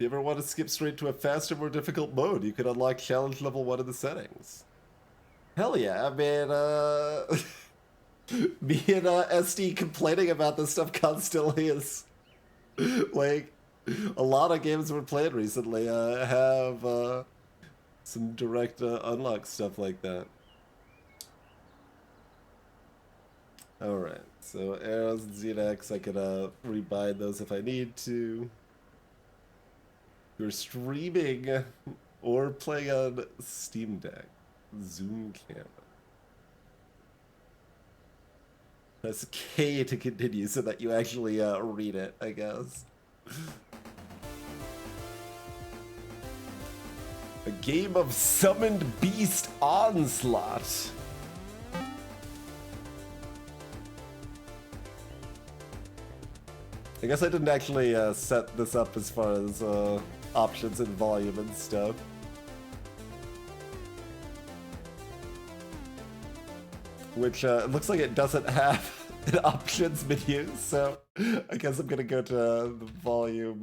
you ever want to skip straight to a faster, more difficult mode, you can unlock challenge level 1 in the settings. Hell yeah, man, me and SD complaining about this stuff constantly is like a lot of games we're playing recently have some direct unlock stuff like that. Alright, so arrows and ZX, I could rebind those if I need to. If you're streaming or playing on Steam Deck, Zoom camera. Press K to continue so that you actually read it, I guess. A game of Summoned Beast Onslaught. I guess I didn't actually set this up as far as options and volume and stuff. Which it looks like it doesn't have an options menu, so I guess I'm gonna go to the volume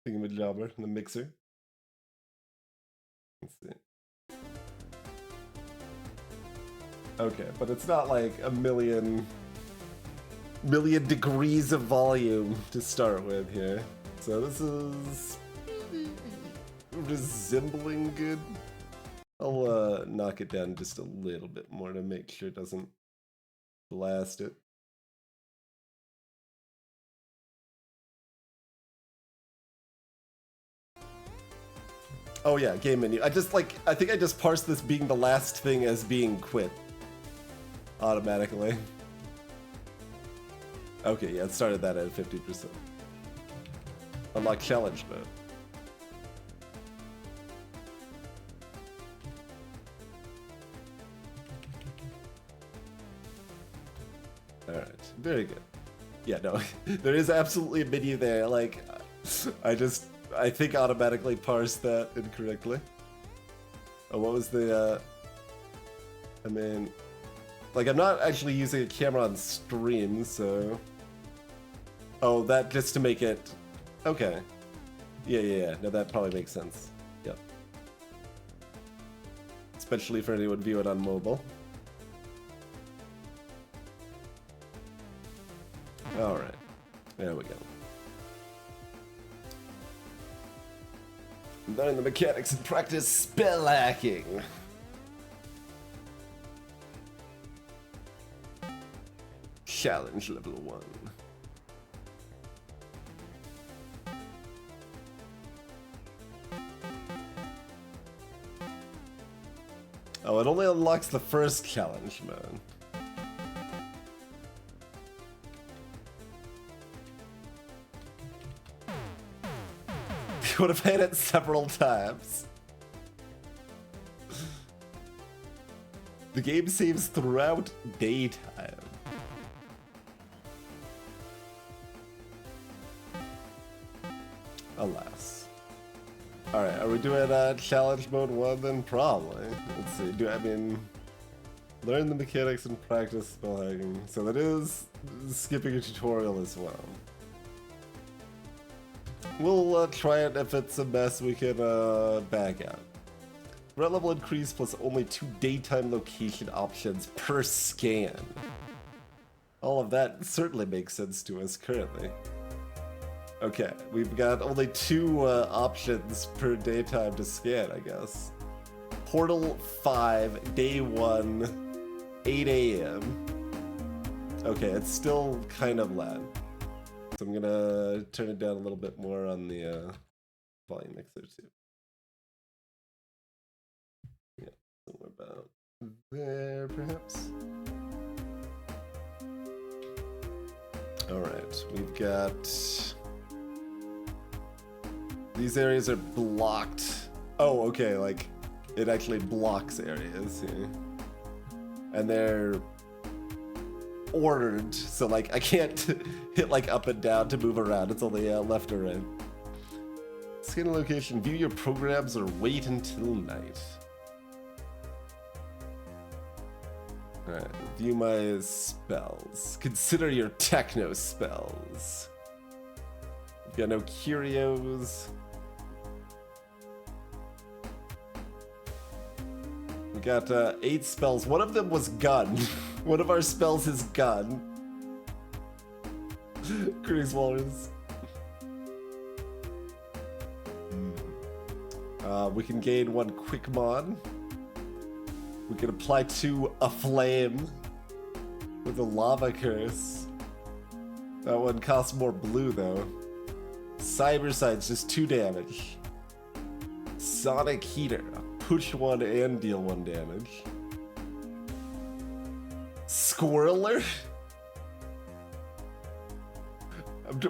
thingamajobber, the mixer. Let's see. Okay, but it's not like a million degrees of volume to start with here. So this is resembling good. I'll knock it down just a little bit more to make sure it doesn't blast it. Oh yeah, game menu. I think I just parsed this being the last thing as being quit automatically. Okay, yeah, it started that at 50%. Unlock challenge mode. Alright, very good. Yeah, no, there is absolutely a menu there, like, I think automatically parsed that incorrectly. Oh, what was the, I mean, like, I'm not actually using a camera on stream, so... Oh, that just to make it... Okay. Yeah, no, that probably makes sense. Yep. Especially for anyone viewing on mobile. Alright. There we go. Learn the mechanics and practice spell hacking. Challenge level 1. Oh, it only unlocks the first challenge mode. You would have hit it several times. The game saves throughout daytime. Alas. Alright, are we doing challenge mode 1 then? Probably. Let's see, learn the mechanics and practice spell hacking. So that is skipping a tutorial as well. We'll try it. If it's a mess, we can back out. Red level increase plus only 2 daytime location options per scan. All of that certainly makes sense to us currently. Okay, we've got only 2 options per daytime to scan, I guess. Portal 5, day 1, 8 AM. Okay, it's still kind of loud. So I'm gonna turn it down a little bit more on the volume mixer too. Yeah, somewhere about there perhaps. Alright, we've got... These areas are blocked. Oh, okay, like, it actually blocks areas here. And they're ordered, so like, I can't hit like up and down to move around. It's only left or right. Scan location, view your programs, or wait until night. Alright, view my spells. Consider your techno spells. Got no curios. We got 8 spells. One of them was gun. One of our spells is gun. Grease Walrus. We can gain 1 quick mod. We can apply 2 a flame with a lava curse. That one costs more blue though. Cyber Sights, just 2 damage. Sonic Heater, push 1 and deal 1 damage. Squirreler?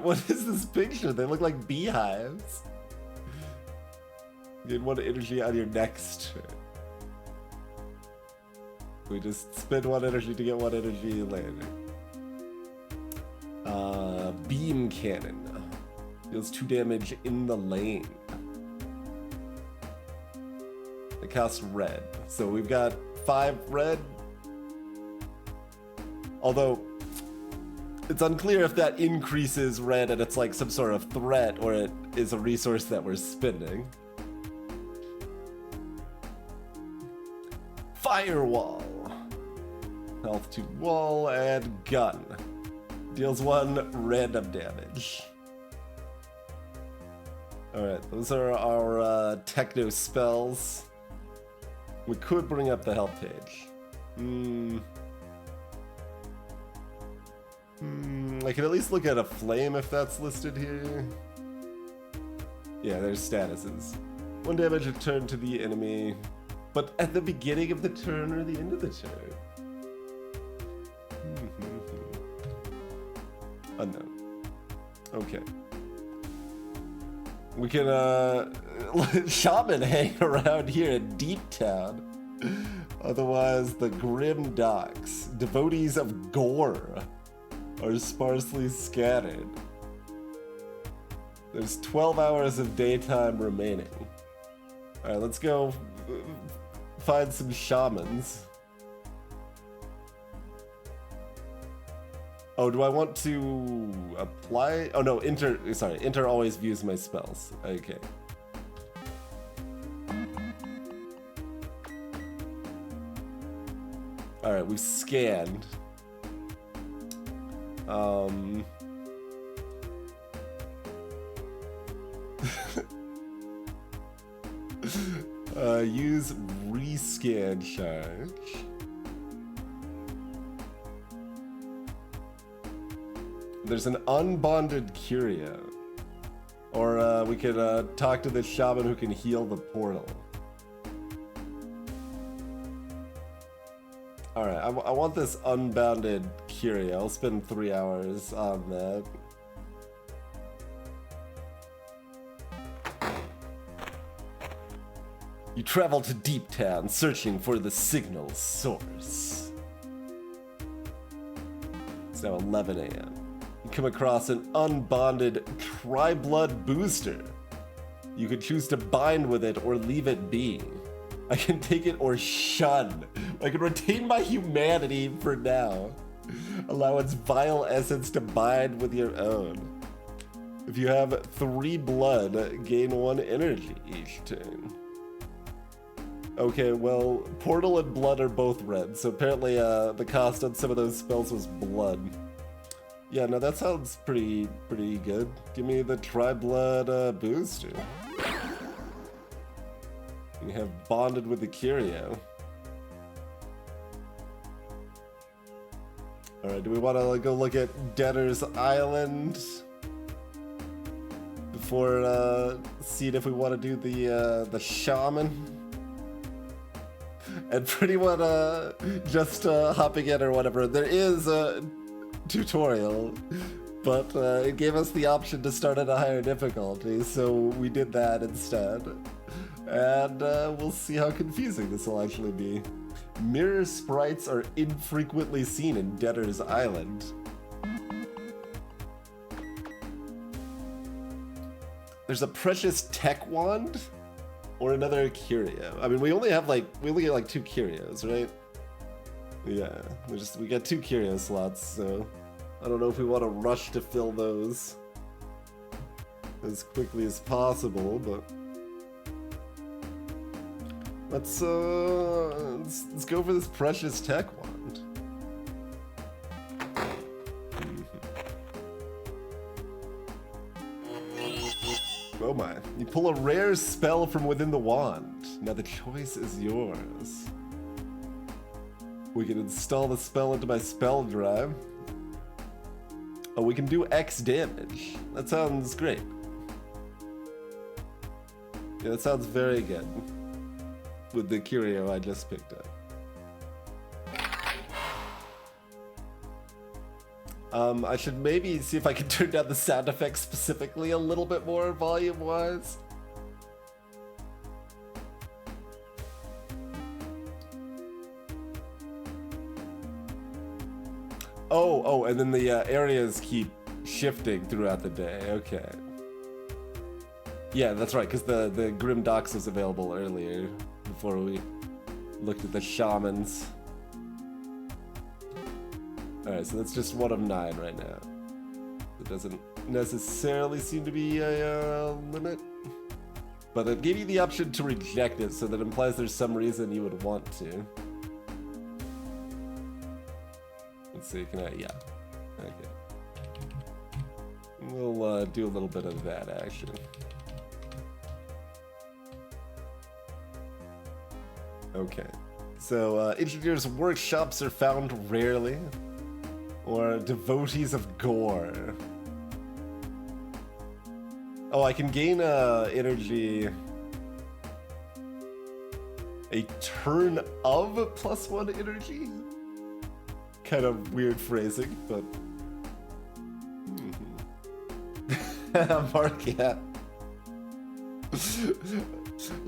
What is this picture? They look like beehives. You get 1 energy on your next turn. We just spend 1 energy to get 1 energy later. Beam Cannon. Deals 2 damage in the lane. It costs red. So we've got 5 red. Although, it's unclear if that increases red and it's like some sort of threat or it is a resource that we're spending. Firewall. Health to wall and gun. Deals 1 random damage. Alright, those are our techno spells. We could bring up the help page. I can at least look at a flame if that's listed here. Yeah, there's statuses. 1 damage a turn to the enemy, but at the beginning of the turn or the end of the turn. Unknown. Okay. We can let Shaman hang around here in Deep Town. Otherwise, the Grim Docks, devotees of gore, are sparsely scattered. There's 12 hours of daytime remaining. Alright, let's go find some shamans. Oh, do I want to apply? Oh no, enter always views my spells. Okay. Alright, we've scanned. Use rescan charge. There's an unbonded curio. Or we could talk to the shaman who can heal the portal. Alright, I want this unbounded curio. I'll spend 3 hours on that. You travel to Deep Town searching for the signal source. It's now 11 a.m. You come across an unbonded tri-blood booster. You could choose to bind with it or leave it be. I can take it or shun. I can retain my humanity for now. Allow its vile essence to bind with your own. If you have 3 blood, gain 1 energy each turn. Okay, well, portal and blood are both red, so apparently the cost on some of those spells was blood. Yeah, no, that sounds pretty good. Give me the tri-blood booster. You have bonded with the curio. Alright, do we want to go look at Debtor's Island before seeing if we want to do the shaman? And pretty much just hopping in or whatever. There is a tutorial, but it gave us the option to start at a higher difficulty, so we did that instead. And we'll see how confusing this will actually be. Mirror sprites are infrequently seen in Debtor's Island. There's a precious tech wand or another curio. I mean, we only get like 2 curios, right? Yeah, we got 2 curio slots, so I don't know if we want to rush to fill those. as quickly as possible, but let's go for this precious tech wand. Oh my, you pull a rare spell from within the wand. Now the choice is yours. We can install the spell into my spell drive. Oh, we can do X damage. That sounds great. Yeah, that sounds very good. With the curio I just picked up. I should maybe see if I can turn down the sound effects specifically a little bit more volume-wise. Oh, and then the areas keep shifting throughout the day. Okay. Yeah, that's right, because the Grim Dox was available earlier before we looked at the shamans. Alright, so that's just one of 9 right now. It doesn't necessarily seem to be a limit. But it gave you the option to reject it, so that implies there's some reason you would want to. Let's see, can I? Yeah. Okay. We'll do a little bit of that action. Okay. So, engineers' workshops are found rarely. Or devotees of gore. Oh, I can gain energy a turn of +1 energy? Kind of weird phrasing, but Mark, yeah.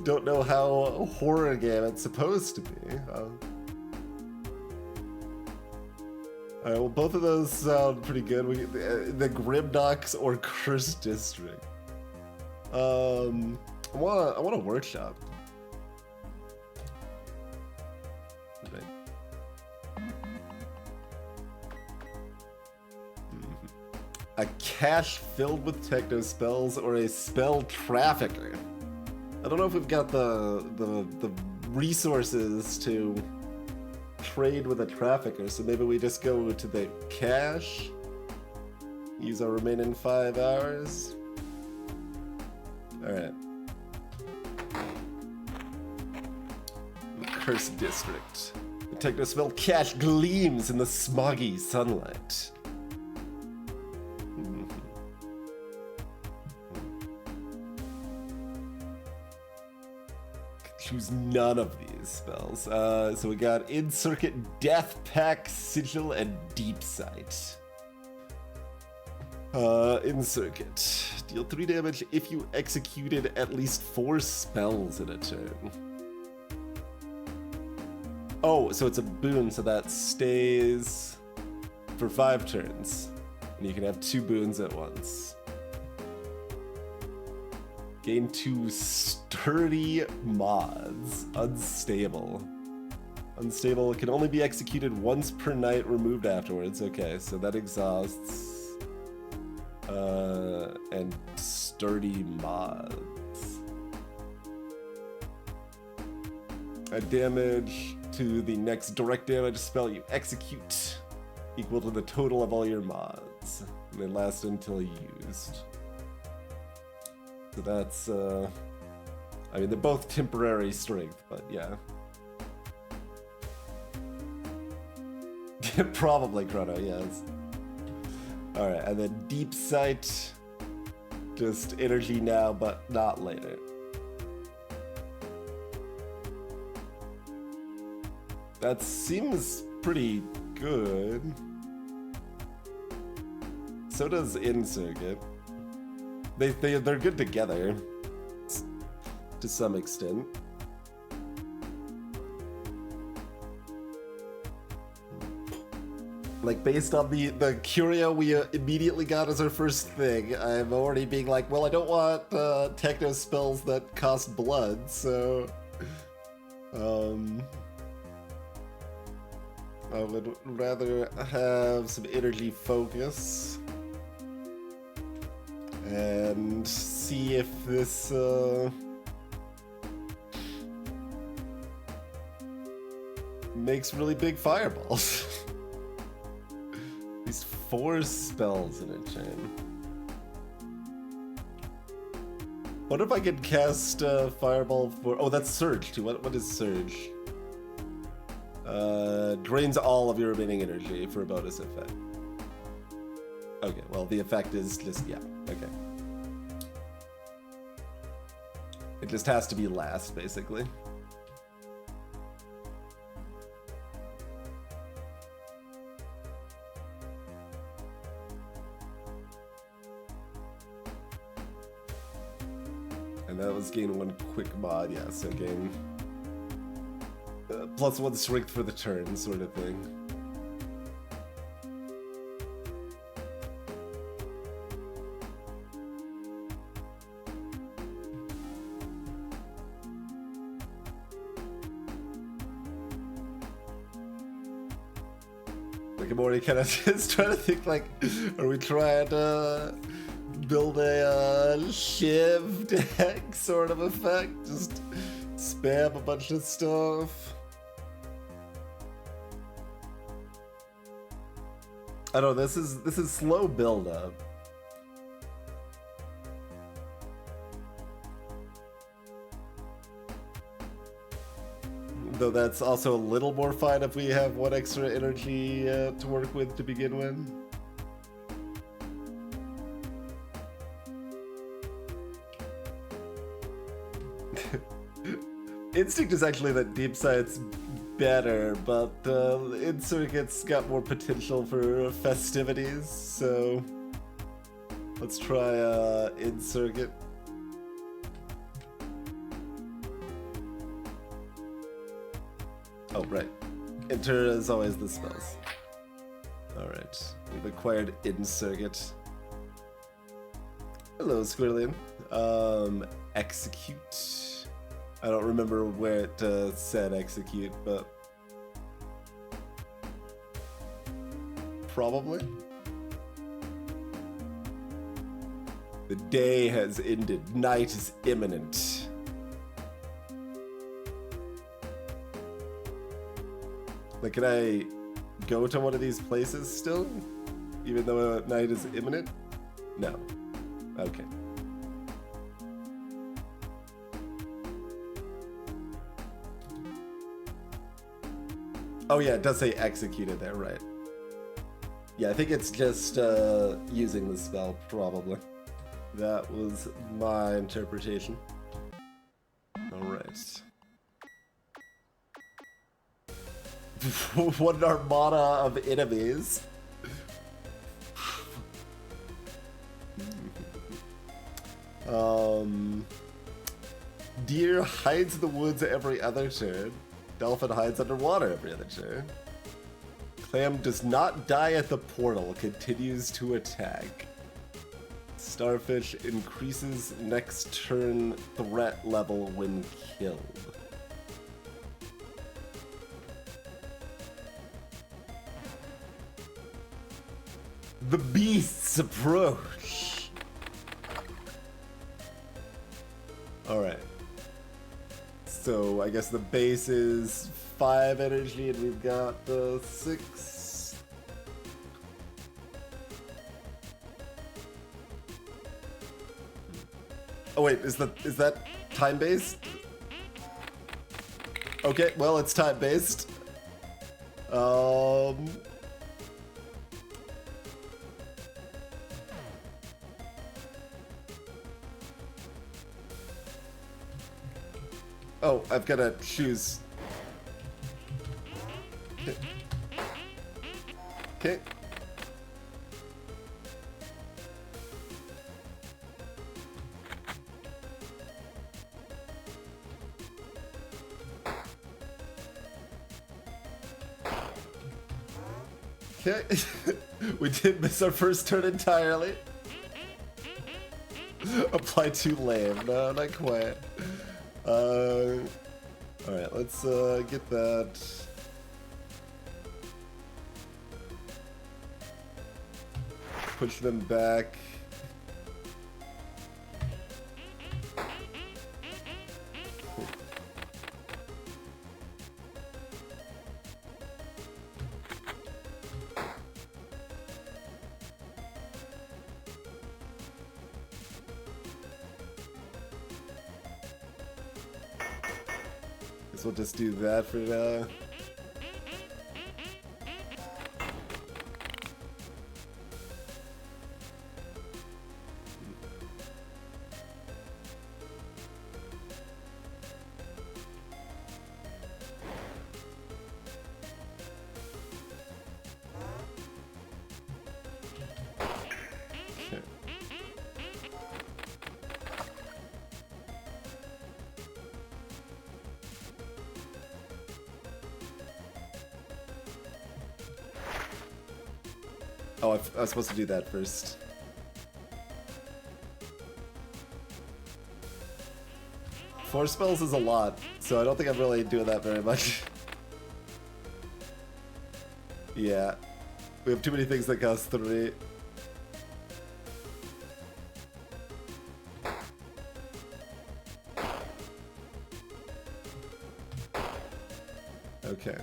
Don't know how horror game it's supposed to be. Alright, well, both of those sound pretty good. We the Grim Dox or Cursed District. I want a workshop. Right. A cache filled with techno spells or a spell trafficker. I don't know if we've got the resources to trade with a trafficker, so maybe we just go to the cache, use our remaining 5 hours. Alright. Cursed District. The technospell cache gleams in the smoggy sunlight. Choose none of these spells. So we got In-Circuit, Death Pack, Sigil, and Deep Sight. In-Circuit. Deal 3 damage if you executed at least 4 spells in a turn. Oh, so it's a boon, so that stays for 5 turns. And you can have 2 boons at once. Gain 2 sturdy mods. Unstable. Unstable can only be executed once per night, removed afterwards. Okay, so that exhausts. And sturdy mods. Add damage to the next direct damage spell you execute, equal to the total of all your mods. And they last until used. So that's, I mean, they're both temporary strength, but yeah. Probably Chrono, yes. Alright, and then Deep Sight, just energy now, but not later. That seems pretty good. So does In-Circuit. They're good together, to some extent. Like, based on the curio we immediately got as our first thing, I'm already being like, well, I don't want techno spells that cost blood, so I would rather have some energy focus. and see if this makes really big fireballs. These 4 spells in a chain. What if I could cast fireball for? Oh, that's surge too. What is surge? Drains all of your remaining energy for a bonus effect. Okay, well the effect is just, yeah, okay. It just has to be last, basically. And that was gain 1 quick mod, yeah, so gain +1 strength for the turn, sort of thing. Like I'm already kind of just trying to think, like, are we trying to build a shiv deck sort of effect? Just spam a bunch of stuff. I don't know, this is slow build up. Though that's also a little more fun if we have 1 extra energy to work with to begin with. Instinct is actually that deep side's better, but Incircuit's got more potential for festivities, so let's try Incircuit. Oh, right. Enter is always the spells. Alright, we've acquired Incircuit. Hello, Squirrelian. Execute. I don't remember where it said execute, but probably. The day has ended. Night is imminent. Like, can I go to one of these places still? Even though night is imminent? No. Okay. Oh yeah, it does say executed there, right. Yeah, I think it's just using the spell, probably. That was my interpretation. Alright. What an armada of enemies. Deer hides in the woods every other turn. Dolphin hides underwater every other turn. Clam does not die at the portal, continues to attack. Starfish increases next turn threat level when killed. The beasts approach. Alright. So I guess the base is 5 energy and we've got 6. Oh wait, is that time based? Okay, well it's time based. Oh, I've got to choose. Okay. Okay. We did miss our first turn entirely. Apply too lame. No, not quite. Alright, let's get that. Push them back. we'll just do that for now. Oh, I was supposed to do that first. Four spells is a lot, so I don't think I'm really doing that very much. Yeah. We have too many things that cost 3. Okay.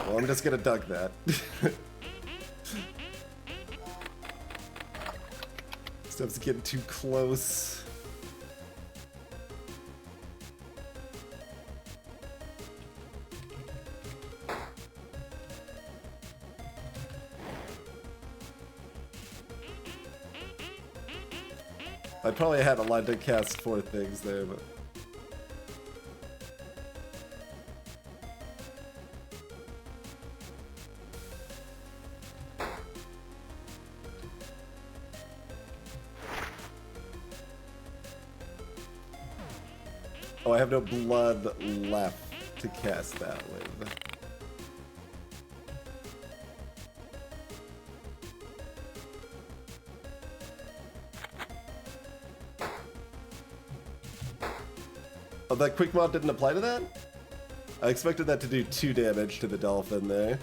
Well, I'm just gonna duck that. Stuff's getting too close. I probably had a line to cast 4 things there, but... Oh, I have no blood left to cast that with. Oh, that quick mod didn't apply to that? I expected that to do 2 damage to the dolphin there.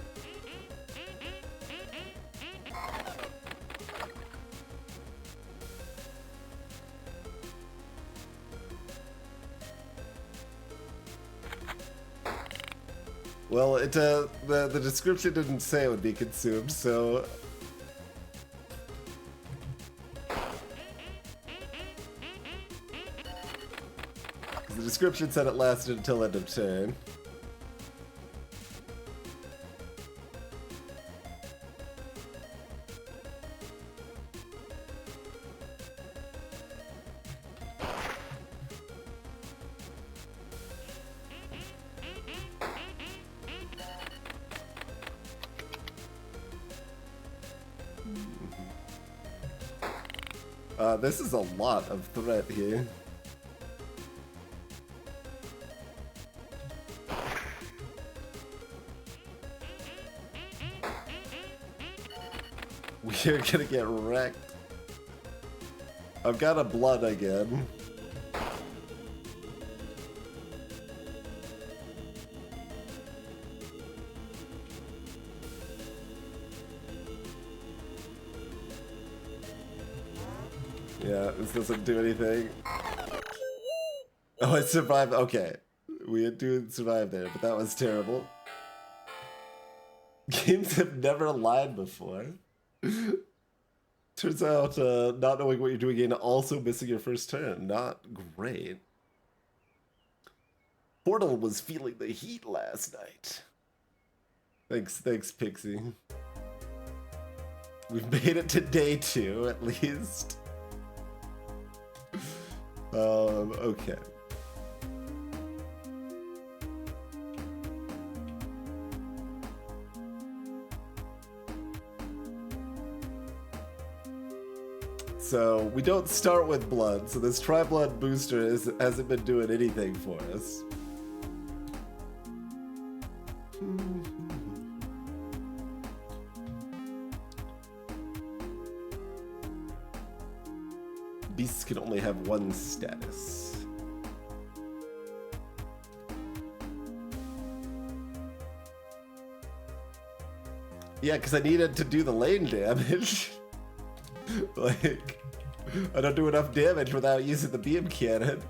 Well, it the description didn't say it would be consumed, so... The description said it lasted until end of turn. This is a lot of threat here. We're gonna get wrecked. I've got a blood again. Yeah, this doesn't do anything. Oh, I survived. Okay. We do survive there, but that was terrible. Games have never lied before. Turns out not knowing what you're doing and also missing your first turn. Not great. Portal was feeling the heat last night. Thanks, Pixie. We've made it to day 2, at least. Okay. So, we don't start with blood, so this tri-blood booster hasn't been doing anything for us. Beasts can only have 1 status. Yeah, because I needed to do the lane damage. Like, I don't do enough damage without using the beam cannon.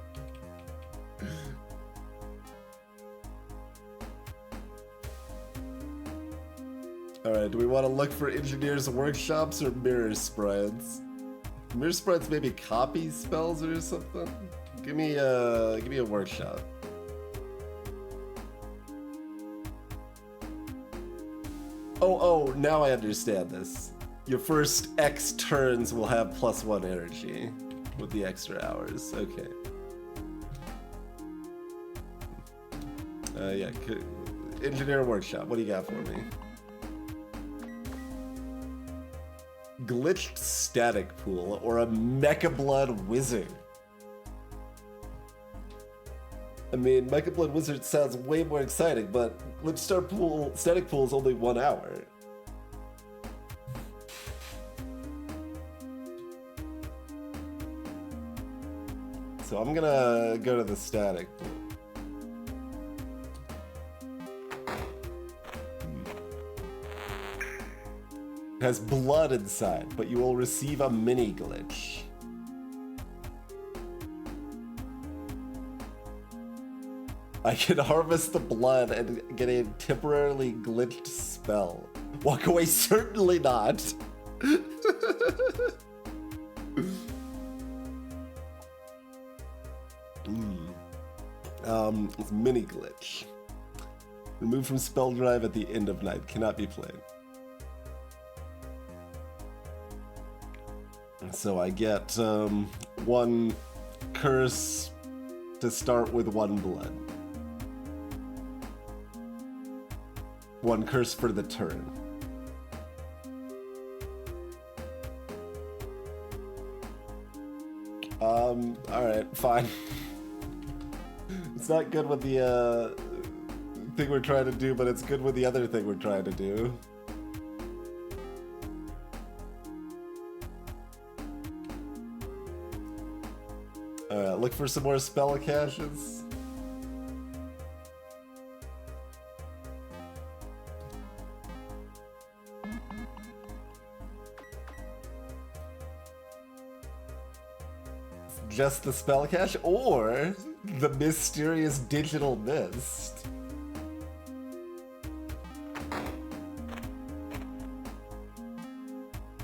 Alright, do we want to look for engineers' workshops or mirror sprites? Mirror sprites maybe copy spells or something? Give me a workshop. Oh, now I understand this. Your first X turns will have +1 energy with the extra hours. Okay. Yeah, engineer workshop. What do you got for me? Glitched static pool or a Mecha Blood wizard. I mean, Mecha Blood wizard sounds way more exciting, but glitched static pool is only 1 hour. So I'm gonna go to the static pool. It has blood inside, but you will receive a mini glitch. I can harvest the blood and get a temporarily glitched spell. Walk away, certainly not. It's mini glitch. Removed from spell drive at the end of night. Cannot be played. So I get 1 curse to start with 1 blood. 1 curse for the turn. Alright, fine. It's not good with the thing we're trying to do, but it's good with the other thing we're trying to do. Alright, look for some more spell caches. Just the spell cache or the mysterious digital mist.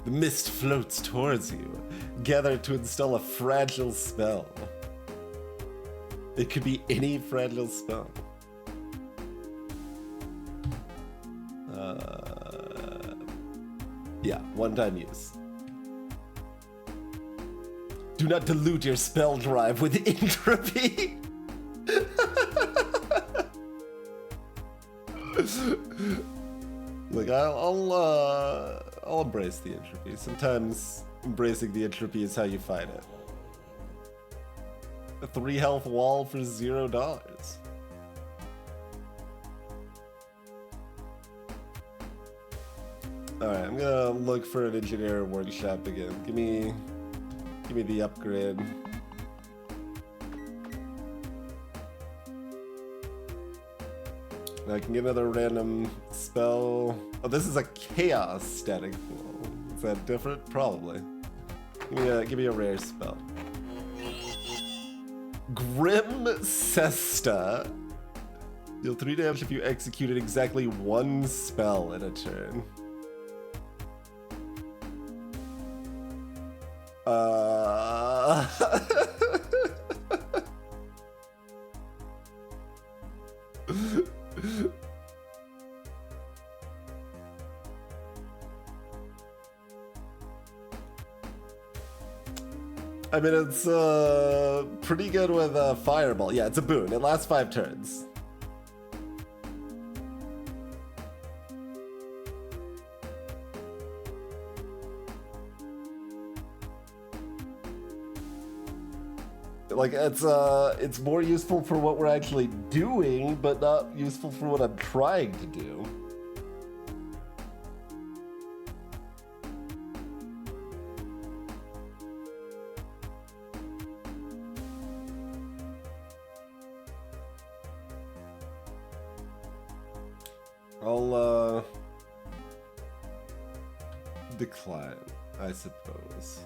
The mist floats towards you. Gather to install a fragile spell. It could be any fragile spell. Yeah, one-time use. Do not dilute your spell drive with entropy. Look, I'll embrace the entropy. Sometimes embracing the entropy is how you fight it. A 3 health wall for $0. Alright, I'm gonna look for an engineer workshop again. Give me the upgrade. I can get another random spell. Oh, this is a chaos static pool. Is that different? Probably. Give me a rare spell. Grim Cesta. Deal 3 damage if you executed exactly 1 spell in a turn. I mean, it's pretty good with Fireball. Yeah, it's a boon. It lasts 5 turns. Like, it's more useful for what we're actually doing, but not useful for what I'm trying to do. I'll decline, I suppose.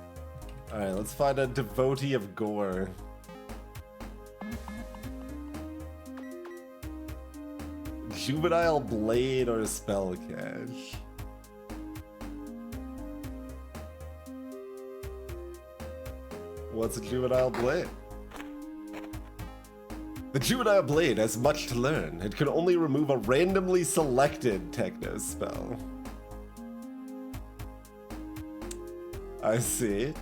Alright, let's find a devotee of gore. Juvenile Blade or Spell Cache. What's a juvenile blade? The juvenile blade has much to learn. It can only remove a randomly selected techno spell. I see.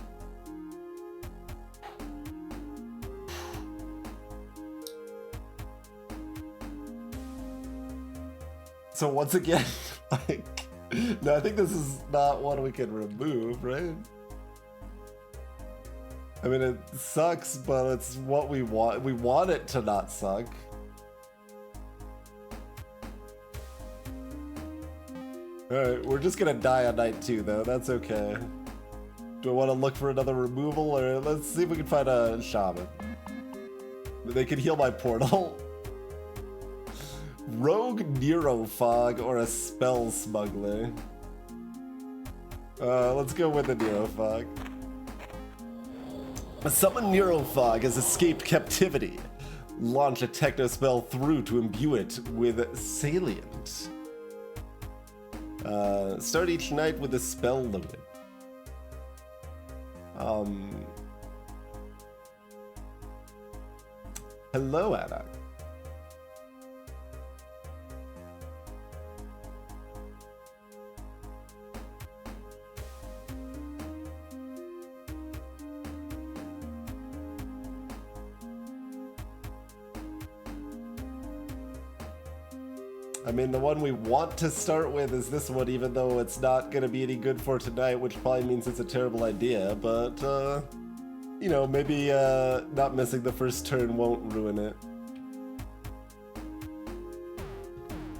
So once again, like, no, I think this is not one we can remove, right? I mean, it sucks, but it's what we want. We want it to not suck. Alright, we're just gonna die on night 2, though. That's okay. Do I want to look for another removal, or let's see if we can find a shaman. They can heal my portal. Rogue Neurofog or a Spell Smuggler. Let's go with the Neurofog. A summon Neurofog has escaped captivity. Launch a techno spell through to imbue it with Salient. Start each night with a spell limit. Hello, Anna. I mean, the one we want to start with is this one, even though it's not going to be any good for tonight, which probably means it's a terrible idea, but, you know, maybe not missing the first turn won't ruin it.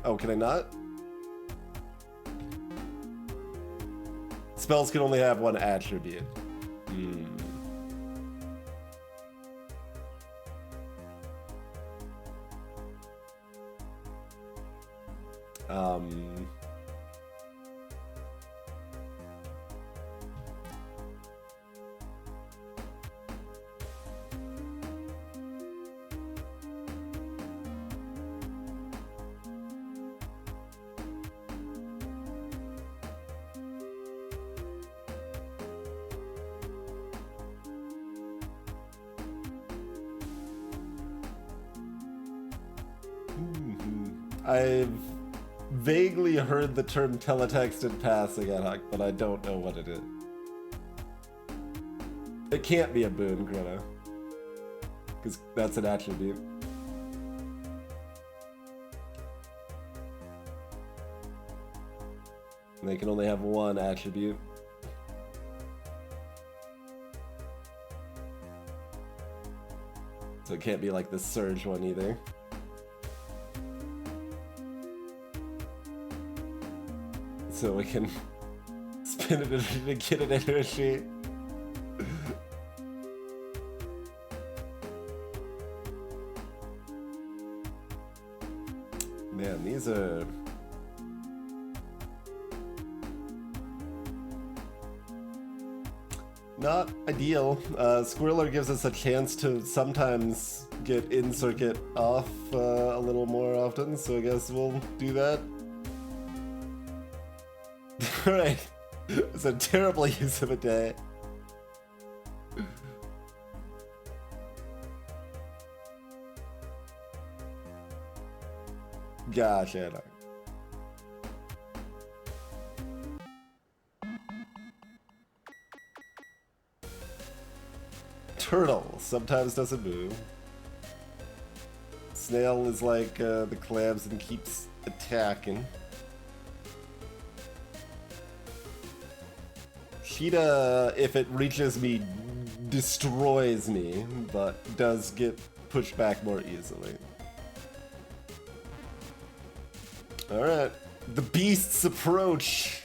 Oh, can I not? Spells can only have one attribute. I've vaguely heard the term teletext in passing, Huck, but I don't know what it is. It can't be a boon, Greta. Because that's an attribute. And they can only have one attribute. So it can't be like the Surge one either. So we can spin it to get an energy. Man, these are... not ideal. Squirrler gives us a chance to sometimes get in-circuit off a little more often, so I guess we'll do that. Alright, it's a terrible use of a day. Gosh, Anna. Turtle sometimes doesn't move. Snail is like the clams and keeps attacking. Cheetah, if it reaches me, destroys me, but does get pushed back more easily. Alright, the beasts approach.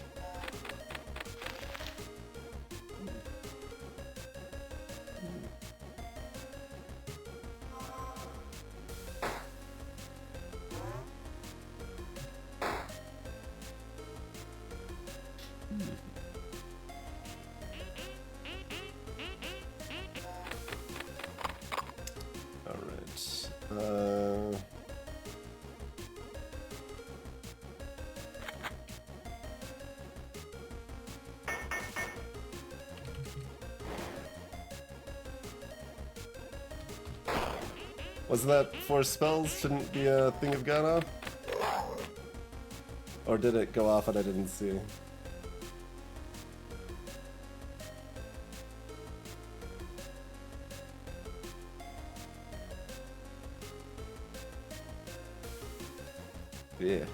Wasn't that 4 spells? Shouldn't be a thing have gone off? Or did it go off and I didn't see? Yeah.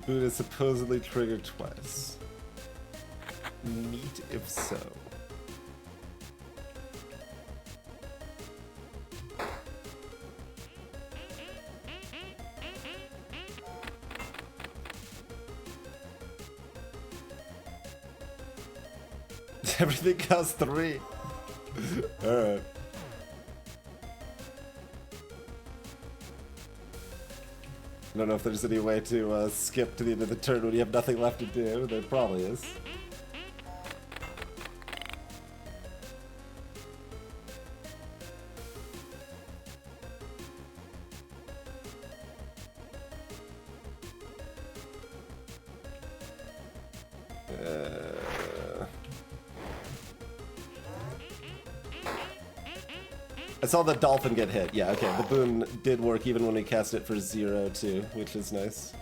Buddha supposedly triggered twice. Neat if so. Everything costs 3. Alright. I don't know if there's any way to skip to the end of the turn when you have nothing left to do. There probably is. I saw the dolphin get hit. Yeah, okay. The boon did work even when we cast it for 0 too, which is nice.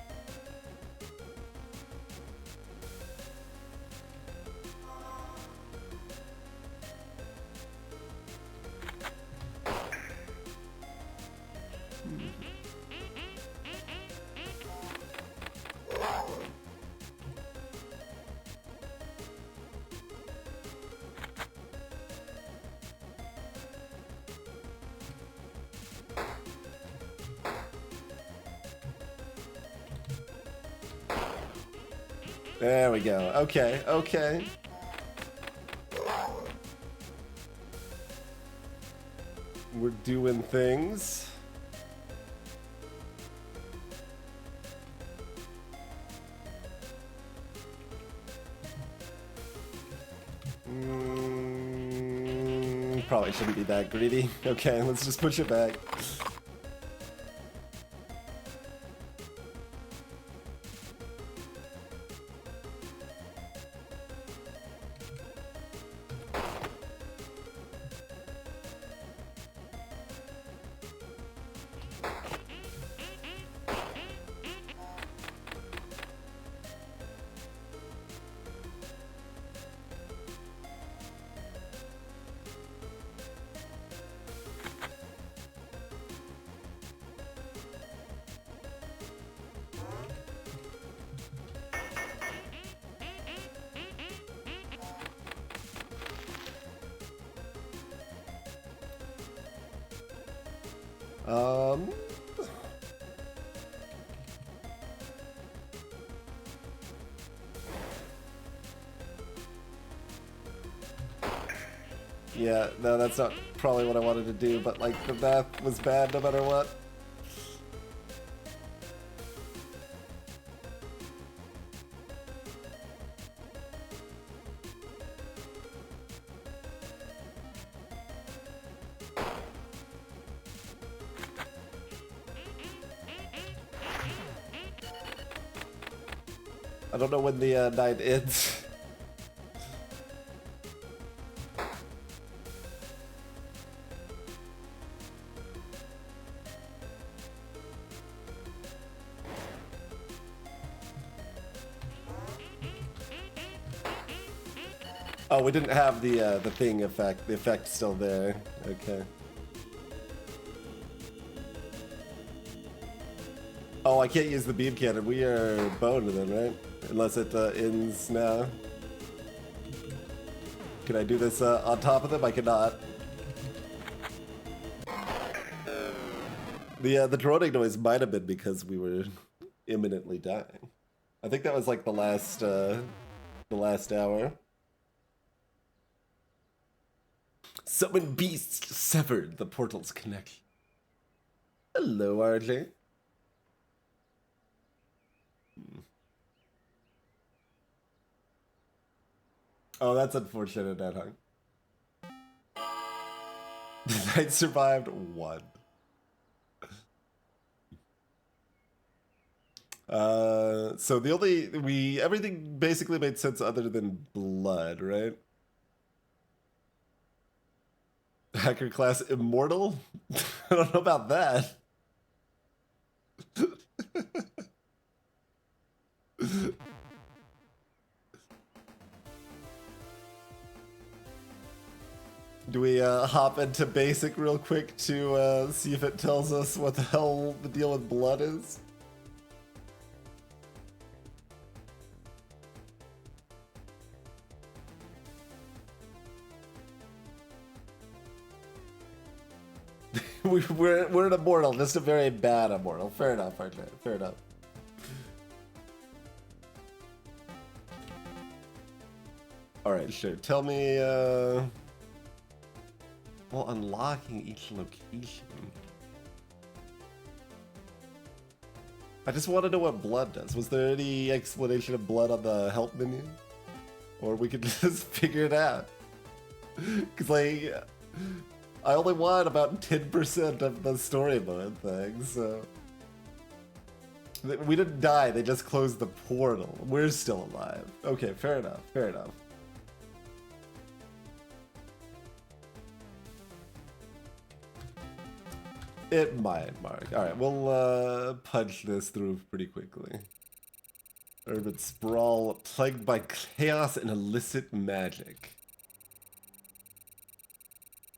There we go. Okay, okay. We're doing things. Probably shouldn't be that greedy. Okay, let's just push it back. Yeah, no, that's not probably what I wanted to do, but like the math was bad no matter what. I don't know when the night ends. Oh, we didn't have the thing effect. The effect's still there. Okay. Oh, I can't use the beam cannon. We are boned then, right? Unless it ends now. Can I do this on top of them? I cannot. The droning noise might have been because we were imminently dying. I think that was like the last hour. Summon beasts severed the portal's connection. Hello, RJ. Oh, that's unfortunate, Ed Hung. The knight survived one. So the only everything basically made sense other than blood, right? Hacker class immortal? I don't know about that. Do we hop into basic real quick to see if it tells us what the hell the deal with blood is? we're an immortal, just a very bad immortal. Fair enough, RJ. Fair enough. Alright, sure. Tell me, well, unlocking each location. I just want to know what blood does. Was there any explanation of blood on the help menu? Or we could just figure it out. Because, like, I only want about 10% of the story mode thing, so... We didn't die, they just closed the portal. We're still alive. Okay, fair enough, fair enough. It might, Mark. Alright, we'll punch this through pretty quickly. Urban Sprawl, plagued by chaos and illicit magic.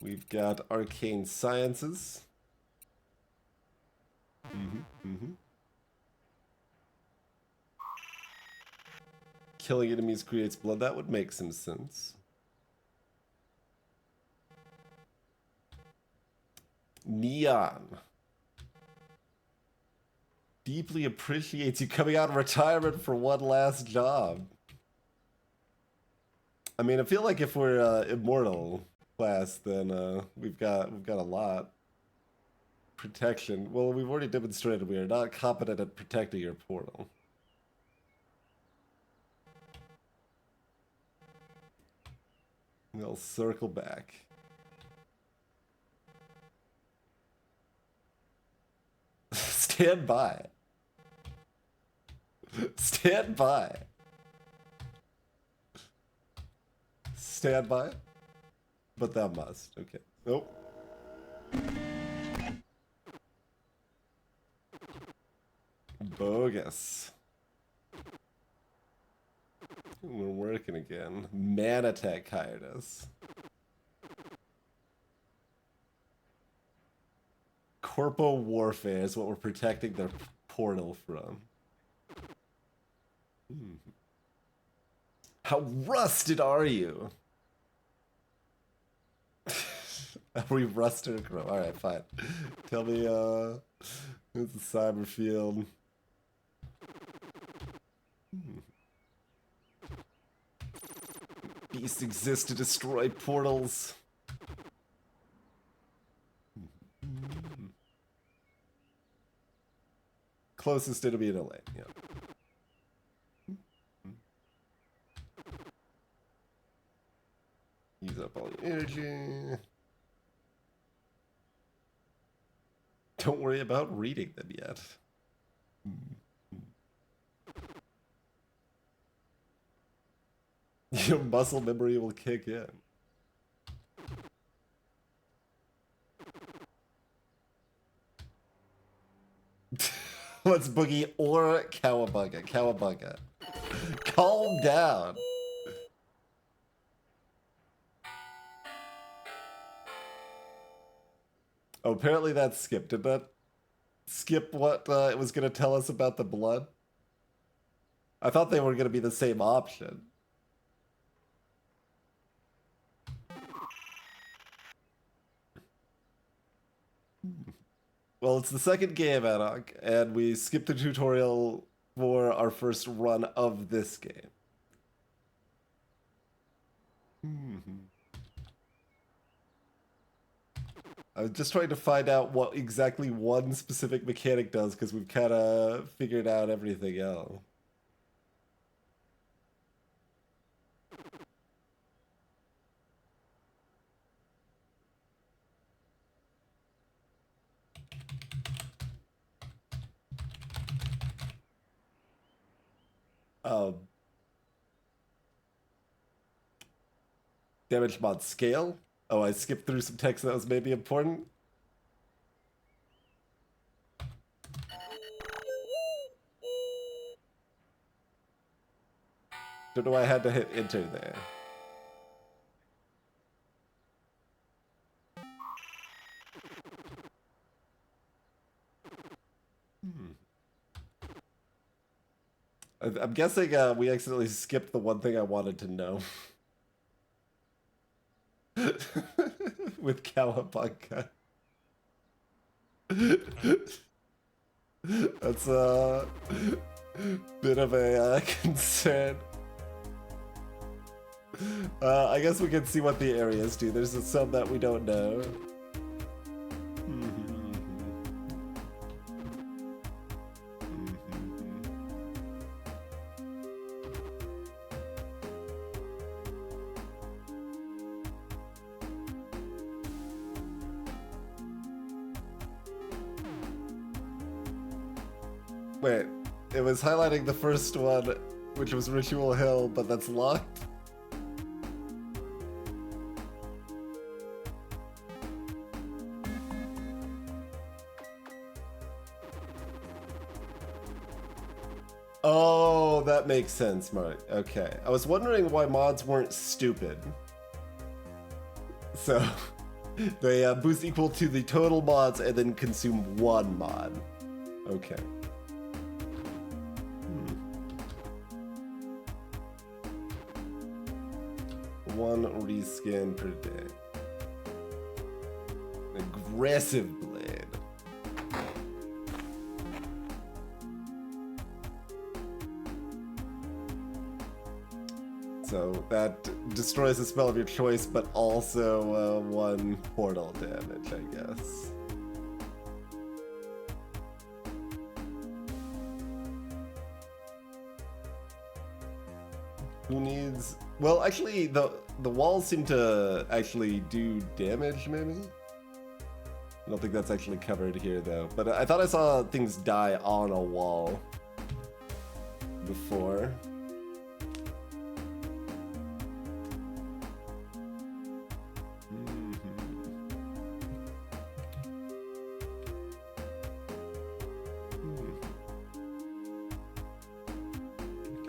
We've got Arcane Sciences. Killing enemies creates blood. That would make some sense. Neon. Deeply appreciates you coming out of retirement for one last job. I mean, I feel like if we're immortal class, then we've got a lot. Protection. Well, we've already demonstrated we are not competent at protecting your portal. We'll circle back. Stand by. Stand by. Stand by? But thou must. Okay. Nope. Bogus. We're working again. Manatech hired us. Corpo warfare is what we're protecting their portal from. How rusted are you? Are we rusted or grow? Alright, fine. Tell me, it's a cyber field. Beasts exist to destroy portals. Closest it'll be in LA, yeah. Use up all your energy. Don't worry about reading them yet. Your muscle memory will kick in. Let's boogie or cowabunga. Cowabunga. Calm down. Oh, apparently that skipped. Did that skip what it was going to tell us about the blood? I thought they were going to be the same option. Well, it's the second game, Anok, and we skipped the tutorial for our first run of this game. I was just trying to find out what exactly one specific mechanic does, because we've kind of figured out everything else. Damage mod scale? Oh, I skipped through some text that was maybe important. Don't know why I had to hit enter there. I'm guessing we accidentally skipped the one thing I wanted to know. With Cowabunga. That's a bit of a concern. I guess we can see what the areas do. There's some that we don't know. Wait, it was highlighting the first one, which was Ritual Hill, but that's locked? Oh, that makes sense, Mark. Okay. I was wondering why mods weren't stupid. So, they boost equal to the total mods and then consume one mod. Okay. One reskin per day. Aggressive blade. So that destroys the spell of your choice, but also one portal damage, I guess. Who needs... Well, actually, the walls seem to actually do damage, maybe? I don't think that's actually covered here, though. But I thought I saw things die on a wall before.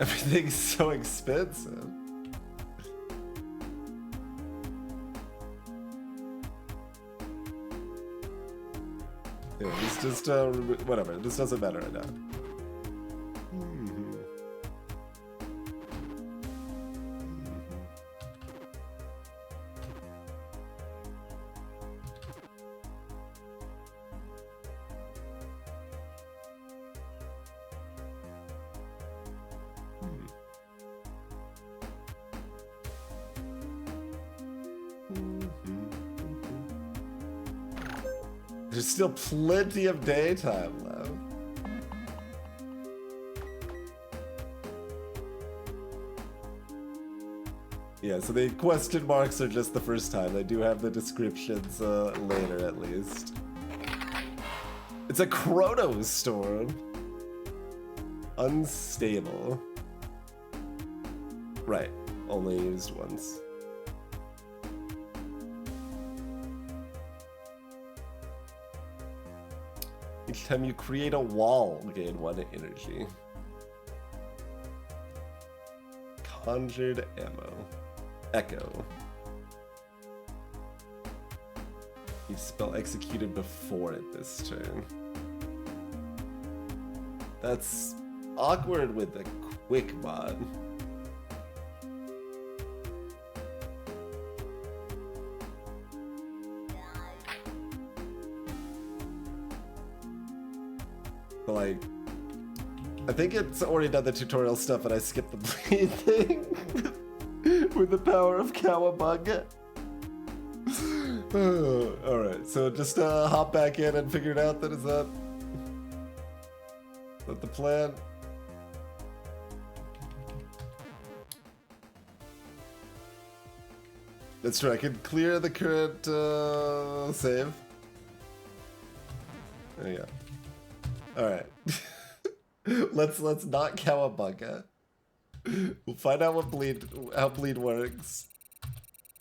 Everything's so expensive. Yeah, this just, whatever, this doesn't matter right now. There's still plenty of daytime left. Yeah, so the question marks are just the first time. They do have the descriptions later, at least. It's a Chrono Storm. Unstable. Right, only used once. Each time you create a wall, gain 1 energy. Conjured ammo. Echo. You spell executed before it this turn. That's awkward with the quick mod. Like, I think it's already done the tutorial stuff and I skipped the bleed thing with the power of Cowabunga. Alright, so just hop back in and figure it out then, is that the plan? That's true, I can clear the current save. There you go. Alright. let's not cowabunga. We'll find out how bleed works.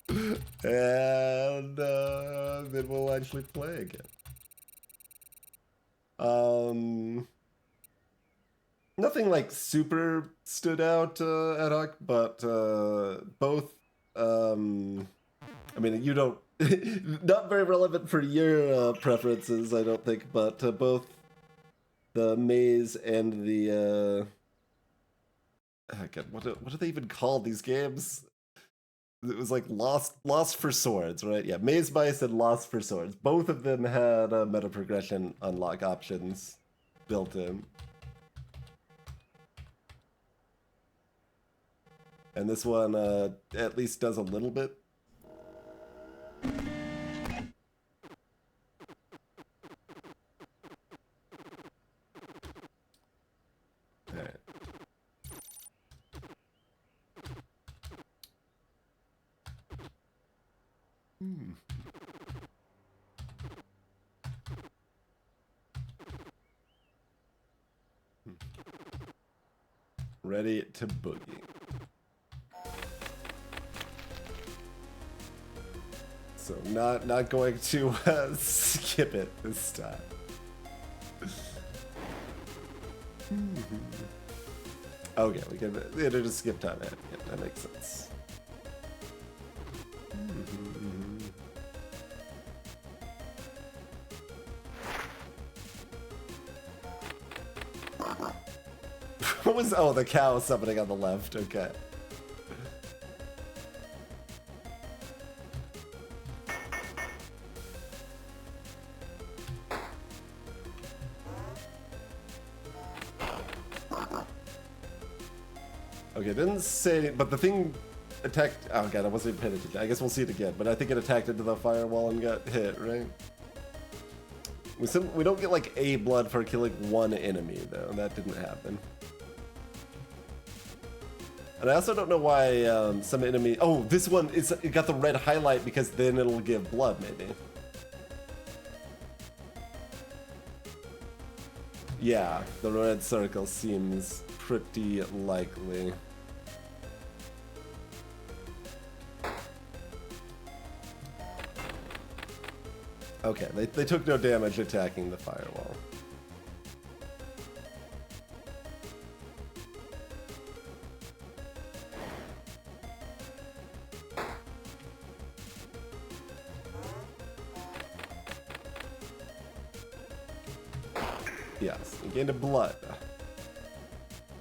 And then we'll actually play again. Nothing like super stood out ad hoc, but both. I mean, you don't. Not very relevant for your preferences, I don't think, but both the maze and the. God, what do they even call these games? It was like Lost for Swords, right? Yeah, Maze Mice and Lost for Swords. Both of them had meta progression unlock options built in. And this one at least does a little bit. Alright. Ready to boogie. So not going to skip it this time. Okay, we can enter to skip time. Yeah, that makes sense. What was? Oh, the cow summoning on the left. Okay. Okay, didn't say, but the thing attacked. Oh god, I wasn't even paying attention. I guess we'll see it again, but I think it attacked into the firewall and got hit, right? We don't get like a blood for killing one enemy though. That didn't happen. And I also don't know why some enemy. Oh, this one it got the red highlight because then it'll give blood, maybe. Yeah, the red circle seems pretty likely. Okay, they took no damage attacking the firewall. Yes, you gained a blood.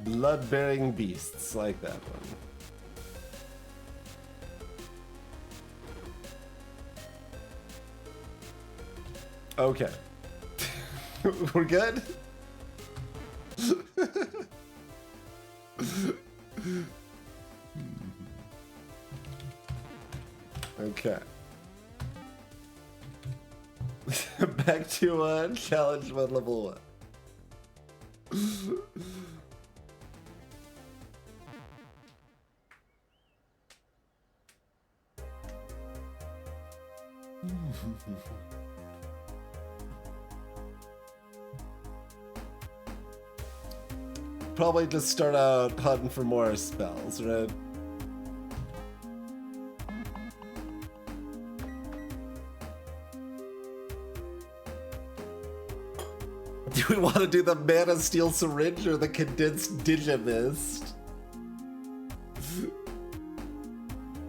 Blood-bearing beasts, like that one. Okay. We're good? Okay. Back to challenge mode level 1. Probably just start out hunting for more spells, right? Do we want to do the Mana Steel Syringe or the Condensed Digimist?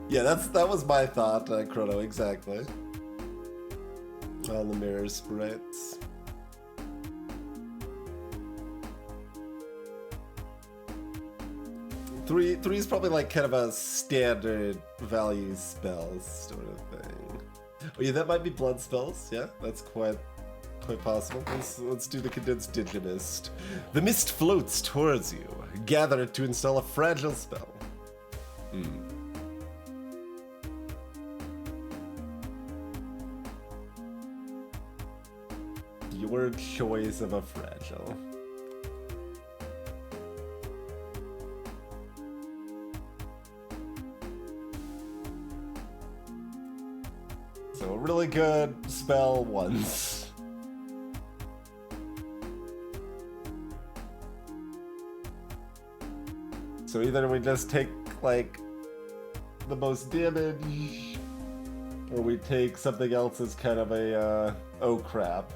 Yeah, that was my thought, Chrono, exactly. On the mirror sprites. Three is probably like kind of a standard value spells sort of thing. Oh yeah, that might be blood spells. Yeah, that's quite possible. Let's do the Condensed Digimist. The mist floats towards you. Gather it to install a fragile spell. your choice of a fragile. So a really good spell once. So either we just take, like, the most damage, or we take something else as kind of a, oh crap.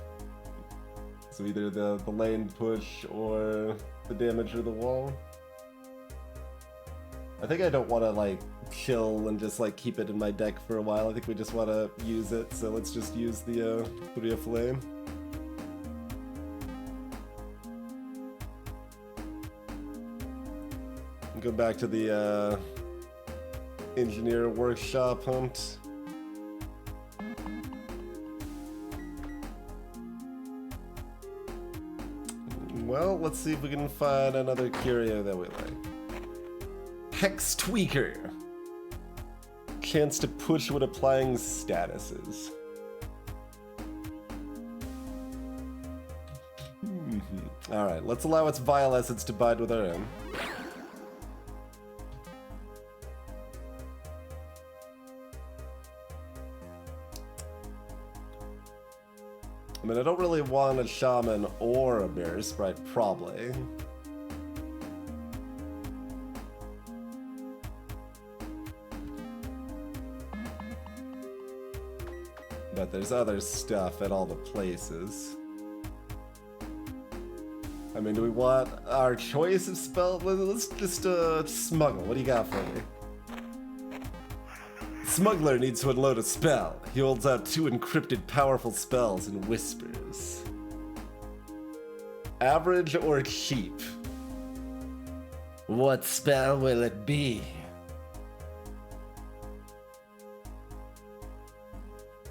So either the lane push or the damage or the wall. I think I don't want to, like, chill and just, like, keep it in my deck for a while. I think we just want to use it, so let's just use the 3 of Flame. Go back to the engineer workshop hunt. Well, let's see if we can find another curio that we like. Hex Tweaker. Chance to push when applying statuses. Alright, let's allow its Vile Essence to bind with our own. I mean, I don't really want a Shaman or a Mirror Sprite, probably. But there's other stuff at all the places. I mean, do we want our choice of spell? Let's just smuggle. What do you got for me? Smuggler needs to unload a spell. He holds out 2 encrypted powerful spells and whispers. Average or cheap? What spell will it be?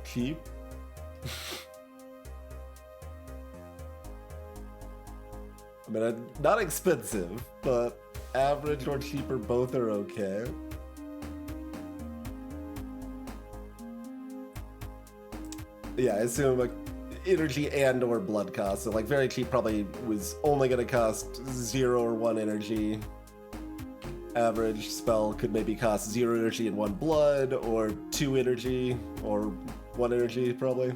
Cheap? I mean, not expensive, but average or cheaper, both are okay. Yeah, I assume like energy and or blood cost. So like very cheap probably was only gonna cost 0 or 1 energy. Average spell could maybe cost 0 energy and 1 blood, or 2 energy, or 1 energy probably.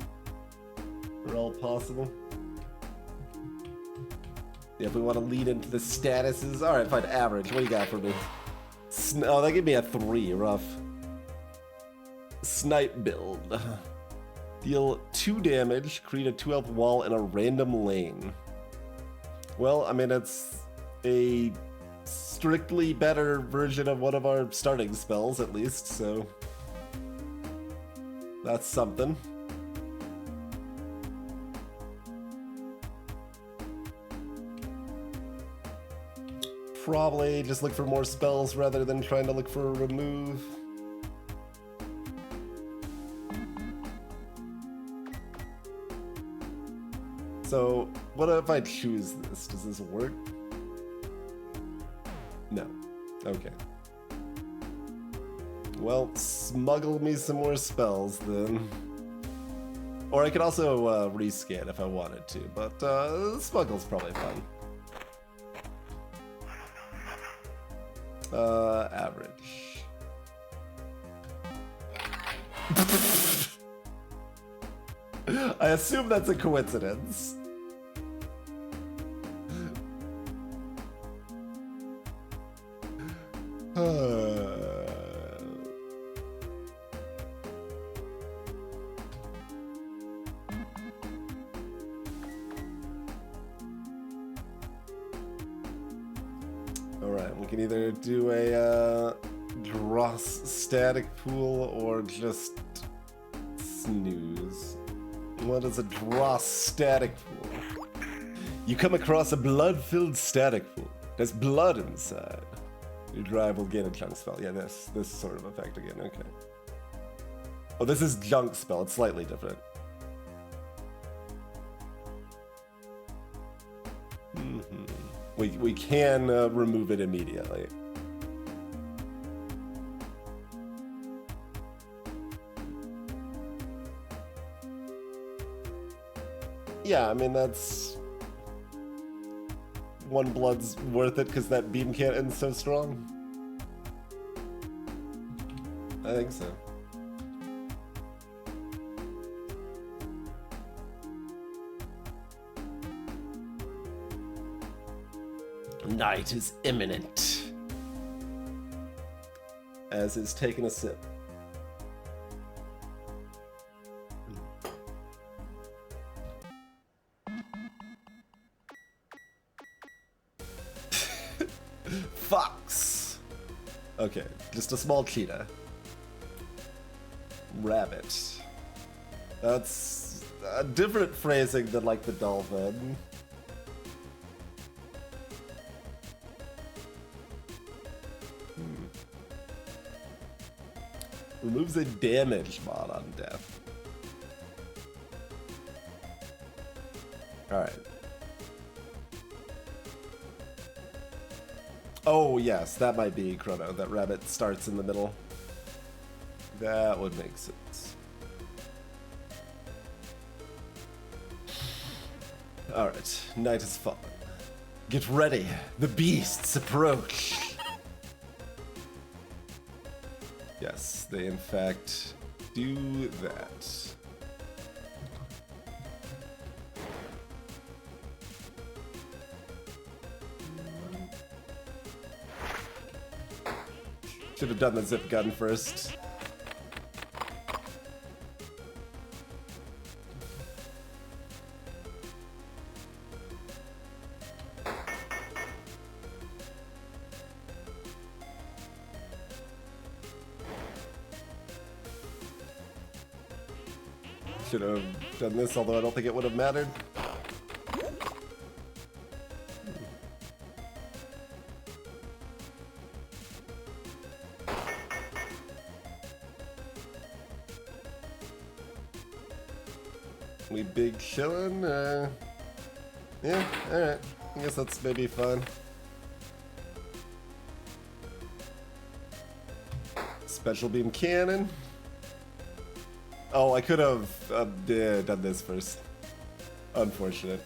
They're all possible. Yeah, if we want to lead into the statuses. Alright, fine, average. What do you got for me? Oh, that gave me a 3, rough. Snipe build. Deal 2 damage, create a 2 health wall in a random lane. Well, I mean, it's a strictly better version of one of our starting spells, at least, so that's something. Probably just look for more spells rather than trying to look for a remove. So, what if I choose this? Does this work? No. Okay. Well, smuggle me some more spells then. Or I could also rescan if I wanted to, but smuggle's probably fun. Average. I assume that's a coincidence. Alright, we can either do a Dross static pool or just snooze. What is a Dross static pool? You come across a blood-filled static pool. There's blood inside. Your drive will gain a junk spell. Yeah, this sort of effect again, okay. Oh, this is junk spell, it's slightly different. We can remove it immediately. Yeah, I mean, that's... one blood's worth it because that beam cannon's so strong. I think so. Night is imminent. As is taking a sip. Fox. Okay, just a small cheetah. Rabbit. That's a different phrasing than like the dolphin. Removes a damage mod on death. Alright. Oh yes, that might be Chrono. That rabbit starts in the middle. That would make sense. Alright, night is falling. Get ready, the beasts approach. Yes, they in fact do that. Should have done the zip gun first. Should have done this, although I don't think it would have mattered. We big chillin'? Yeah, alright. I guess that's maybe fun. Special beam cannon. Oh, I could have done this first. Unfortunate.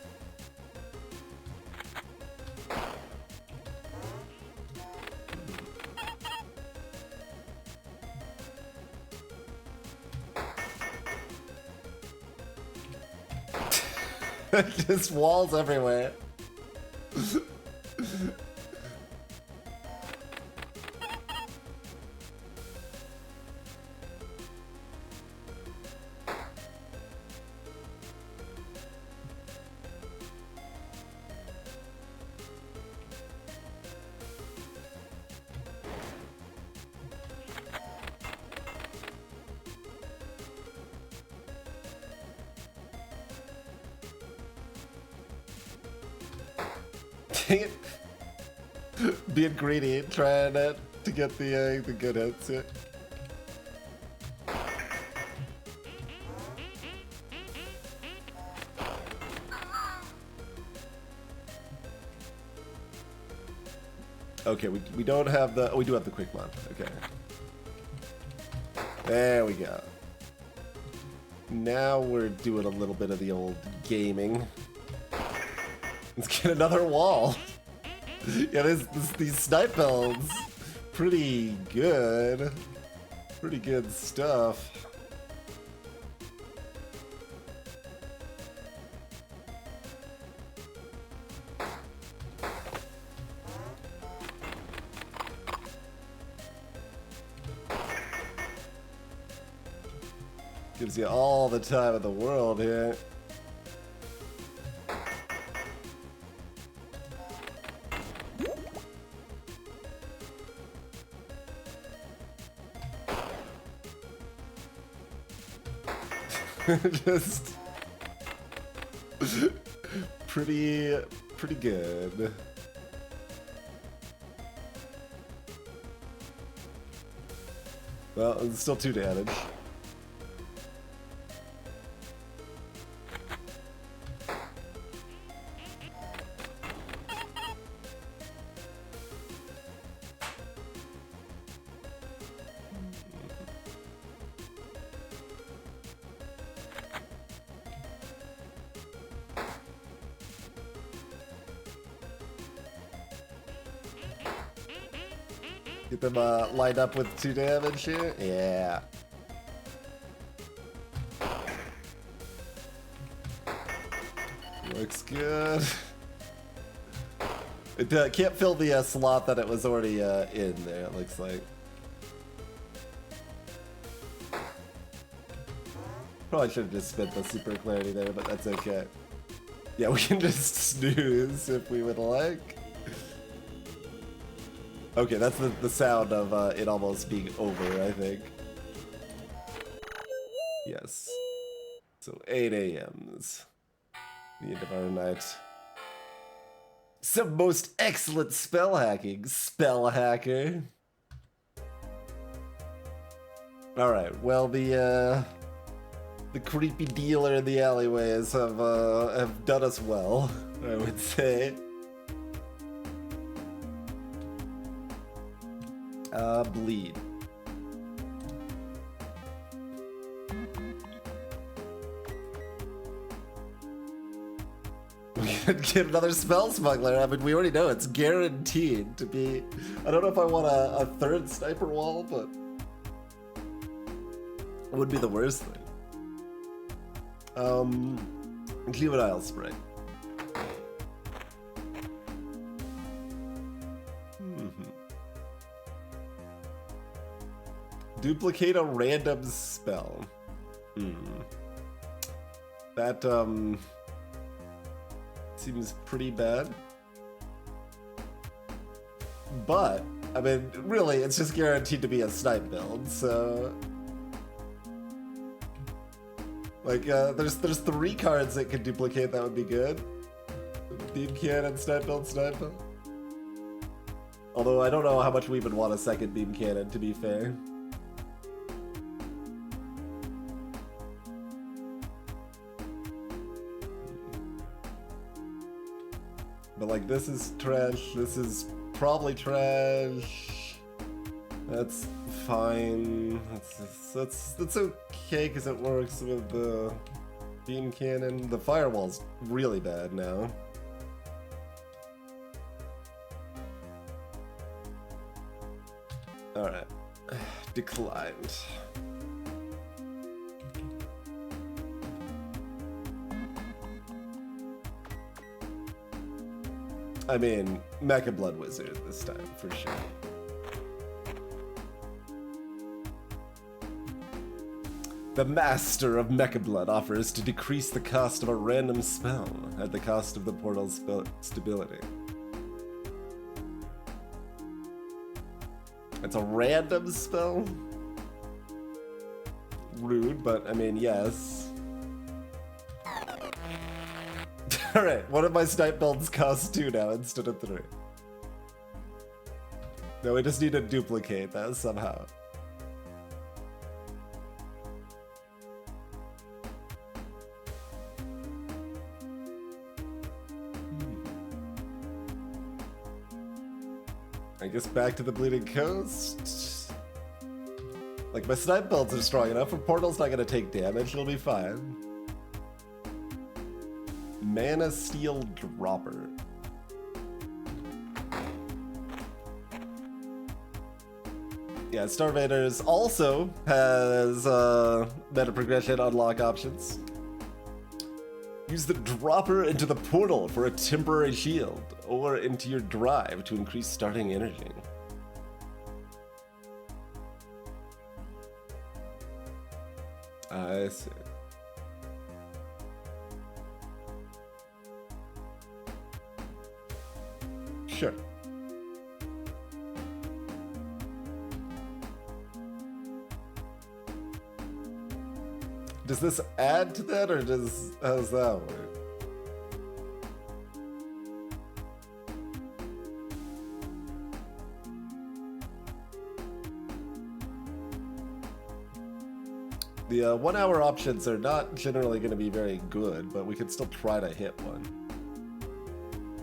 Just walls everywhere. Being greedy, trying to get the good hits. Yeah. Okay, we don't have the... Oh, we do have the quick mod. Okay. There we go. Now we're doing a little bit of the old gaming. Let's get another wall. Yeah, these snipe builds, pretty good. Pretty good stuff. Gives you all the time in the world here. Just pretty good. Well, it's still 2 damage. Get them lined up with 2 damage here. Yeah. Looks good. It can't fill the slot that it was already in there, it looks like. Probably should have just spent the super clarity there, but that's okay. Yeah, we can just snooze if we would like. Okay, that's the sound of it almost being over, I think. Yes. So 8 a.m.s. The end of our night. Some most excellent spell hacking, spell hacker. Alright, well the creepy dealer in the alleyways have done us well, I would say. Bleed. We could get another spell smuggler. I mean, we already know it's guaranteed to be. I don't know if I want a third sniper wall, but it would be the worst thing. Juvenile spray. Duplicate a random spell. That seems pretty bad. But I mean, really, it's just guaranteed to be a snipe build, so like there's 3 cards that could duplicate that would be good. Beam cannon, snipe build, snipe build. Although I don't know how much we would want a second beam cannon, to be fair. But like, this is trash, this is probably trash. That's fine. That's okay because it works with the beam cannon. The firewall's really bad now. Alright. Declined. I mean, Mecha Blood Wizard this time, for sure. The Master of Mecha Blood offers to decrease the cost of a random spell at the cost of the portal's stability. It's a random spell? Rude, but I mean, yes. Alright, one of my snipe builds costs 2 now instead of 3. No, we just need to duplicate that somehow. I guess back to the Bleeding Coast. Like, my snipe builds are strong enough, and Portal's not gonna take damage, it'll be fine. Mana Steel Dropper. Yeah, Starvaders also has meta progression unlock options. Use the dropper into the portal for a temporary shield, or into your drive to increase starting energy. I see. Sure. Does this add to that, or how does that work? The 1 hour options are not generally going to be very good, but we can still try to hit one.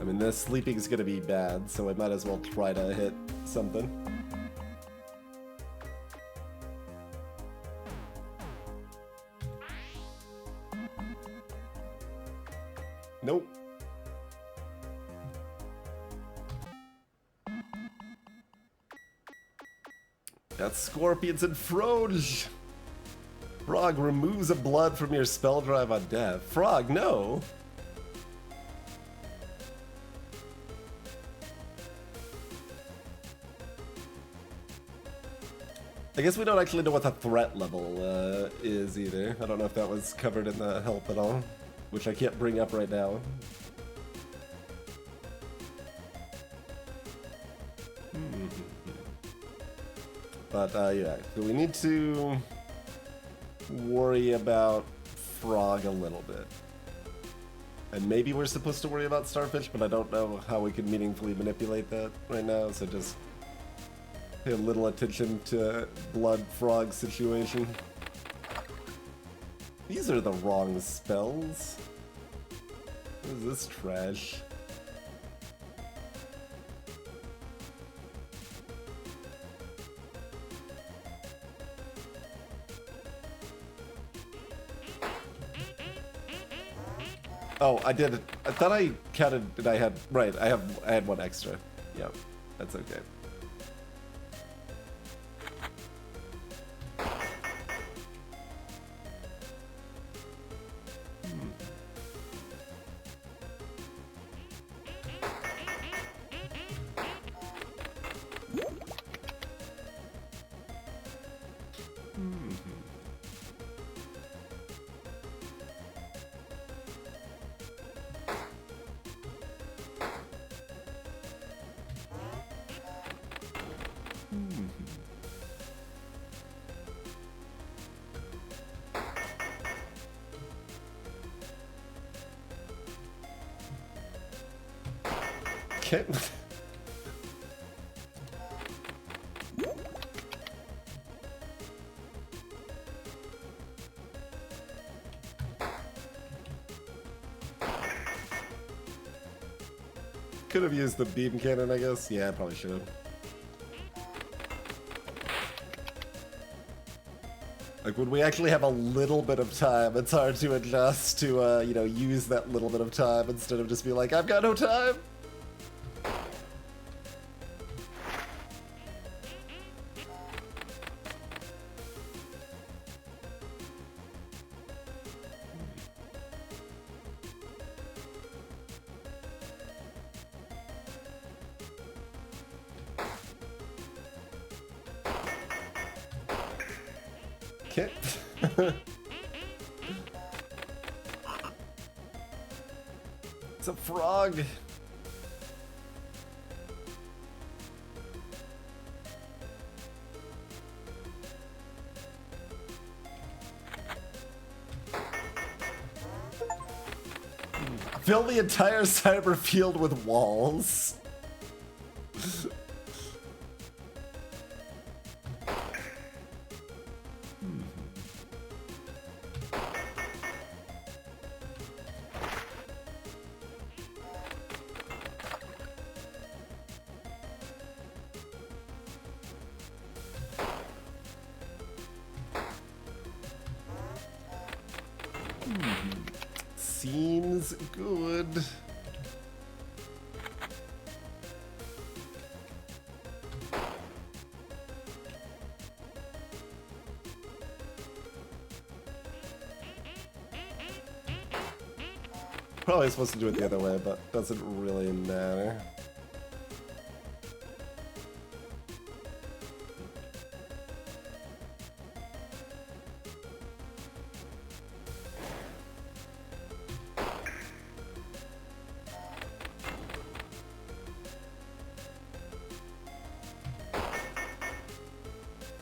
I mean, this sleeping is going to be bad, so I might as well try to hit something. Nope. Got scorpions and froge. Frog removes a blood from your spell drive on death. Frog, no. I guess we don't actually know what the threat level is either. I don't know if that was covered in the help at all, which I can't bring up right now. But yeah, so we need to worry about Frog a little bit. And maybe we're supposed to worry about Starfish, but I don't know how we can meaningfully manipulate that right now, so just pay a little attention to Blood Frog situation. These are the wrong spells. What is this trash? Oh, I did. I thought I counted that I had. Right, I had one extra. Yeah, that's okay. Okay. Could have used the beam cannon, I guess. Yeah, I probably should have. Like, when we actually have a little bit of time, it's hard to adjust to, you know, use that little bit of time instead of just be like, I've got no time! Okay. It's a frog. Fill the entire cyber field with walls. Seems good. Probably supposed to do it the other way, but doesn't really matter.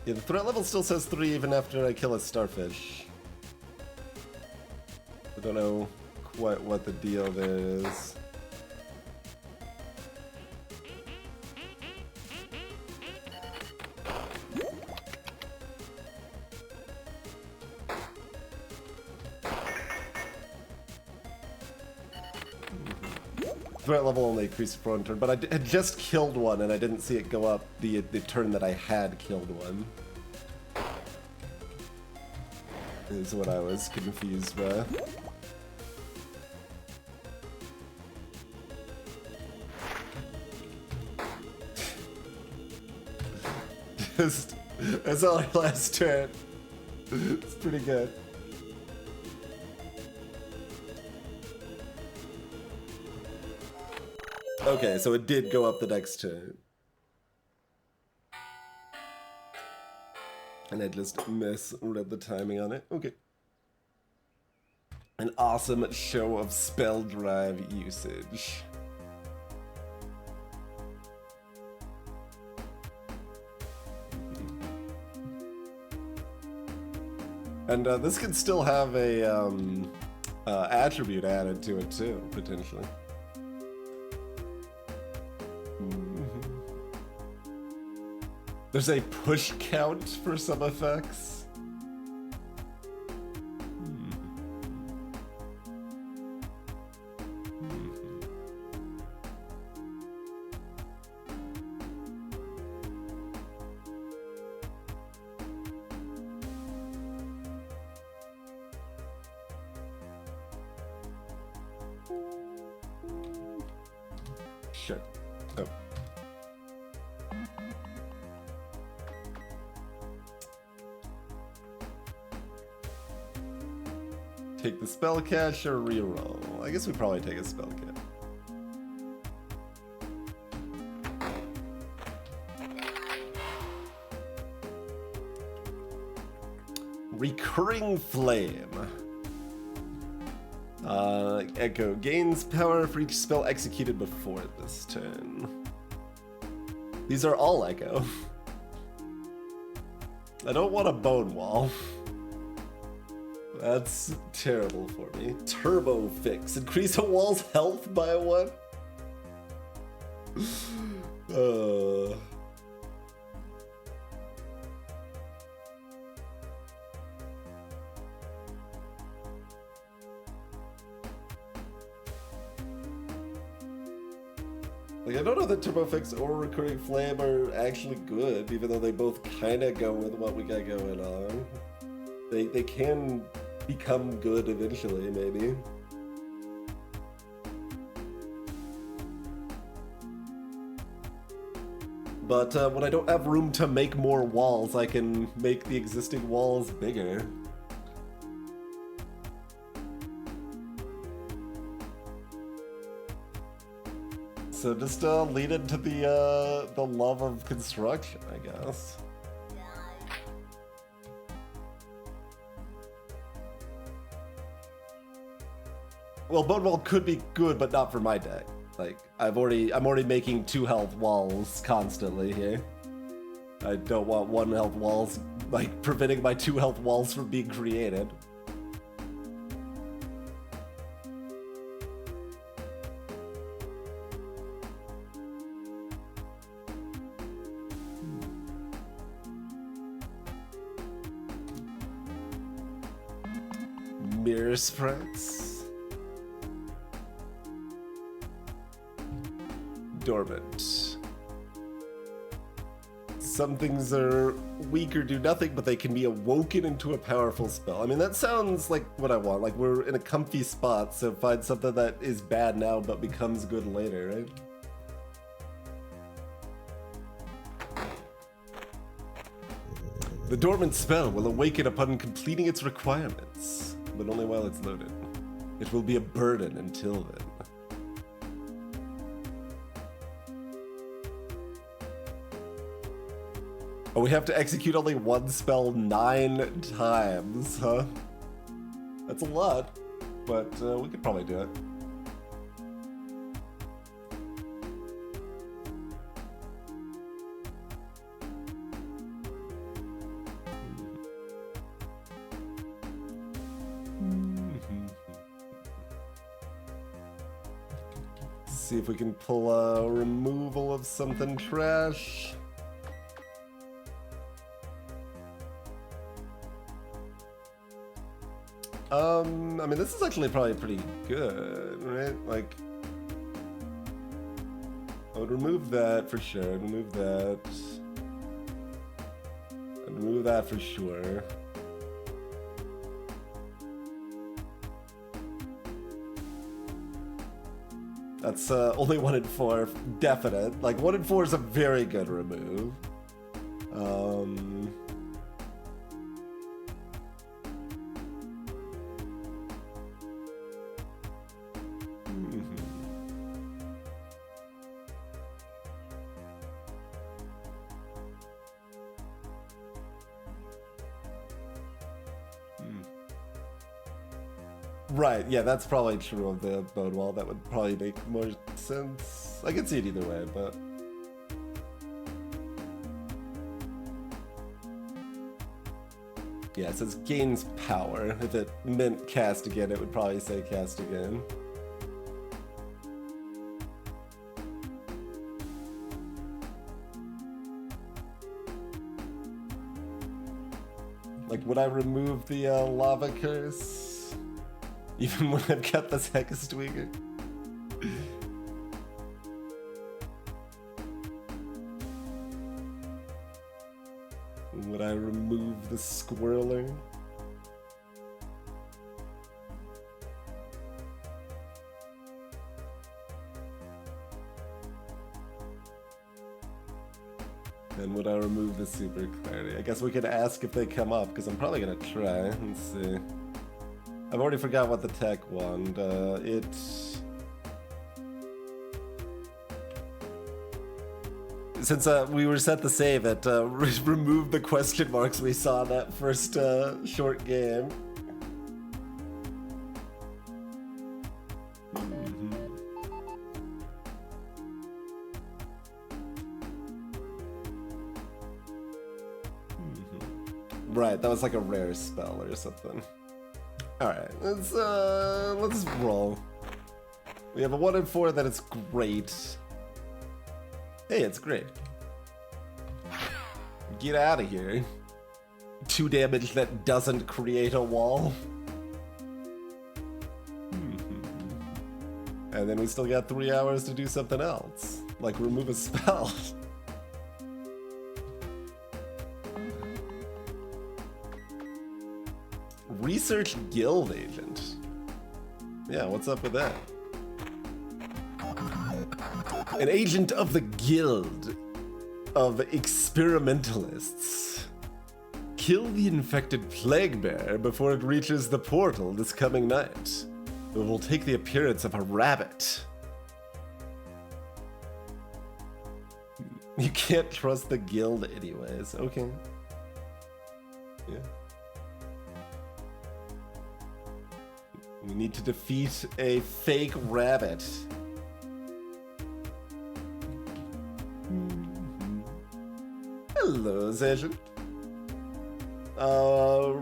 Yeah, the threat level still says 3 even after I kill a starfish. I don't know quite what the deal there is. Threat level only increased for one turn, but I had just killed one and I didn't see it go up the turn that I had killed one. Is what I was confused by. Just That's all our last turn. It's pretty good. Okay, so it did go up the next turn. And I just misread the timing on it. Okay. An awesome show of spell drive usage. And this could still have a attribute added to it too, potentially. There's a push count for some effects. Shit. Oh. Take the spell catch or reroll? I guess we probably take a spell catch. Recurring Flame. Echo gains power for each spell executed before this turn. These are all Echo. I don't want a Bone Wall. That's terrible for me. Turbo Fix. Increase a wall's health by 1. Like, I don't know that Turbo Fix or Recurring Flame are actually good, even though they both kind of go with what we got going on. They can become good eventually, maybe. But when I don't have room to make more walls, I can make the existing walls bigger. So just lead into the love of construction, I guess. Well, Bone Wall could be good, but not for my deck. Like, I'm already making 2 health walls constantly here. I don't want 1 health walls, like, preventing my 2 health walls from being created. Mirror Sprites. Dormant. Some things are weak or do nothing, but they can be awoken into a powerful spell. I mean, that sounds like what I want. Like, we're in a comfy spot, so find something that is bad now but becomes good later, right? The dormant spell will awaken upon completing its requirements, but only while it's loaded. It will be a burden until then. Oh, we have to execute only 1 spell 9 times, huh? That's a lot, but we could probably do it. See if we can pull a removal of something trash. I mean, this is actually probably pretty good, right? Like, I would remove that for sure. I'd remove that. I'd remove that for sure. That's only 1 in 4, definite. Like, 1 in 4 is a very good remove. Um, Right, yeah, that's probably true of the bone wall. That would probably make more sense. I can see it either way, but... Yeah, it says gains power. If it meant cast again, it would probably say cast again. Like, would I remove the lava curse? Even when I've got this Hextwinger? Would I remove the Squirreler? And would I remove the Super Clarity? I guess we could ask if they come up, because I'm probably gonna try. Let's see. I've already forgot what the tech wand. Since we were set to save it, remove the question marks we saw in that first short game. Right, that was like a rare spell or something. Alright, let's roll. We have a 1 and 4 that it's great. Hey, it's great. Get out of here. 2 damage that doesn't create a wall. And then we still got 3 hours to do something else. Like remove a spell. Research guild agent. Yeah, what's up with that? An agent of the guild of experimentalists. Kill the infected plague bear before it reaches the portal this coming night. It will take the appearance of a rabbit. You can't trust the guild anyways. Okay. Yeah. We need to defeat a fake rabbit. Hello, Agent.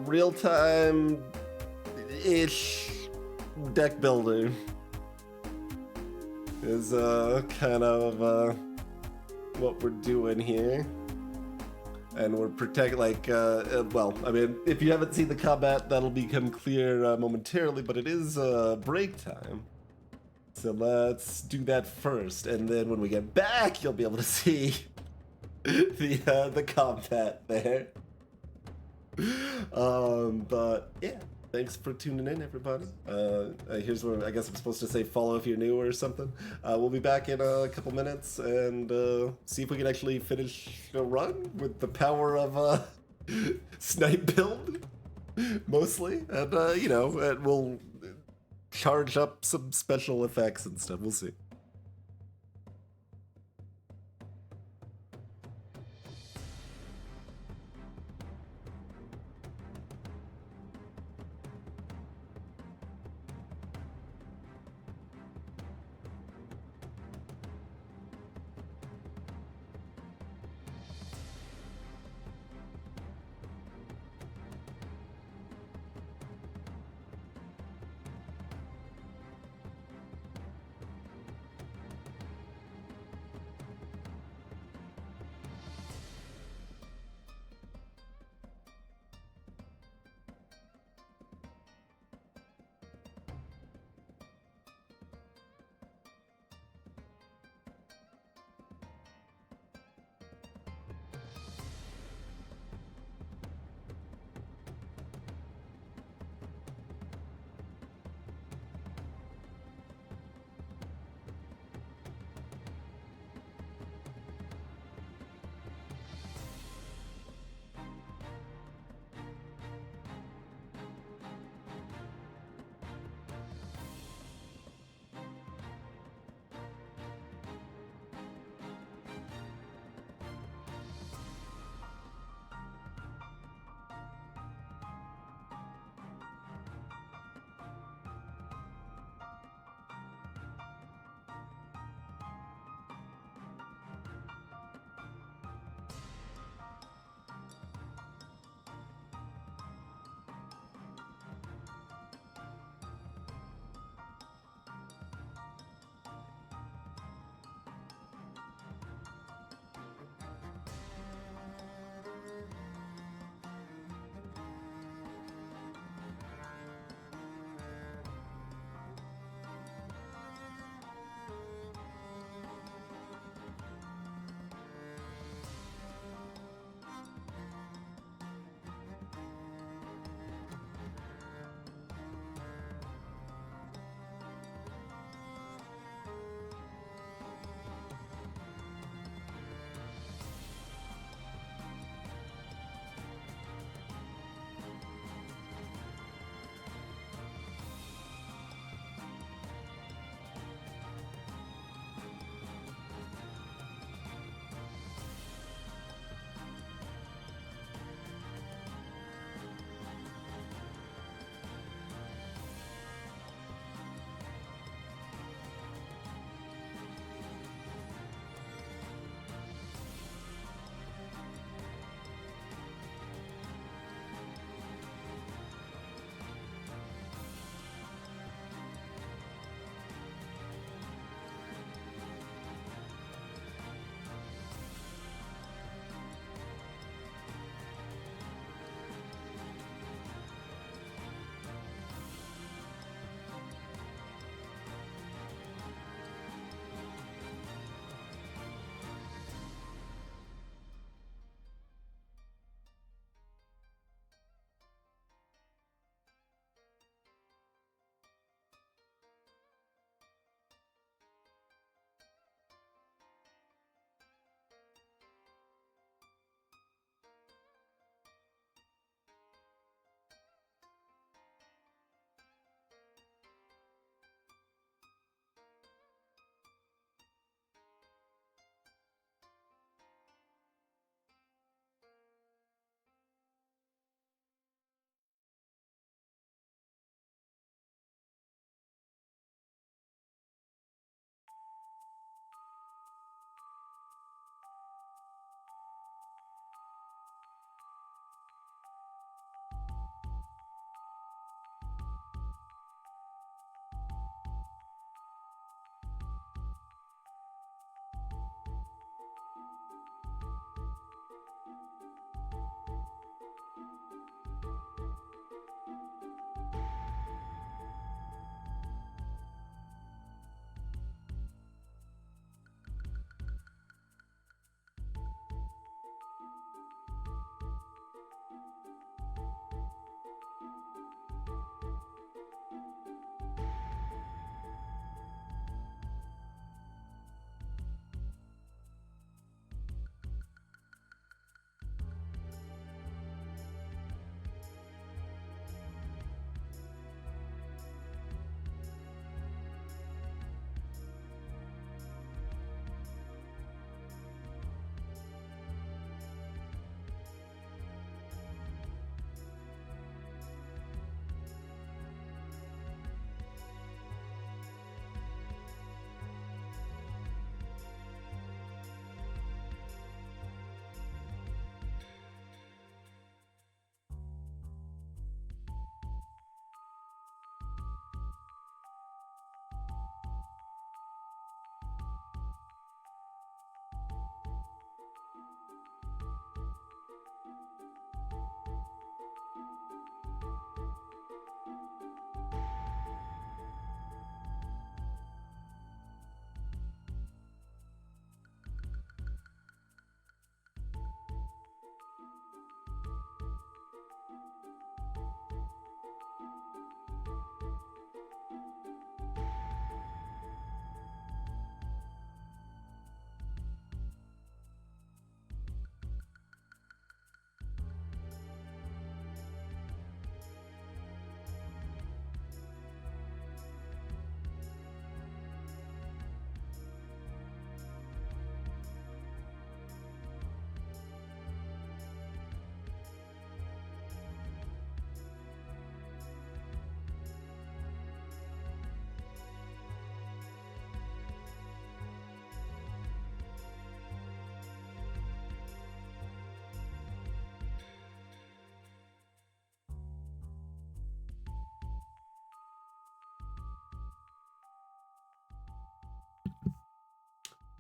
Real-time-ish deck builder is kind of what we're doing here. And we're well, I mean, if you haven't seen the combat, that'll become clear momentarily, but it is break time. So let's do that first, and then when we get back, you'll be able to see the combat there. But yeah, thanks for tuning in, everybody. Here's where I guess I'm supposed to say follow if you're new or something. We'll be back in a couple minutes and see if we can actually finish a run with the power of snipe build, mostly. And you know, and we'll charge up some special effects and stuff. We'll see.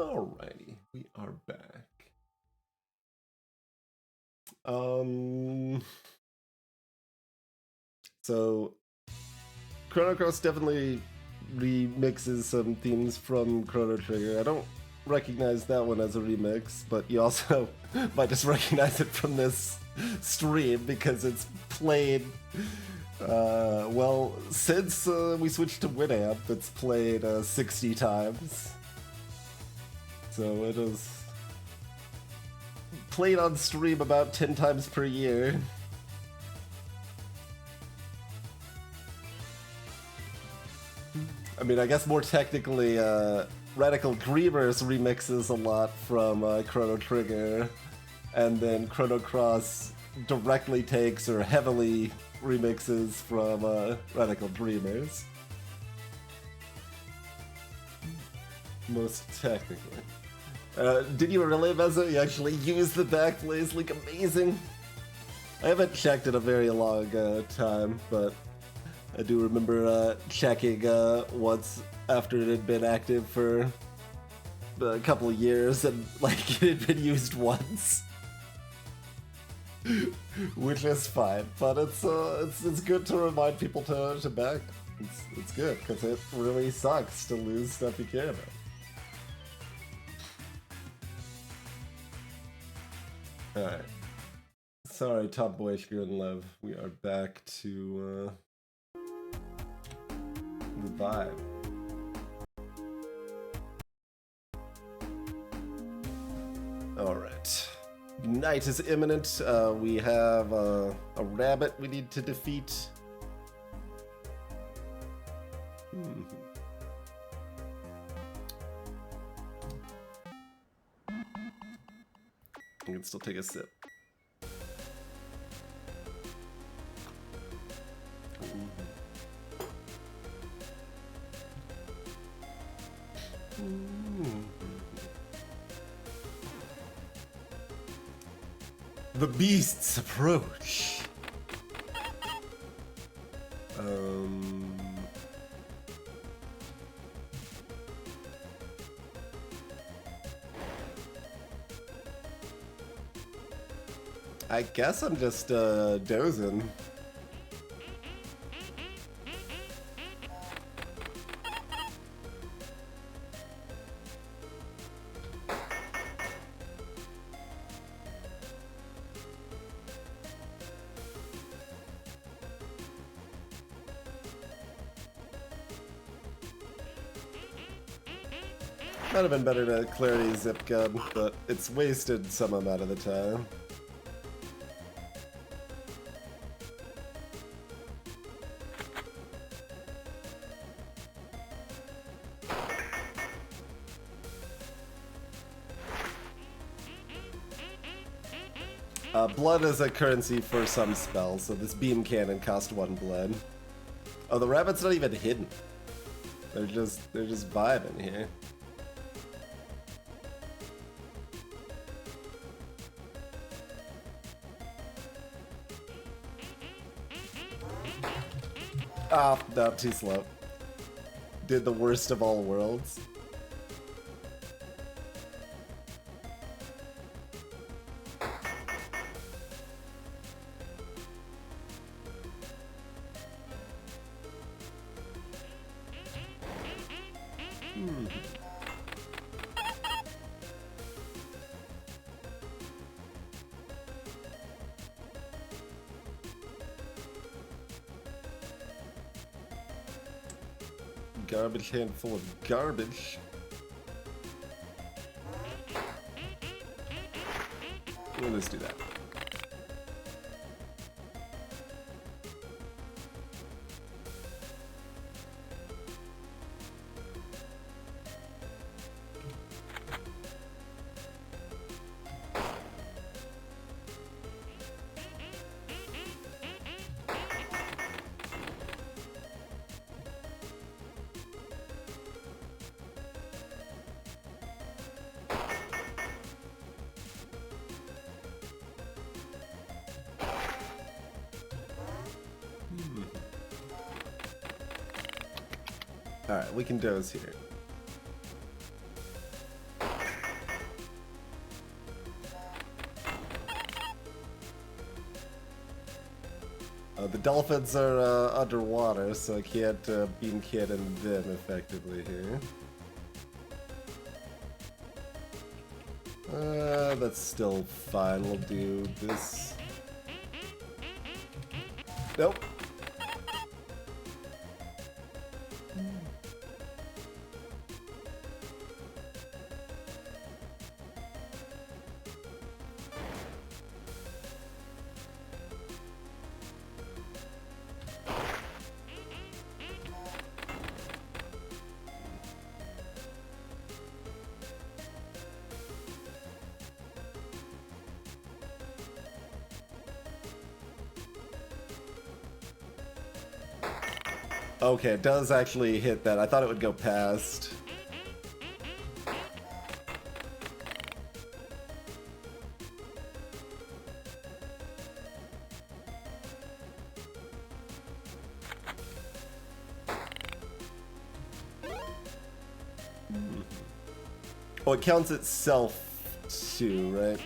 Alrighty, we are back. So Chrono Cross definitely remixes some themes from Chrono Trigger. I don't recognize that one as a remix, but you also might just recognize it from this stream because it's played. Well, since we switched to Winamp, it's played 60 times. So it is played on stream about 10 times per year. I mean, I guess more technically, Radical Dreamers remixes a lot from Chrono Trigger, and then Chrono Cross directly takes or heavily remixes from Radical Dreamers. Most technically. Did you really, Mezzo? You actually use the backplays? Like, amazing. I haven't checked in a very long time, but I do remember checking once after it had been active for a couple of years, and like it had been used once, which is fine. But it's good to remind people to back. It's good because it really sucks to lose stuff you care about. All right. Sorry, Top Boy Love. We are back to revive. All right. Night is imminent. We have a rabbit we need to defeat. I can still take a sip. The beasts approach. I guess I'm just dozing. Might have been better to clarity zip gun, but it's wasted some amount of the time. Blood is a currency for some spells, so this beam cannon cost 1 blood. Oh, the rabbit's not even hidden. They're just vibing here. Ah, oh, no, too slow. Did the worst of all worlds. Garbage handful of garbage. Well, let's do that. Alright, we can doze here. The dolphins are underwater, so I can't beam cannon them effectively here. That's still fine. We'll do this. Nope. Okay, it does actually hit that. I thought it would go past. Oh, it counts itself too, right?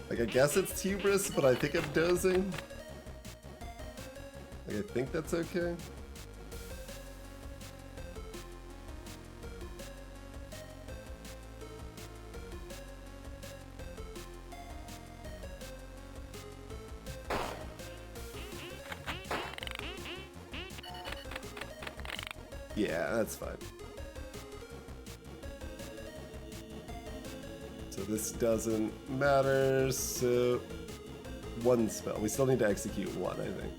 Like, I guess it's hubris, but I think I'm dozing. Like, I think that's okay. Yeah, that's fine. So this doesn't matter, so one spell. We still need to execute one, I think.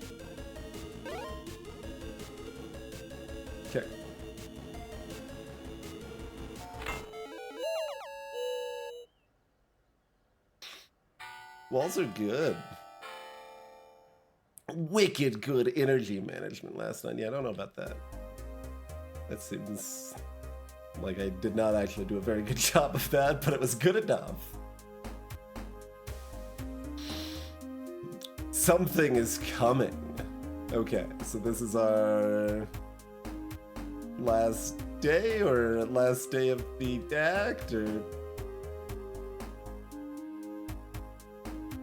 Okay. Walls are good. Wicked good energy management last night. Yeah, I don't know about that. That seems like I did not actually do a very good job of that, but it was good enough. Something is coming. Okay, so this is our last day, or last day of the act, or...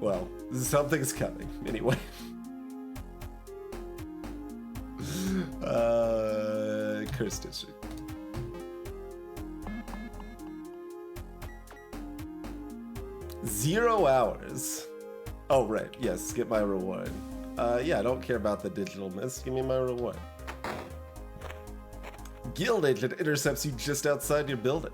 Well, something's coming, anyway. Curse District. Zero hours. Oh, right. Yes, get my reward. Yeah, I don't care about the digitalness. Give me my reward. Guild agent intercepts you just outside your building.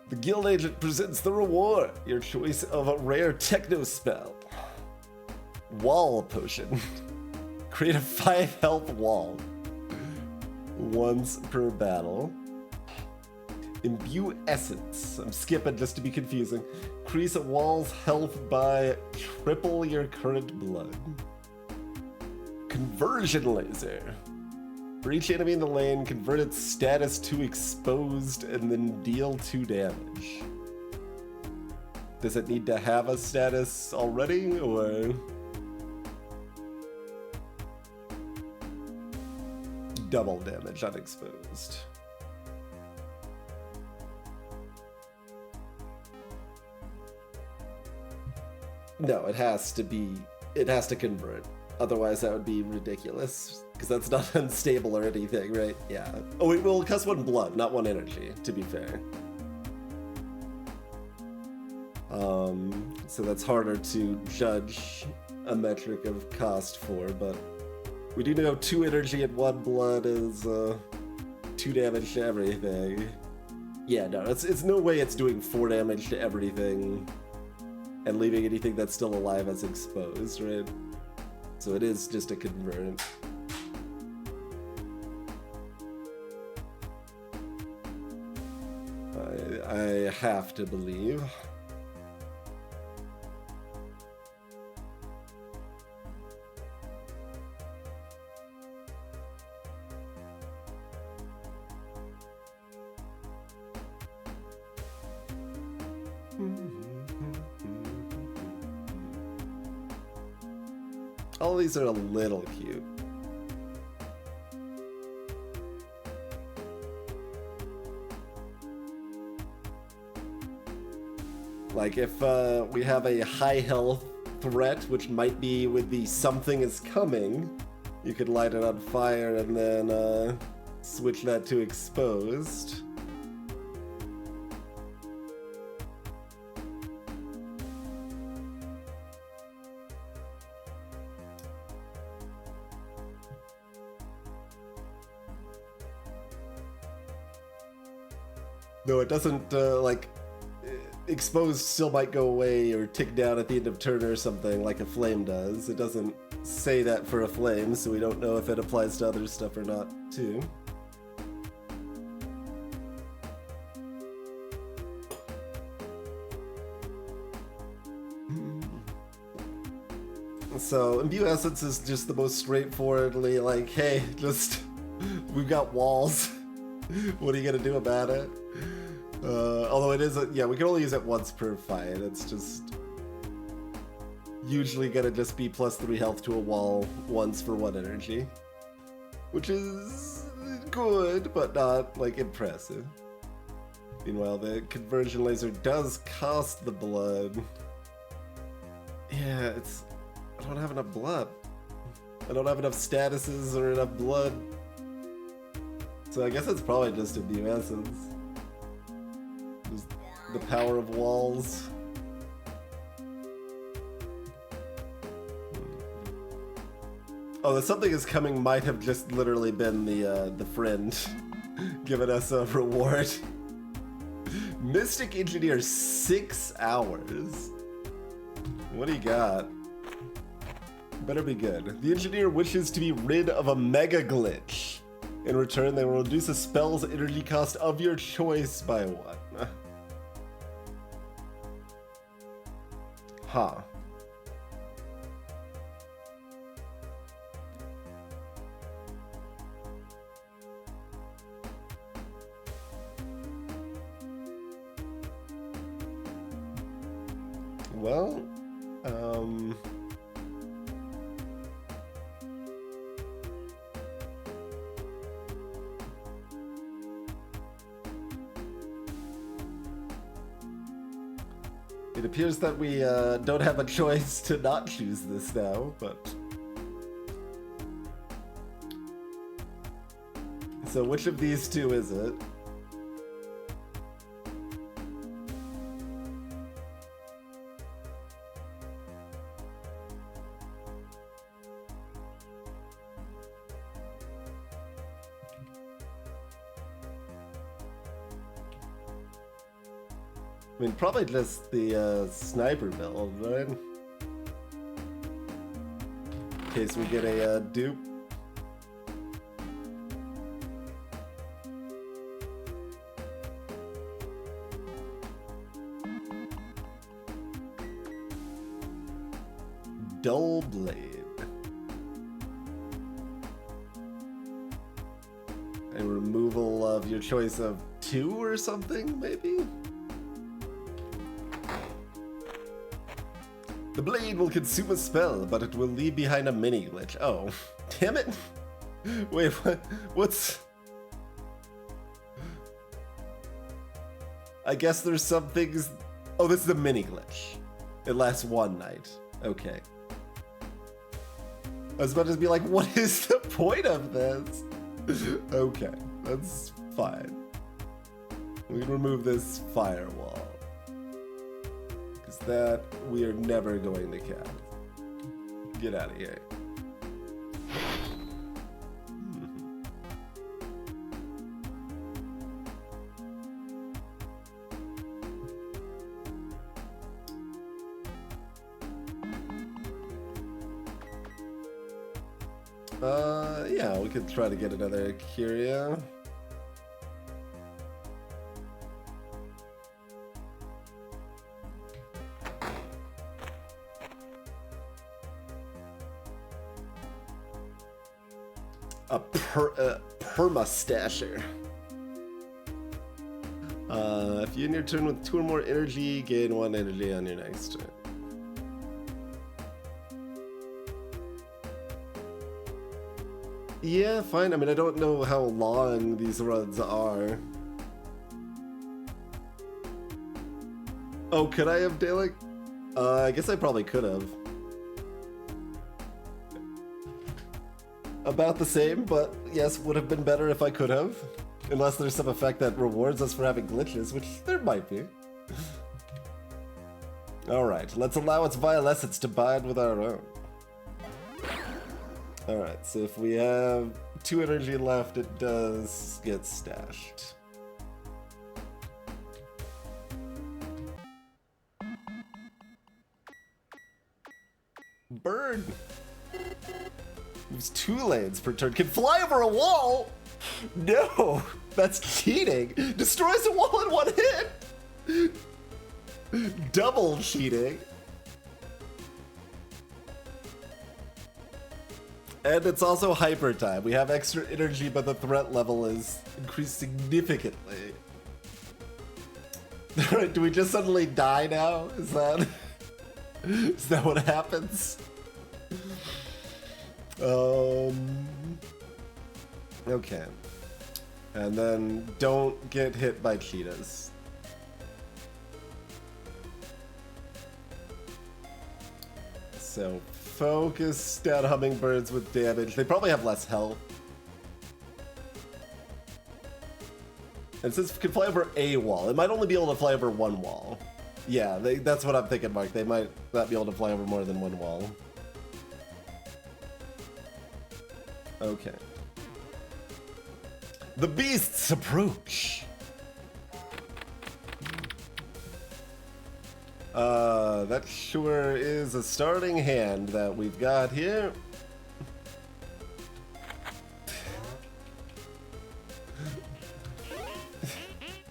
The guild agent presents the reward. Your choice of a rare techno spell. Wall potion. Create a 5 health wall. Once per battle. Imbue essence. I'm skipping just to be confusing. Increase a wall's health by triple your current blood. Conversion laser. For each enemy in the lane, convert its status to exposed and then deal 2 damage. Does it need to have a status already, or? Double damage unexposed. No, it has to convert. Otherwise that would be ridiculous, because that's not unstable or anything, right? Yeah. Oh, it will cost 1 blood, not 1 energy, to be fair. So that's harder to judge a metric of cost for, but we do know 2 energy and 1 blood is 2 damage to everything. Yeah, no, it's no way it's doing 4 damage to everything and leaving anything that's still alive as exposed, right? So it is just a convert. I have to believe. All these are a little cute. Like if we have a high health threat, which might be with the something is coming, you could light it on fire and then switch that to exposed. No, it doesn't, like, exposed still might go away or tick down at the end of turn or something like a flame does. It doesn't say that for a flame, so we don't know if it applies to other stuff or not, too. So, Imbue Essence is just the most straightforwardly like, hey, just, we've got walls. What are you gonna do about it? Although it is, yeah, we can only use it once per fight. It's just usually gonna just be +3 health to a wall once for 1 energy. Which is good, but not, like, impressive. Meanwhile, the conversion laser does cost the blood. Yeah, it's... I don't have enough blood. I don't have enough statuses or enough blood. So I guess it's probably just Imbue Essence. Just the power of walls. Oh, the something is coming might have just literally been the friend giving us a reward. Mystic Engineer 6 hours. What do you got? Better be good. The engineer wishes to be rid of a mega glitch. In return, they will reduce a spell's energy cost of your choice by 1. Huh. Well, it appears that we don't have a choice to not choose this now, but... So which of these two is it? I mean, probably just the sniper build, right? In case we get a dupe. Dull blade. A removal of your choice of 2 or something, maybe? The blade will consume a spell, but it will leave behind a mini glitch. Oh, damn it! Wait, what's... I guess there's some things... Oh, this is a mini glitch. It lasts 1 night. Okay. I was about to be like, what is the point of this? Okay, that's fine. We can remove this firewall. That we are never going to cast. Get out of here. Yeah, we could try to get another Curia. Perma-stasher. If you end your turn with 2 or more energy, gain 1 energy on your next turn. Yeah, fine. I mean, I don't know how long these runs are. Oh, could I have Dalek? I guess I probably could have. About the same, but yes, would have been better if I could have. Unless there's some effect that rewards us for having glitches, which there might be. Alright, let's allow its violescence to bind with our own. Alright, so if we have 2 energy left, it does get stashed. Bird! Moves 2 lanes per turn. Can fly over a wall? No! That's cheating! Destroys a wall in 1 hit! Double cheating. And it's also hyper time. We have extra energy, but the threat level is increased significantly. Alright, do we just suddenly die now? Is that what happens? Okay. And then don't get hit by cheetahs. So focus down hummingbirds with damage. They probably have less health. And since it can fly over a wall, it might only be able to fly over 1 wall. Yeah, that's what I'm thinking, Mark. They might not be able to fly over more than 1 wall. Okay. The beasts approach. That sure is a starting hand that we've got here.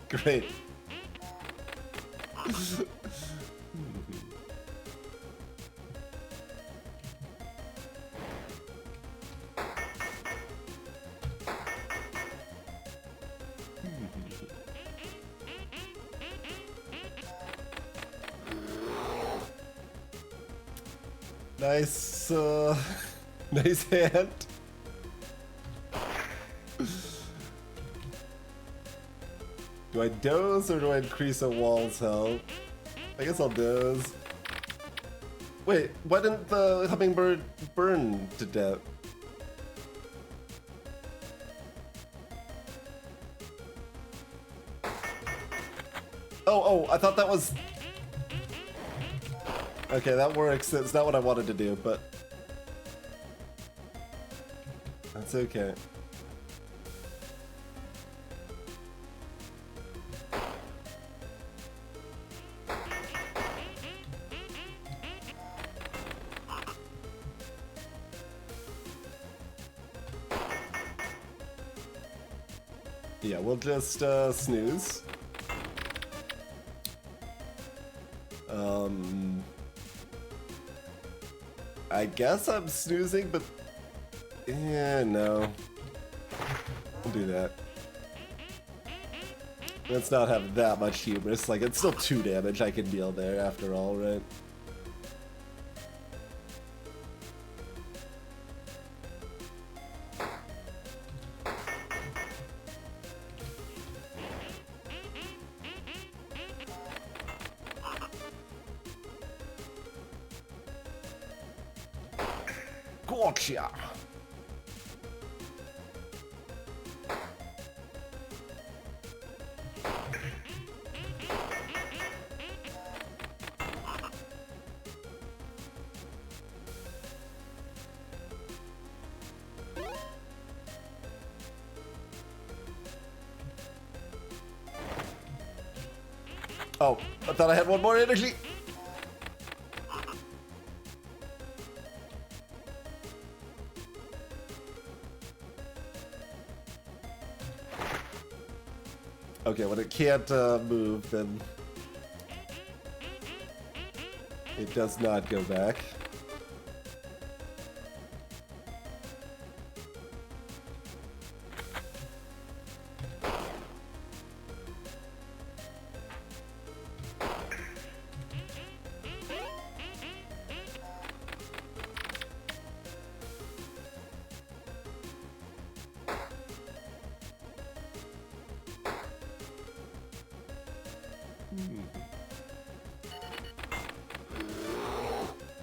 Great. Nice, nice hand. Do I doze or do I increase a wall's health? I guess I'll doze. Wait, why didn't the hummingbird burn to death? Oh, I thought that was... Okay, that works. It's not what I wanted to do, but... That's okay. Yeah, we'll just snooze. I guess I'm snoozing, but yeah, no. We'll do that. Let's not have that much hubris. Like, it's still 2 damage I can deal there after all, right? Gotcha. Oh, I thought I had 1 more energy. Okay, when it can't move, then it does not go back.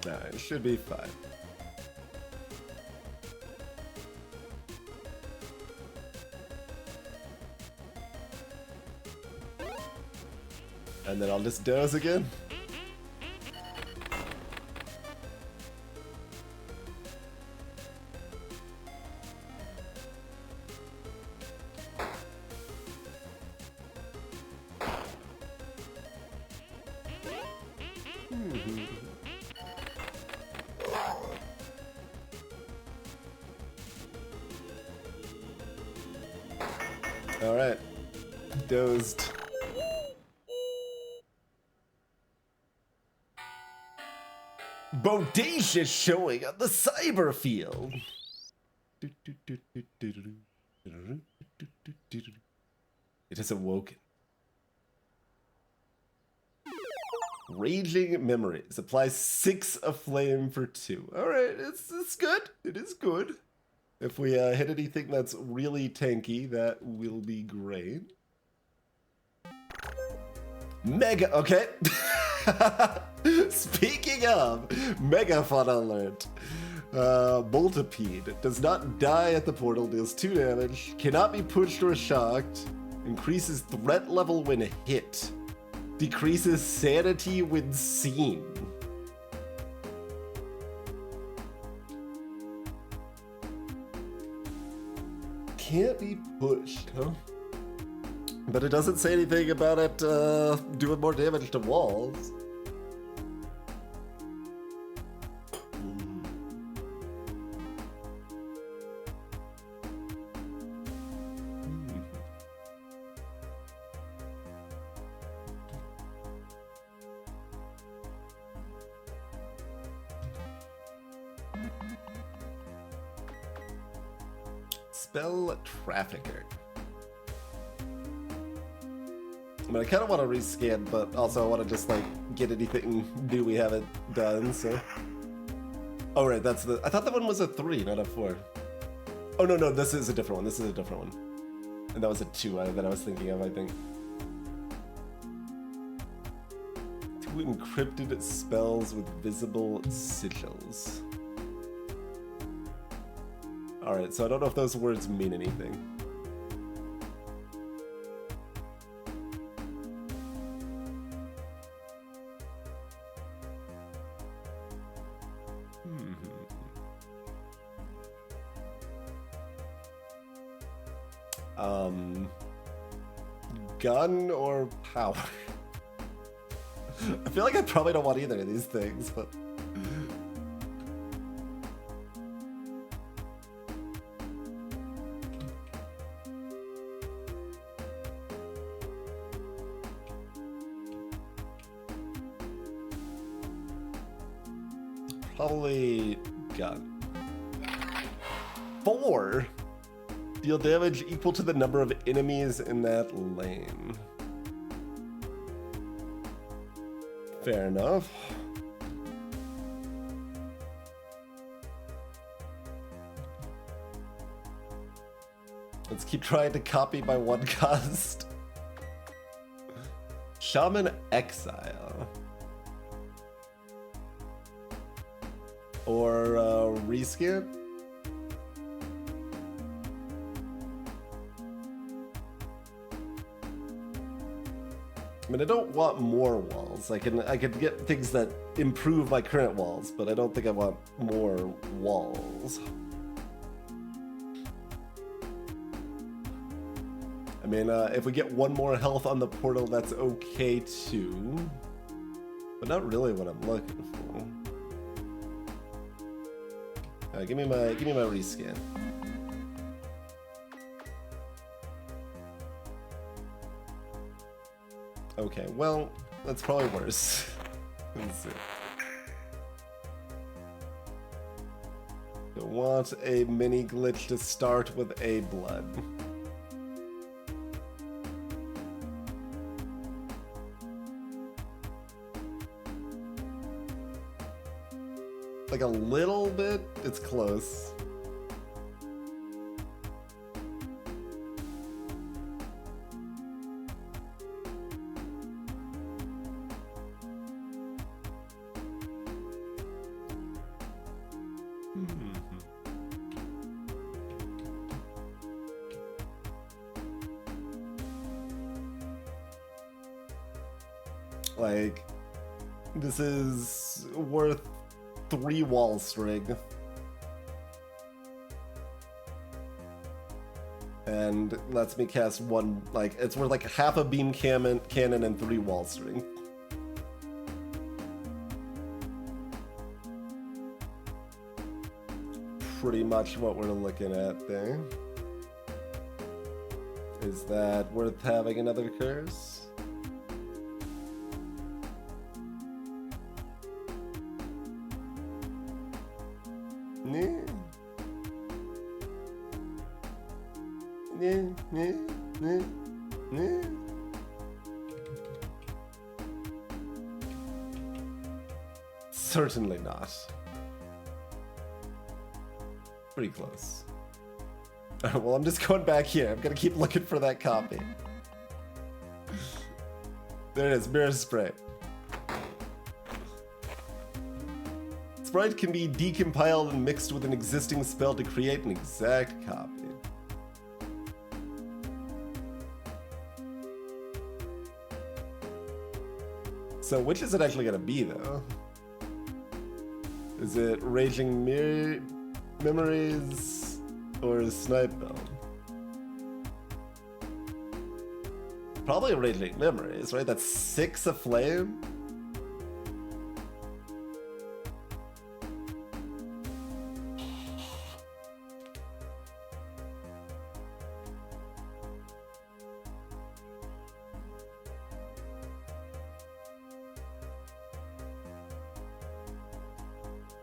Alright, it should be fine. And then I'll just doze again. Alright. Dozed. Bodacious showing on the cyber field. It has awoken. Raging memories. Apply 6 aflame for 2. Alright, it's good. It is good. If we hit anything that's really tanky, that will be great. Mega, okay. Speaking of, Mega Fun Alert. Boltipede does not die at the portal, deals 2 damage, cannot be pushed or shocked, increases threat level when hit, decreases sanity when seen. Can't be pushed, huh? But it doesn't say anything about it doing more damage to walls. Spell Trafficker. I mean, I kind of want to rescan, but also I want to just, like, get anything new we haven't done, so... Oh, right, that's the... I thought that one was a 3, not a 4. Oh, no, no, this is a different one. This is a different one. And that was a 2 that I was thinking of, I think. 2 encrypted spells with visible sigils. Alright, so I don't know if those words mean anything. Gun or power? I feel like I probably don't want either of these things, but... Probably gun. 4? Deal damage equal to the number of enemies in that lane. Fair enough. Let's keep trying to copy my one cost. Shaman Exile. Or rescan? I mean, I don't want more walls. I could get things that improve my current walls, but I don't think I want more walls. I mean, if we get 1 more health on the portal, that's okay too. But not really what I'm looking for. Give me my rescan. Okay, well, that's probably worse. Let's see. I want a mini glitch to start with a blood. Like a little bit, it's close. Like, this is worth 3 wall string. And lets me cast 1, like, it's worth like half a beam cannon and 3 wall string. Pretty much what we're looking at there. Is that worth having another curse? Yeah. Certainly not. Pretty close. Well, I'm just going back here. I'm gonna keep looking for that copy. There it is, Mirror Spray. Sprite can be decompiled and mixed with an existing spell to create an exact copy. So which is it actually gonna be, though? Is it Raging Memories or Snipe Bell? Probably Raging Memories, right? That's 6 aflame?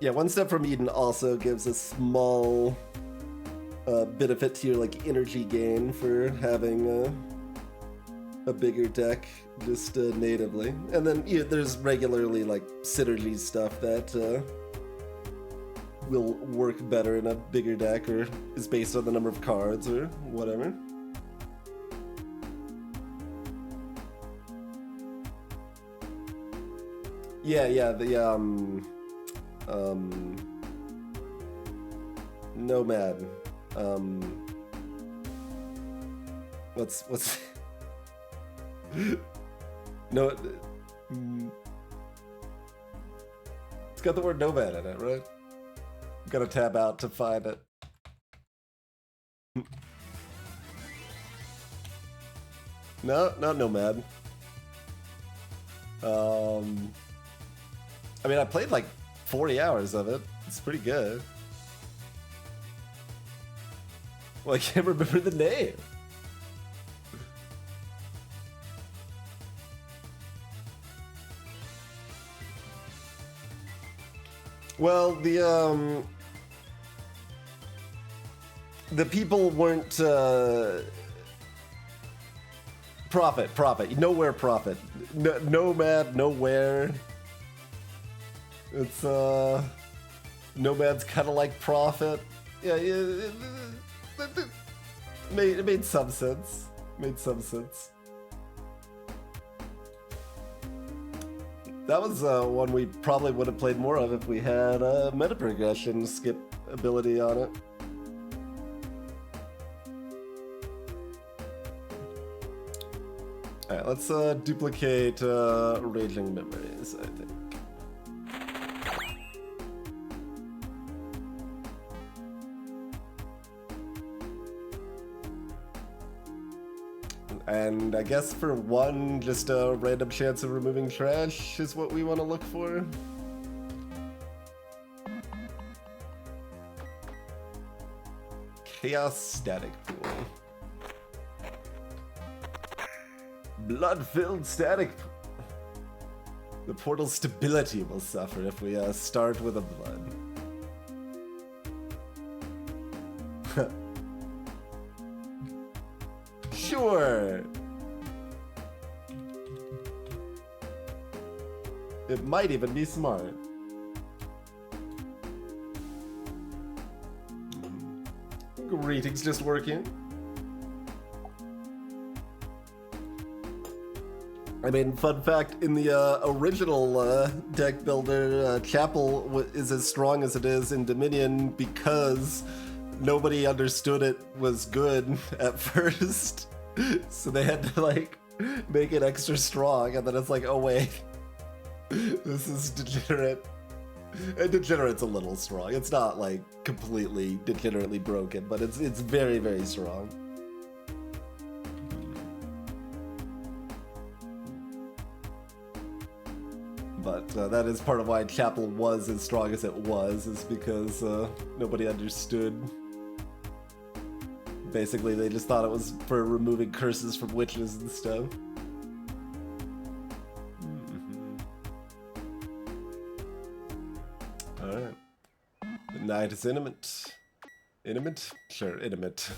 Yeah, One Step from Eden also gives a small benefit to your like energy gain for having a bigger deck just natively. And then there's regularly like synergy stuff that will work better in a bigger deck or is based on the number of cards or whatever. Yeah, the Nomad. What's no, it's got the word Nomad in it, right? Gotta tab out to find it. No, not Nomad. I mean, I played like 40 hours of it. It's pretty good. Well, I can't remember the name. Well, the people weren't Prophet. Nowhere Prophet. Nomad, nowhere. It's Nomad's kind of like Prophet. Yeah, it made some sense. That was one we probably would have played more of if we had a meta progression skip ability on it. Alright, let's duplicate Raging Memories, I think. And I guess for 1, just a random chance of removing trash is what we want to look for. Chaos Static Pool. Blood-filled static. The portal's stability will suffer if we start with a blood. Sure. It might even be smart. Greetings, just working. I mean, fun fact, in the original deck builder, Chapel is as strong as it is in Dominion because nobody understood it was good at first. So they had to like make it extra strong, and then it's like, oh wait, this is degenerate. And degenerate's a little strong. It's not like completely degenerately broken, but it's very, very strong. But that is part of why Chapel was as strong as it was, is because nobody understood. Basically, they just thought it was for removing curses from witches and stuff. Alright. The night is intimate. Intimate? Sure, intimate.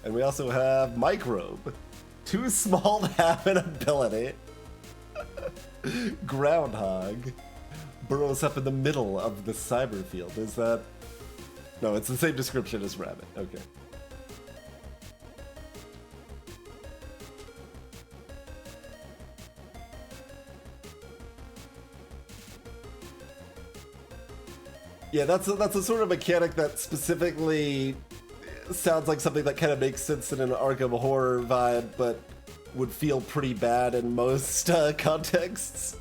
And we also have Microbe. Too small to have an ability. Groundhog. Burrows up in the middle of the cyber field. Is that... No, it's the same description as Rabbit. Okay. Yeah, that's a sort of mechanic that specifically sounds like something that kind of makes sense in an Arkham horror vibe, but would feel pretty bad in most contexts.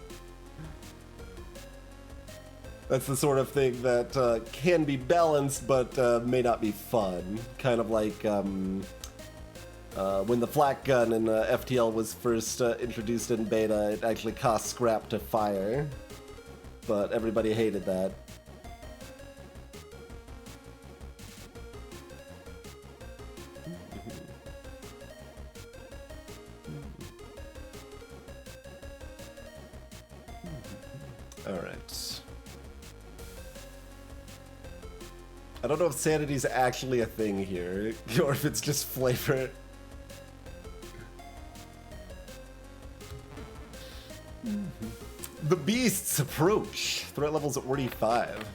That's the sort of thing that can be balanced, but may not be fun. Kind of like when the flak gun in FTL was first introduced in beta, it actually cost scrap to fire, but everybody hated that. Alright. I don't know if sanity's actually a thing here, or if it's just flavor. The beasts approach. Threat level's at 45.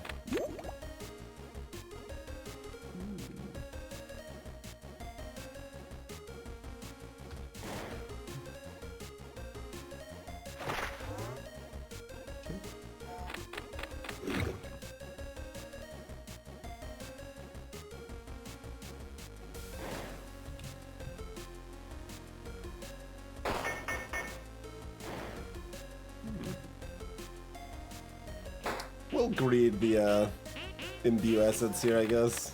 We'll greed the imbue essence here, I guess.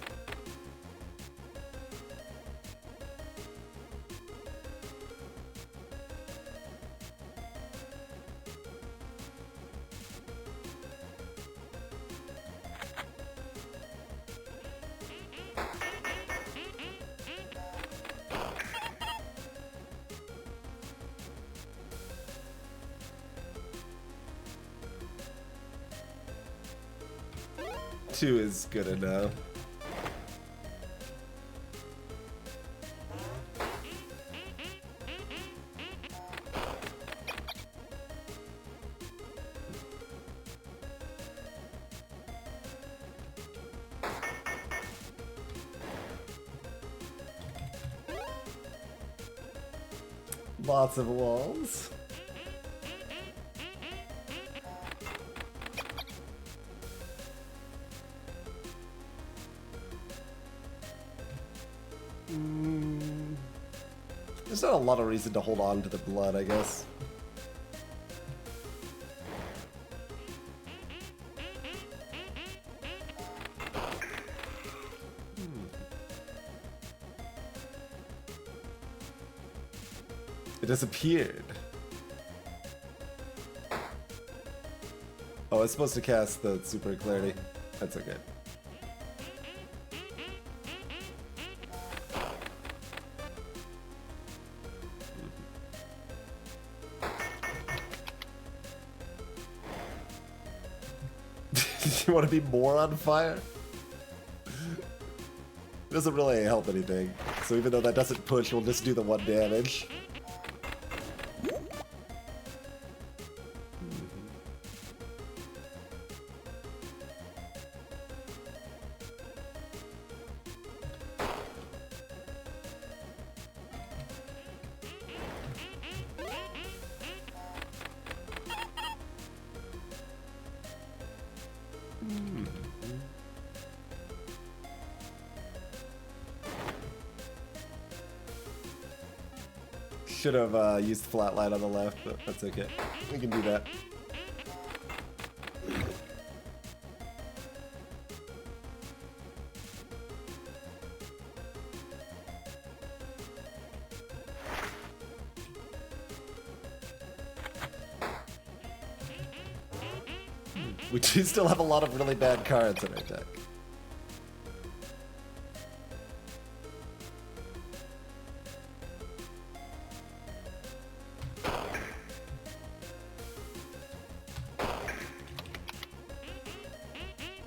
Two is good enough. Lots of walls. There's not a lot of reason to hold on to the blood, I guess. It disappeared. Oh, I was supposed to cast the super clarity. That's okay. You want to be more on fire? It doesn't really help anything. So even though that doesn't push, we'll just do the 1 damage. Should have used flatline on the left, but that's okay. We can do that. We do still have a lot of really bad cards in our deck.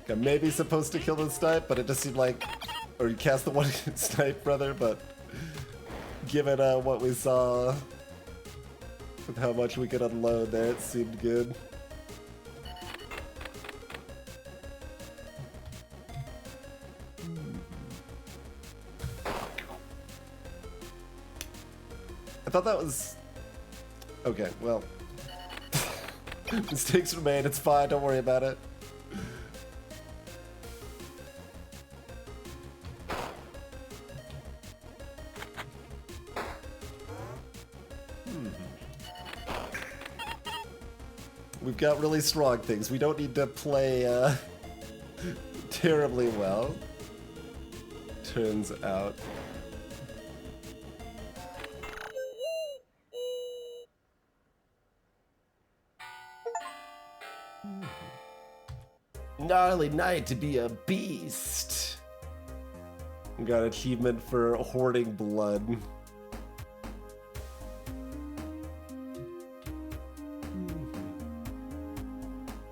I'm maybe supposed to kill the snipe, but it just seemed like... Or you cast the one snipe, brother, but... Given what we saw... With how much we could unload there, it seemed good. I thought that was... Okay, well... Mistakes were made, it's fine, don't worry about it. We've got really strong things. We don't need to play terribly well. Turns out. Gnarly night to be a beast. We got an achievement for hoarding blood.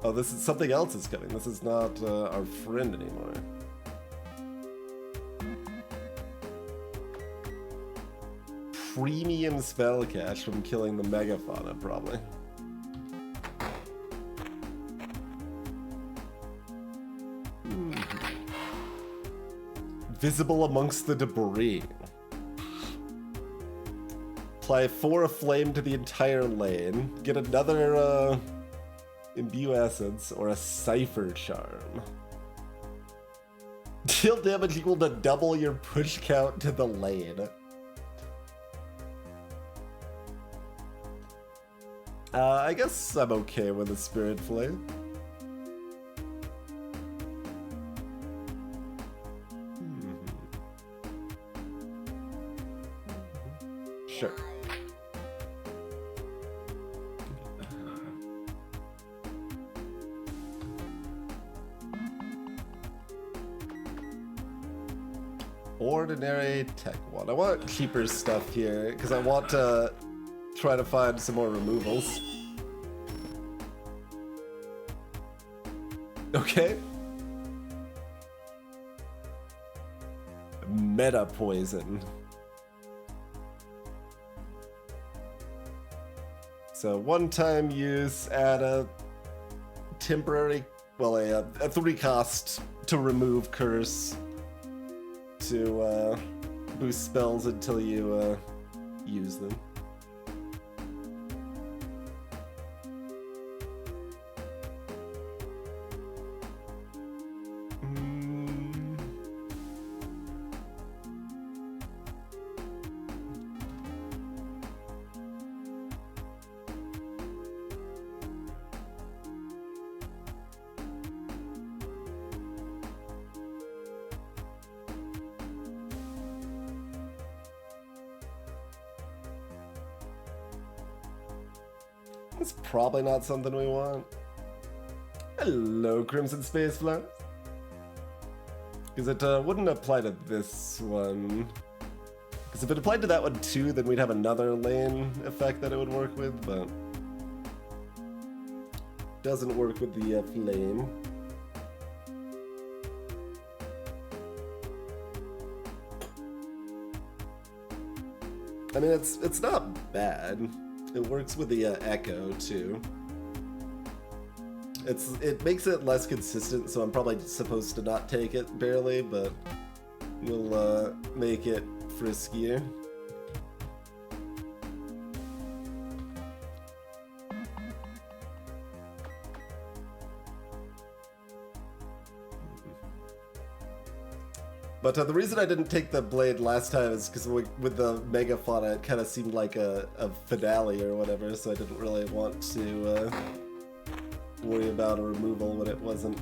Oh, this is something else is coming. This is not our friend anymore. Premium spell cache from killing the Megafauna, probably. Visible amongst the debris. Apply 4 flame to the entire lane. Get another Imbue Essence or a Cipher Charm. Deal damage equal to double your push count to the lane. I guess I'm okay with a Spirit Flame. Sure. Ordinary Tech 1. I want cheaper stuff here, because I want to try to find some more removals. Okay. Meta Poison. So one-time use, add a temporary, well, a 3-cost to remove curse to boost spells until you use them. It's probably not something we want. Hello, Crimson Space Flash. Because it wouldn't apply to this one. Because if it applied to that one too, then we'd have another lane effect that it would work with, but doesn't work with the flame. I mean, it's not bad. It works with the echo too. It makes it less consistent, so I'm probably supposed to not take it barely, but we'll make it friskier. But the reason I didn't take the blade last time is because with the Mega Fauna, it kind of seemed like a finale or whatever, so I didn't really want to worry about a removal when it wasn't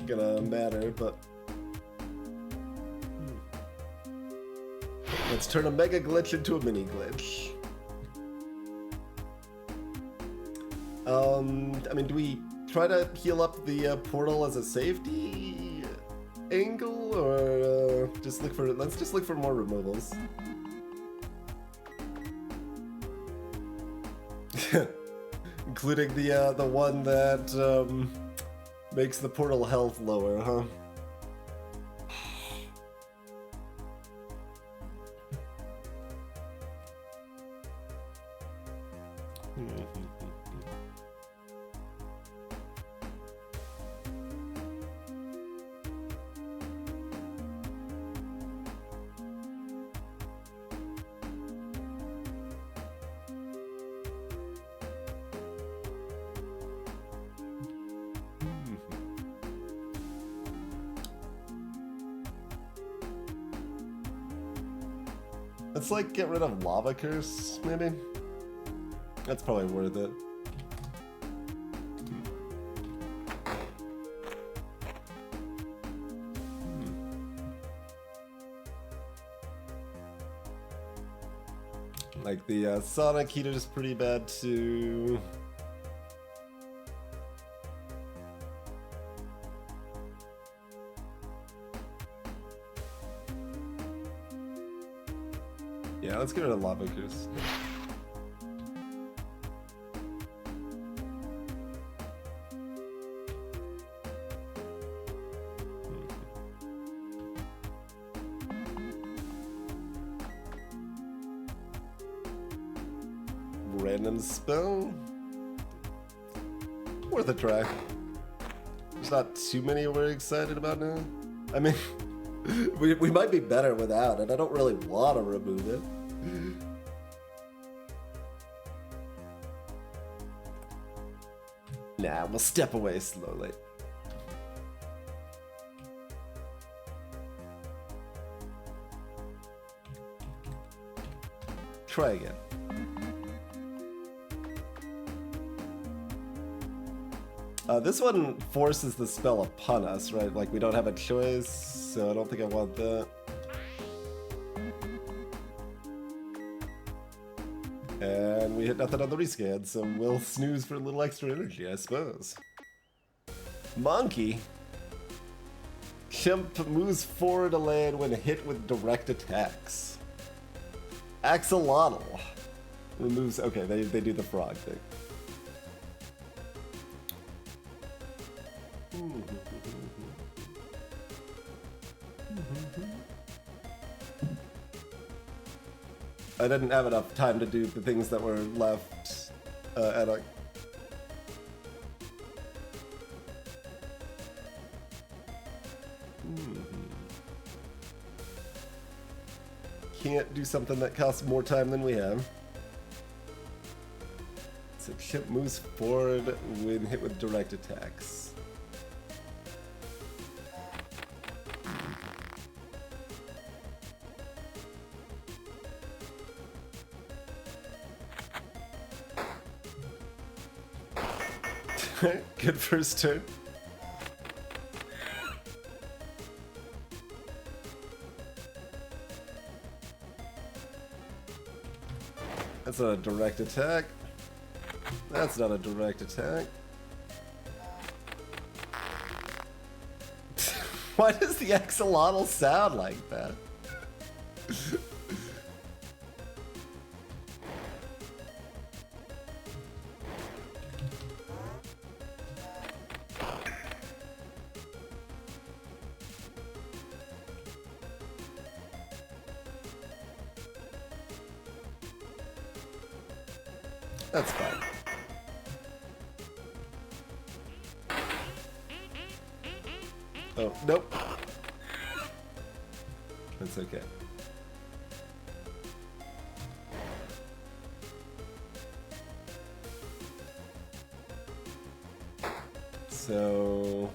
gonna matter, but... Let's turn a Mega Glitch into a Mini Glitch. I mean, do we try to heal up the portal as a safety angle, or just look for? Let's just look for more removals. Including the one that makes the portal health lower, huh? Let's like get rid of Lava Curse, maybe? That's probably worth it. Like the Sonic Heater is pretty bad too. Yeah, let's get rid of Lava Curse. Random spell? Worth a try. There's not too many we're excited about now. I mean, we might be better without it. I don't really want to remove it. Nah, we'll step away slowly. Try again. This one forces the spell upon us, right? Like, we don't have a choice, so I don't think I want that. And we hit nothing on the rescan, so we'll snooze for a little extra energy, I suppose. Monkey. Chimp moves forward a lane when hit with direct attacks. Axolotl removes... Okay, they do the frog thing. I didn't have enough time to do the things that were left at a... Can't do something that costs more time than we have. So Chimp moves forward when hit with direct attacks. Good first turn. That's not a direct attack. That's not a direct attack. Why does the axolotl sound like that? That's fine. Oh, nope. That's okay. So...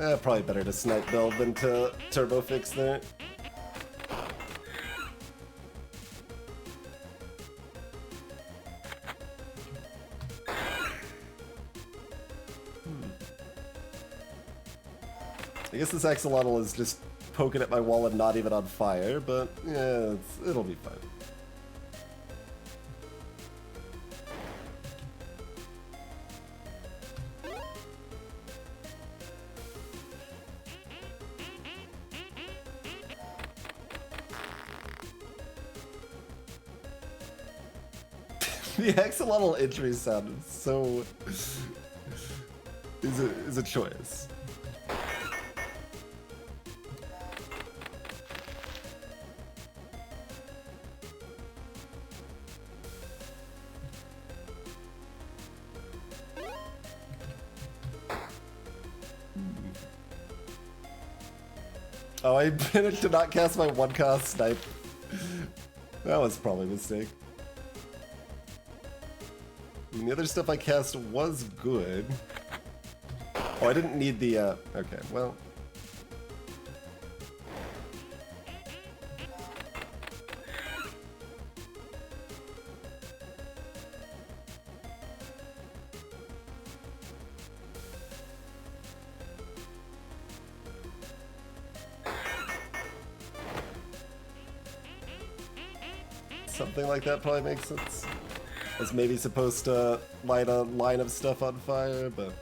Probably better to snipe build than to turbo fix there. I guess this axolotl is just poking at my wall and not even on fire, but yeah, it'll be fine. The axolotl entry sound is so is a choice. Oh, I managed to not cast my 1-cost snipe. That was probably a mistake. And the other stuff I cast was good. Oh, I didn't need the, okay, well. Something like that probably makes sense. I was maybe supposed to light a line of stuff on fire, but...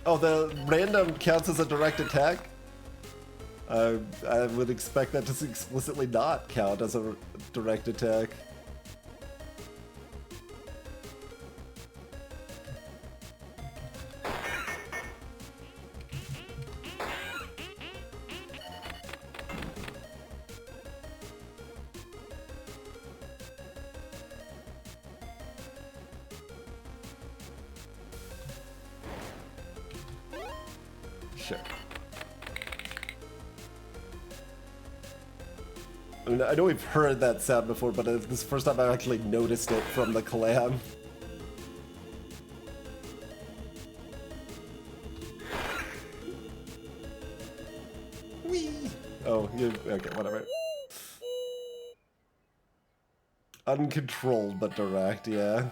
Oh, the random counts as a direct attack? I would expect that to explicitly not count as a direct attack. Sure. I mean, I know we've heard that sound before, but this is the first time I've actually noticed it from the clan. Whee! Oh, okay, whatever. Uncontrolled but direct, yeah.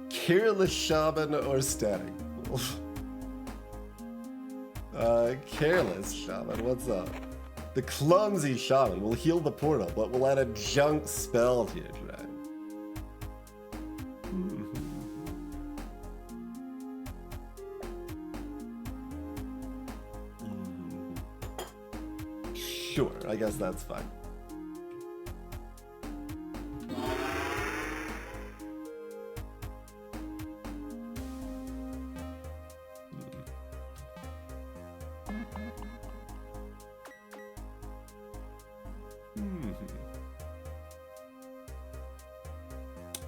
Careless Shaman or Static Wolf? Careless Shaman, what's up? The Clumsy Shaman will heal the portal, but will add a junk spell to your drive. Sure, I guess that's fine.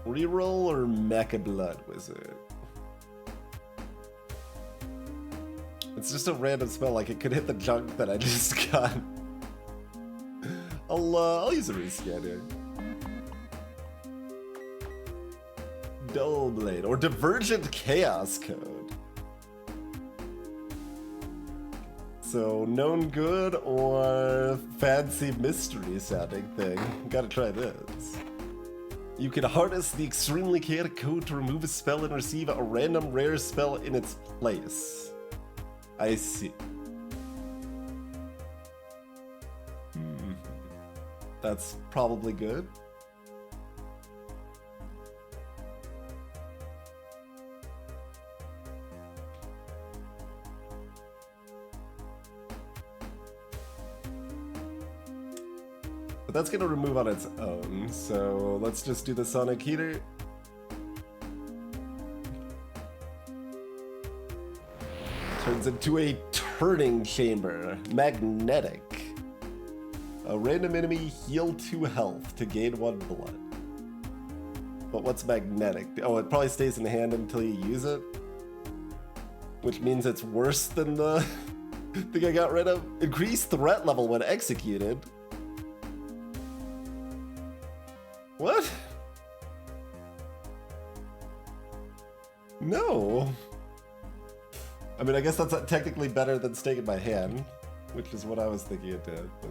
Reroll or Mecha Blood Wizard? It's just a random spell, like it could hit the junk that I just got. I'll use a rescan here. Dull Blade or Divergent Chaos Code. So known good or fancy mystery sounding thing. Gotta try this. You can harness the extremely chaotic code to remove a spell and receive a random rare spell in its place. I see. That's probably good. But that's gonna remove on its own, so let's just do the Sonic Heater. Turns into a turning chamber. Magnetic. A random enemy heal 2 health to gain 1 blood. But what's magnetic? Oh, it probably stays in the hand until you use it? Which means it's worse than the thing I got rid of. Increased threat level when executed. What? No. I mean, I guess that's technically better than staying in my hand, which is what I was thinking it did. But...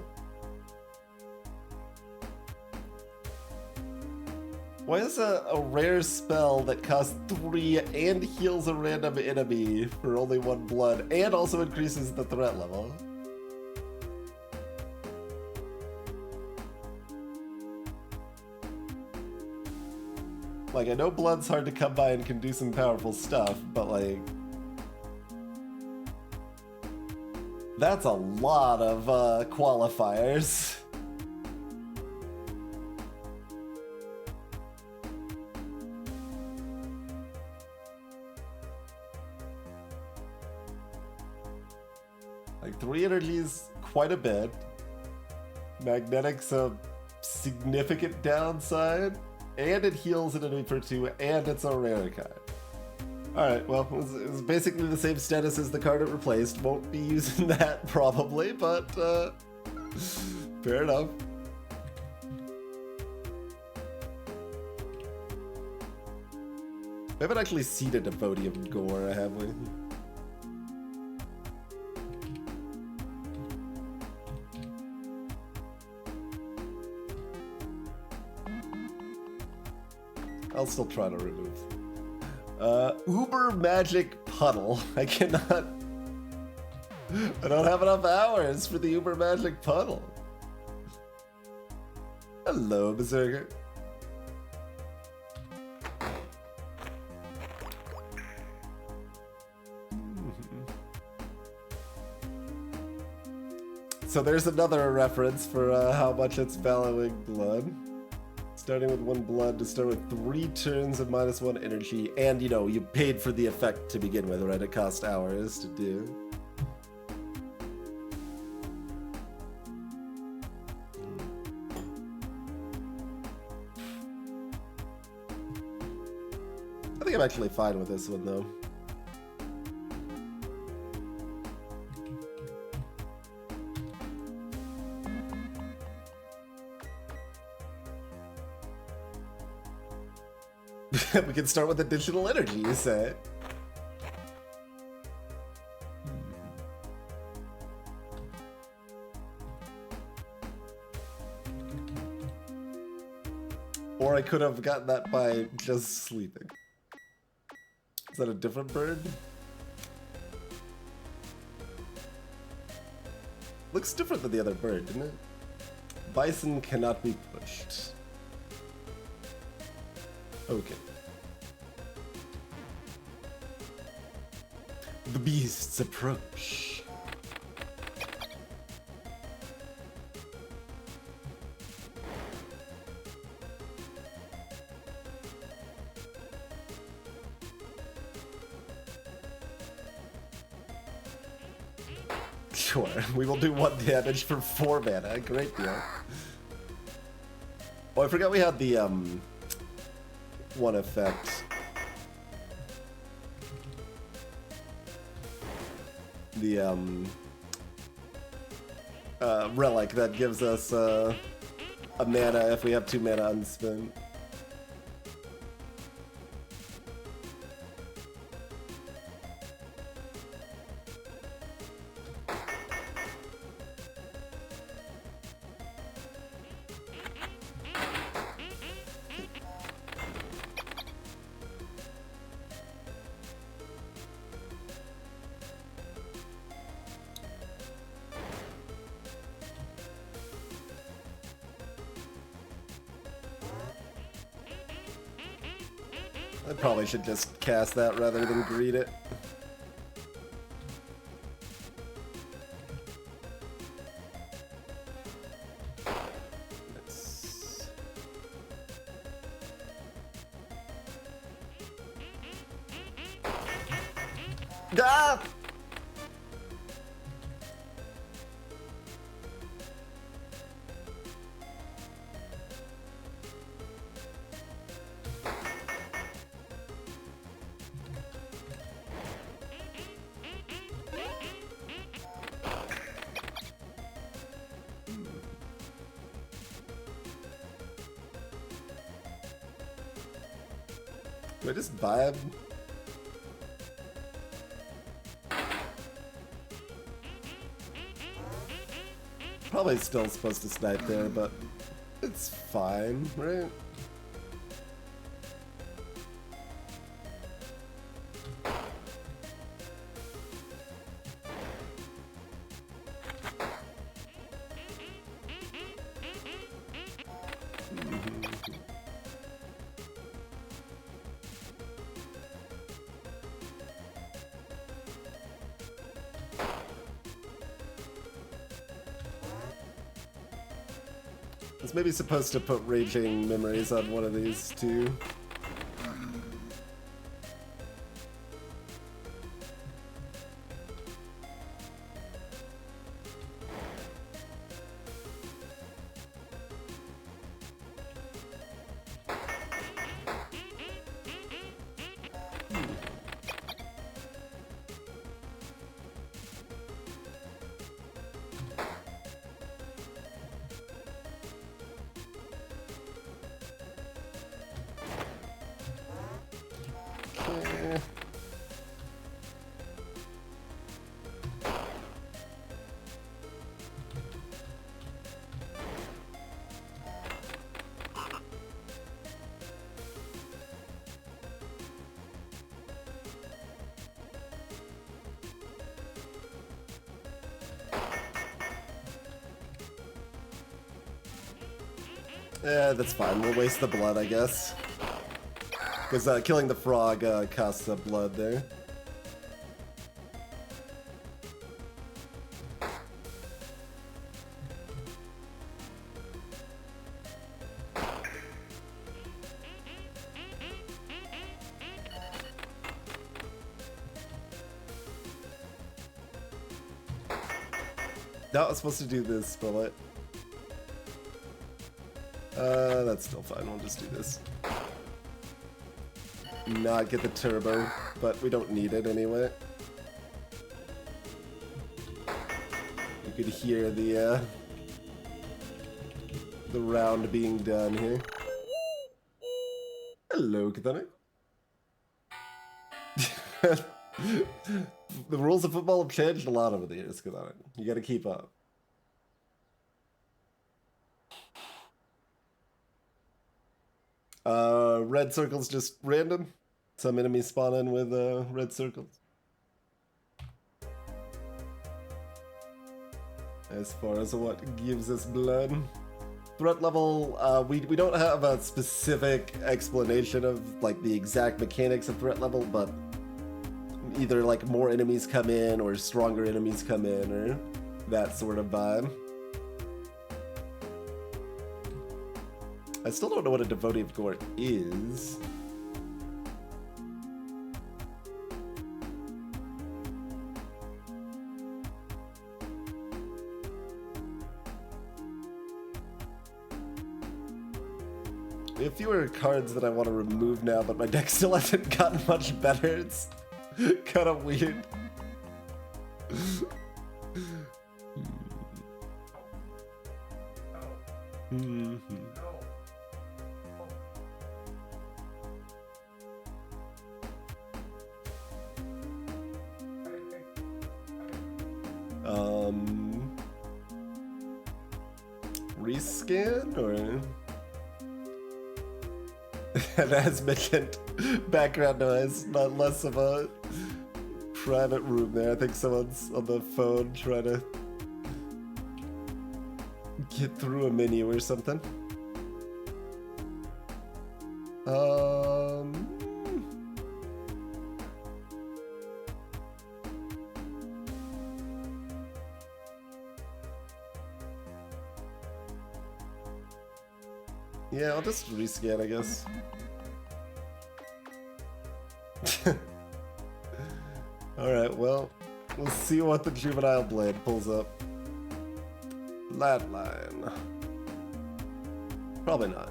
why is a rare spell that costs 3 and heals a random enemy for only 1 blood and also increases the threat level? Like, I know blood's hard to come by and can do some powerful stuff, but like... that's a lot of qualifiers. Like 3 energies, quite a bit. Magnetic's a significant downside, and it heals an enemy for 2, and it's a rare card. Alright, well, it was basically the same status as the card it replaced. Won't be using that probably, but fair enough. We haven't actually seen a Devodium Gore, have we? I'll still try to remove. Uber Magic Puddle. I cannot... I don't have enough hours for the Uber Magic Puddle. Hello, Berserker. So there's another reference for how much it's valuing blood. Starting with 1 blood to start with 3 turns of -1 energy, and you know, you paid for the effect to begin with, right? It cost hours to do. I think I'm actually fine with this one, though. We can start with additional energy, you say? Or I could have gotten that by just sleeping. Is that a different bird? Looks different than the other bird, didn't it? Bison cannot be pushed. Okay. The beasts approach. Sure, we will do 1 damage for 4 mana. Great deal. Oh, I forgot we had the one effect. The relic that gives us a mana if we have 2 mana unspent. I probably should just cast that rather than greet it. Nice. Ah! Do I just buy him? Probably still supposed to snipe there, but it's fine, right? It's maybe supposed to put raging memories on one of these too. Yeah, that's fine. We'll waste the blood, I guess. Because killing the frog costs blood there. No, I was supposed to do this, but that's still fine. We'll just do this. Not get the turbo, but we don't need it anyway. You could hear the round being done here. Hello, Kathonic. The rules of football have changed a lot over the years, Kathonic. You gotta keep up. Red circles just random. Some enemies spawn in with red circles. As far as what gives us blood. Threat level, we don't have a specific explanation of like the exact mechanics of threat level, but either like more enemies come in or stronger enemies come in or that sort of vibe. I still don't know what a devotee of gore is. A fewer cards that I want to remove now, but my deck still hasn't gotten much better. It's kind of weird. Rescan or? And as mentioned, background noise, not less of a private room there. I think someone's on the phone trying to get through a menu or something. Yeah, I'll just rescan, I guess. Alright, well, we'll see what the Juvenile Blade pulls up. Flatline. Probably not.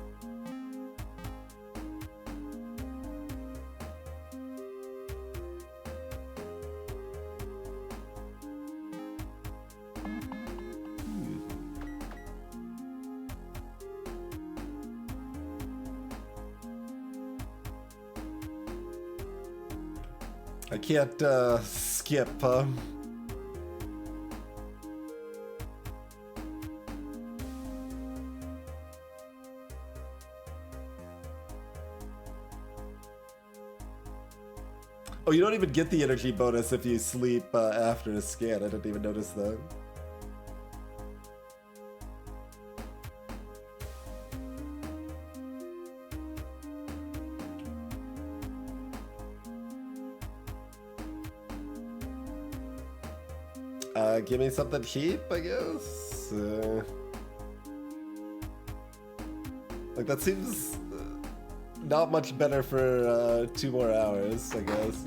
I can't skip, huh? Oh, you don't even get the energy bonus if you sleep after a scan. I didn't even notice that. Give me something cheap, I guess. Like that seems not much better for 2 more hours, I guess.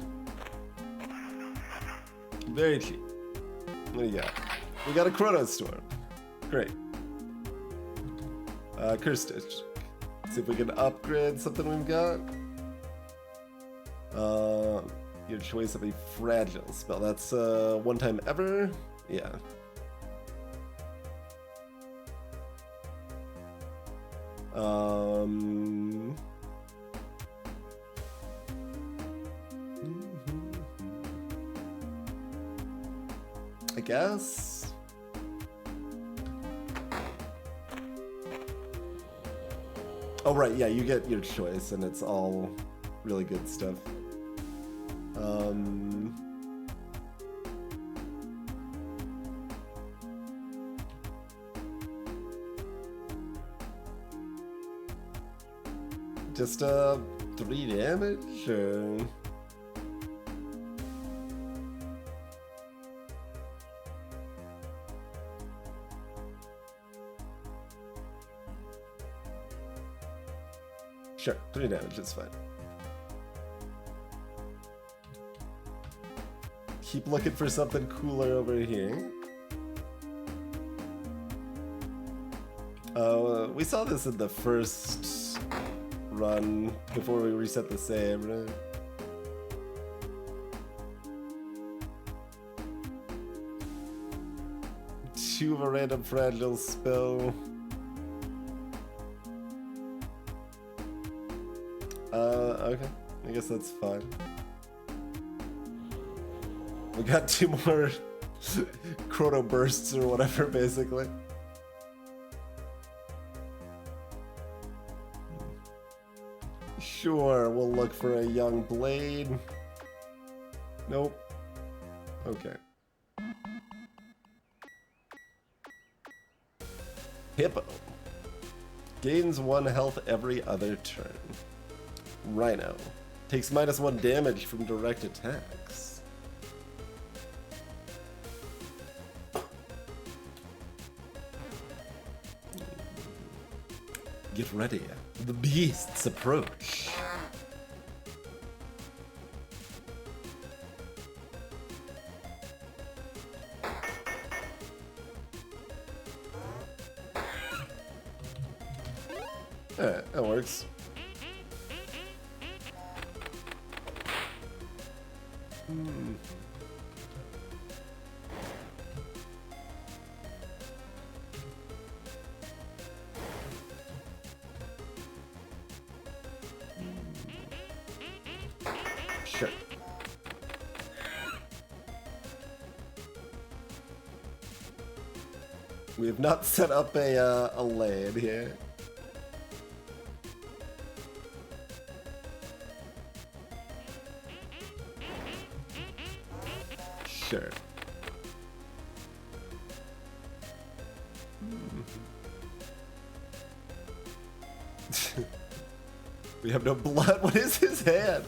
Very cheap. What do you got? We got a Chrono Storm. Great. Curse Stitch. See if we can upgrade something we've got. Your choice of a fragile spell. That's one time ever. Yeah. I guess. Oh right, yeah, you get your choice, and it's all really good stuff. Just 3 damage, or... Sure, 3 damage is fine. Keep looking for something cooler over here. We saw this in the first run before we reset the save, right? Two of a random fragile spell. Okay. I guess that's fine. We got 2 more chrono bursts or whatever, basically. Sure, we'll look for a young blade. Nope. Okay. Hippo. Gains 1 health every other turn. Rhino. Takes -1 damage from direct attacks. Get ready. The beasts approach. Alright, that works. Sure. We have not set up a lane here. Sure. We have no blood. What is his hand?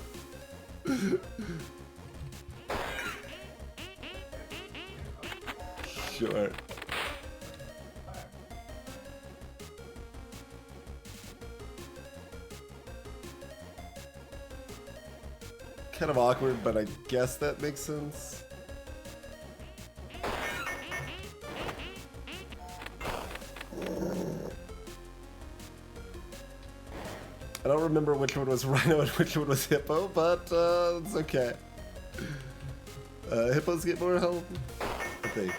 Sure. Kind of awkward, but I guess that makes sense. I don't remember which one was Rhino and which one was Hippo, but it's okay. Hippos get more health, I think.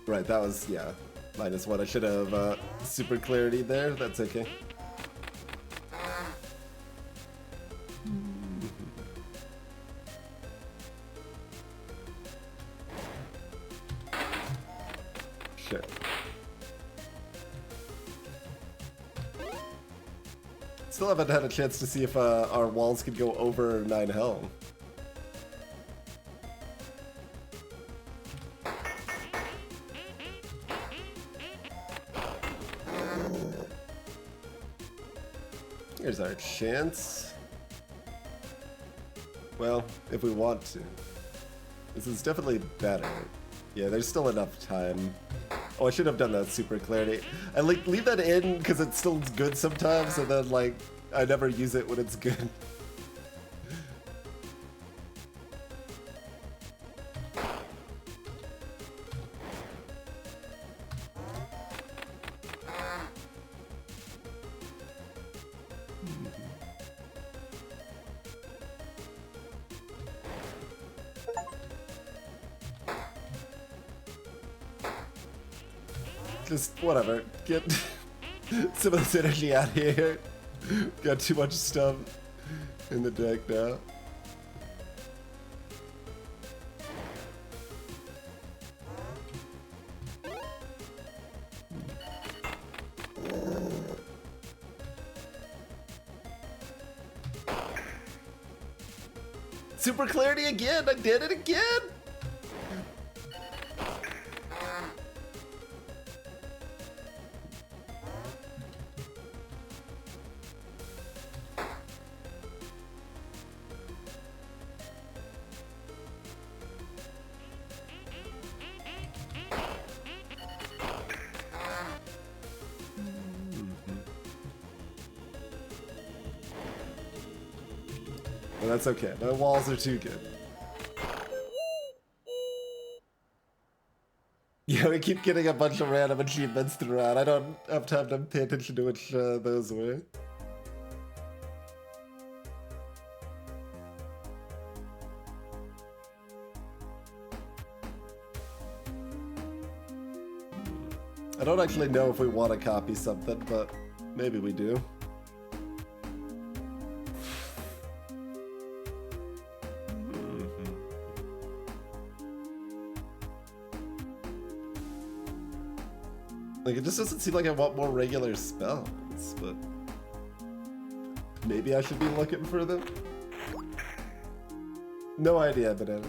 Right, that was, yeah, -1. I should have super clarity there. That's okay. Sure. Still haven't had a chance to see if our walls could go over 9 health. Here's our chance. Well, if we want to. This is definitely better. Yeah, there's still enough time. Oh, I should have done that super clarity. I like leave that in because it's still good sometimes, and then like I never use it when it's good. Just whatever. Get some of this energy out of here. Got too much stuff in the deck now. Super clarity again! I did it again! Well, that's okay. My walls are too good. Yeah, we keep getting a bunch of random achievements throughout. I don't have time to pay attention to which those were. I don't actually know if we want to copy something, but maybe we do. Like, it just doesn't seem like I want more regular spells, but maybe I should be looking for them? No idea, Banana.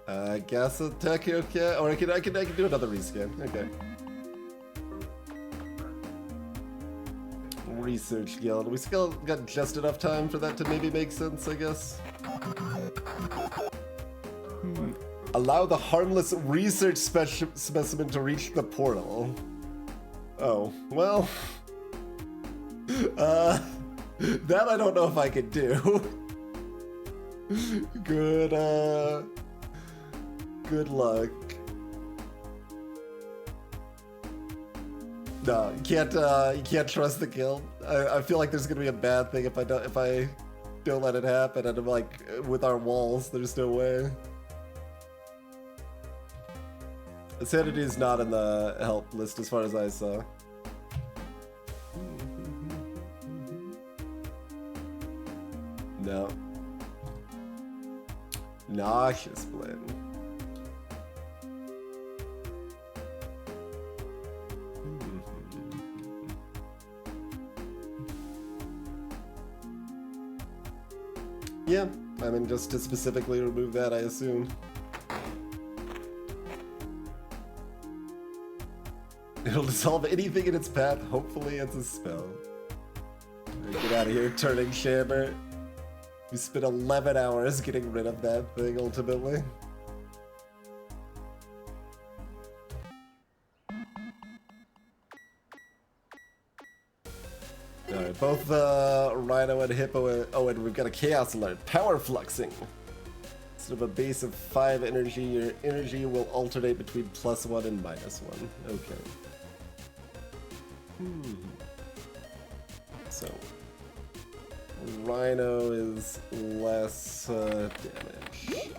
I guess attack, okay. Or I can do another rescan. Okay. Research guild. We still got just enough time for that to maybe make sense, I guess. Allow the harmless research specimen to reach the portal. Oh, well. That I don't know if I could do. Good luck. No, you can't trust the guild. I feel like there's gonna be a bad thing if I don't let it happen, and I'm like, with our walls, there's no way. Sanity is not in the help list as far as I saw. No. Nauseous blend. Yeah, I mean, just to specifically remove that, I assume. It'll dissolve anything in its path. Hopefully it's a spell. Right, get out of here, turning chamber. We spent 11 hours getting rid of that thing, ultimately. Alright, both Rhino and Hippo. Oh, and we've got a Chaos Alert. Power Fluxing. Instead of a base of 5 energy, your energy will alternate between +1 and -1. Okay. So, Rhino is less damage.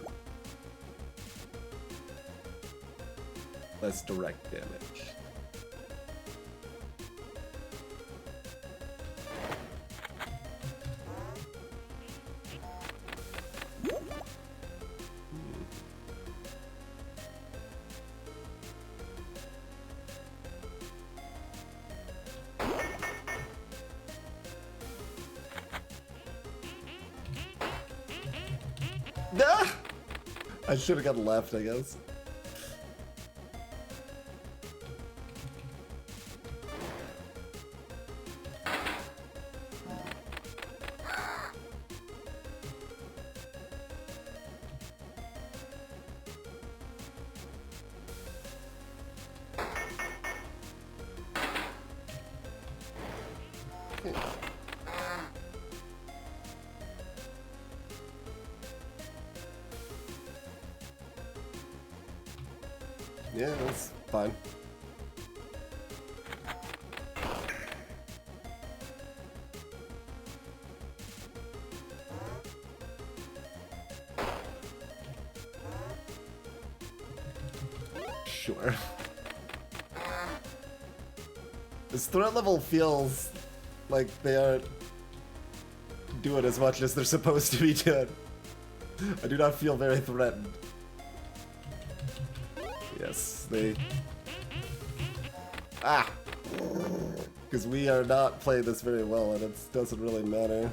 Less direct damage. Ah! I should have gone left, I guess. Yeah, that's fine. Sure. This threat level feels like they aren't doing as much as they're supposed to be doing. I do not feel very threatened. Yes, they... Ah! Because we are not playing this very well, and it doesn't really matter.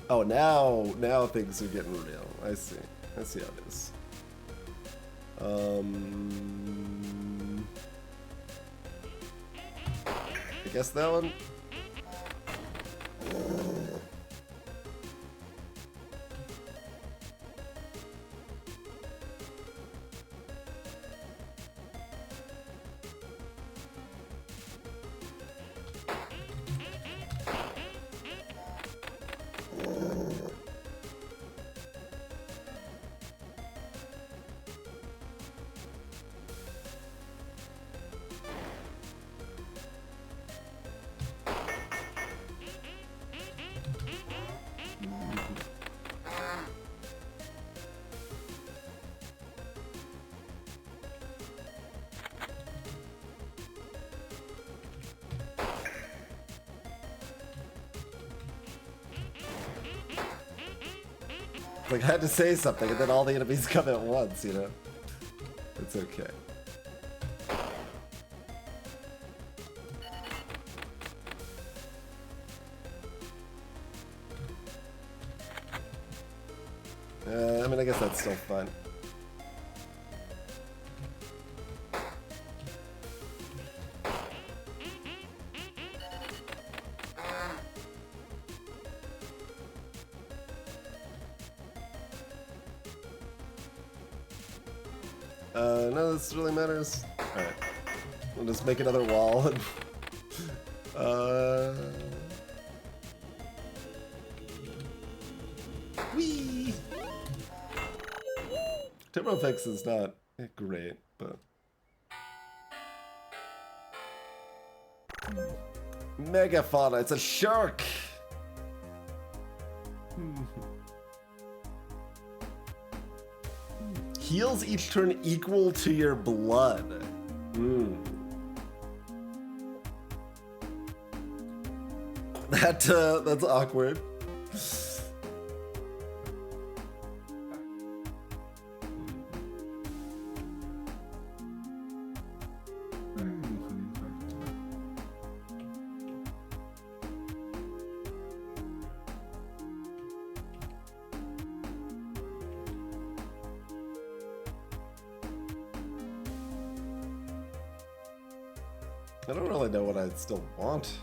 Oh, now things are getting real. I see how it is. I guess that one. Like, I had to say something, and then all the enemies come at once, you know? It's okay. I mean, I guess that's still fine. None of this really matters. Alright. We'll just make another wall and... Whee! Turbo Fix is not great, but... Megafauna, it's a shark! Heals each turn equal to your blood. That's awkward. I don't really know what I still want.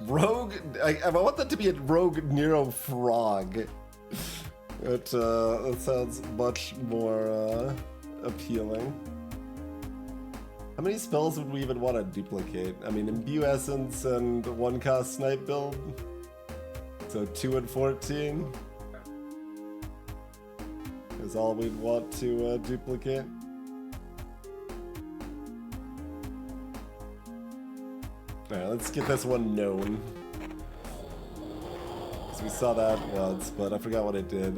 Rogue, I want that to be a Rogue Nero Frog. That sounds much more appealing. How many spells would we even want to duplicate? I mean, Imbue Essence and 1-cost Snipe build. So 2 and 14 is all we'd want to duplicate. Alright, let's get this one known. So we saw that once, but I forgot what it did.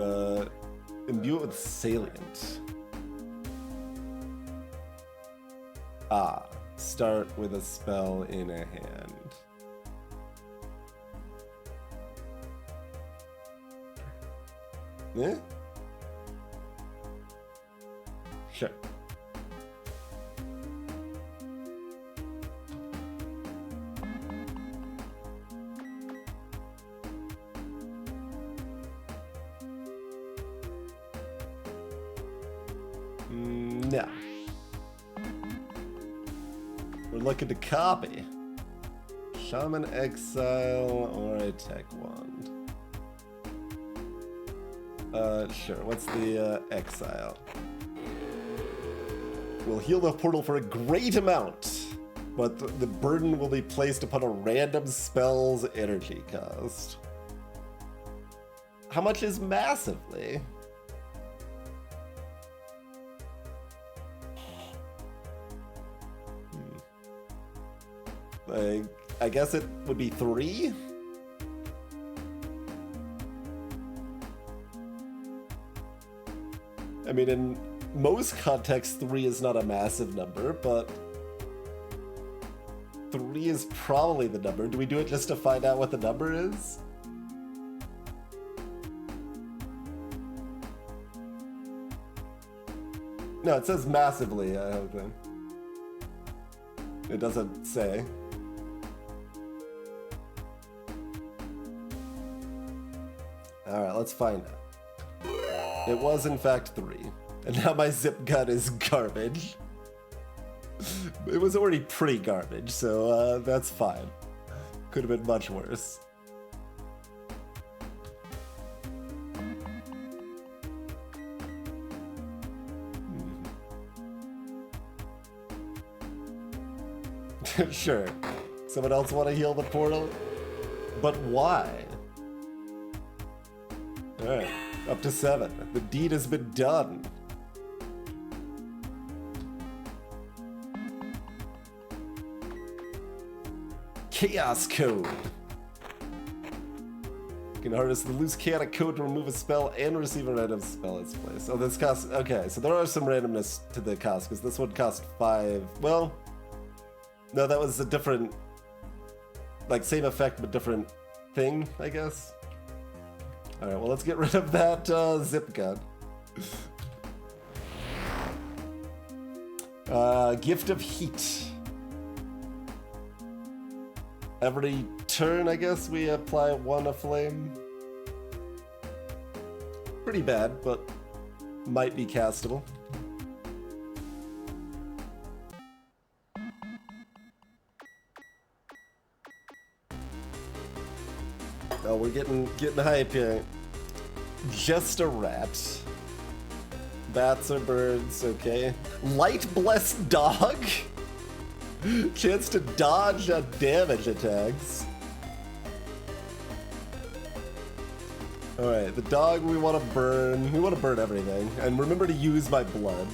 Imbue it with Salient. Ah, start with a spell in a hand. Yeah? Sure. No. We're looking to copy. Shaman Exile or a Tech Wand. Sure. What's the Exile? We'll heal the portal for a great amount, but the burden will be placed upon a random spell's energy cost. How much is massively? I guess it would be 3? I mean, in most contexts, 3 is not a massive number, but 3 is probably the number. Do we do it just to find out what the number is? No, it says massively, I hope. It doesn't say. Alright, let's find out. It was in fact 3. And now my zip gun is garbage. It was already pretty garbage, so that's fine. Could have been much worse. Sure. Someone else want to heal the portal? But why? Alright, up to 7. The deed has been done. Chaos Code. You can harness the loose chaotic code to remove a spell and receive a random spell in its place. Oh, this costs... Okay, so there are some randomness to the cost, because this one cost 5... Well... No, that was a different... Like, same effect, but different thing, I guess. Alright, well, let's get rid of that zip gun. Gift of Heat. Every turn, I guess, we apply 1 of flame. Pretty bad, but might be castable. Oh, we're getting hype here. Just a rat. Bats or birds, okay. Light Blessed Dog? Chance to dodge damage attacks. Alright, the dog we want to burn. We want to burn everything. And remember to use my blood.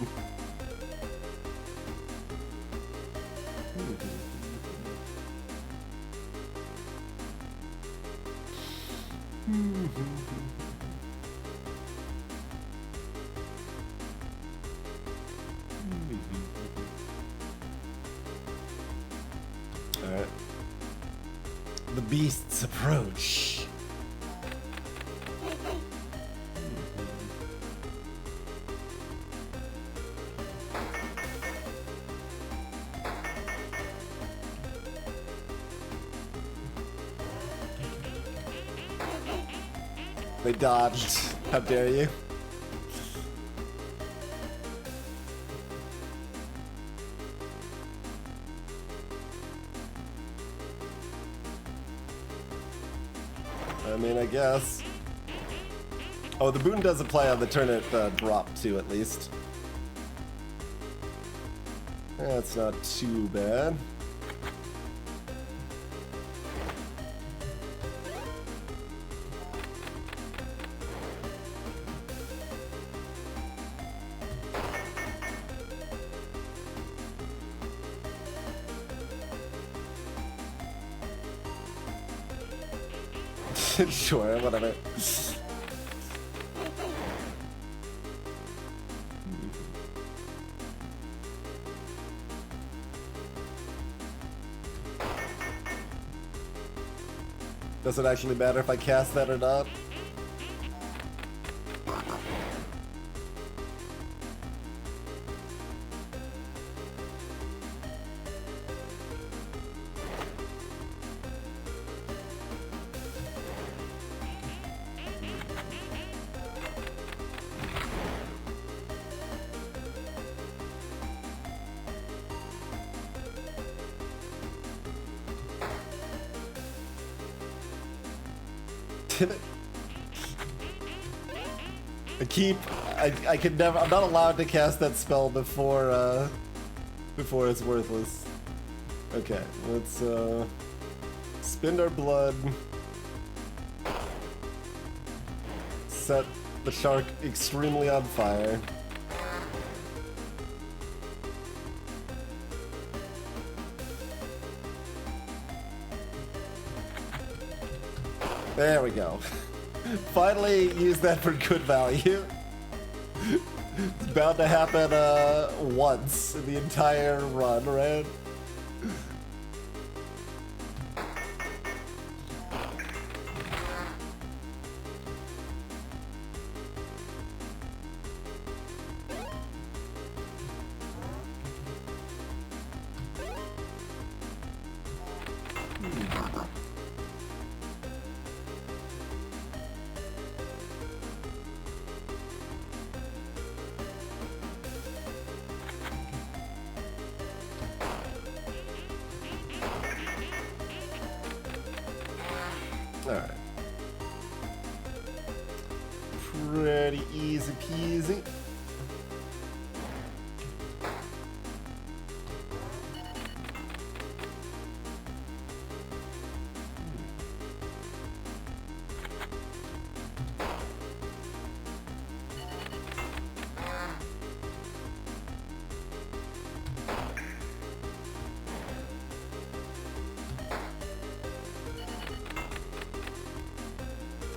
Alright. The beasts approach. They dodged. How dare you? I mean, I guess. Oh, the boon does apply on the turn it dropped too, at least. That's not too bad. Sure, whatever. Does it actually matter if I cast that or not? I can never. I'm not allowed to cast that spell before it's worthless. Okay, let's spend our blood. Set the shark extremely on fire. There we go. Finally use that for good value. It's bound to happen once in the entire run, right? Alright. Pretty easy peasy.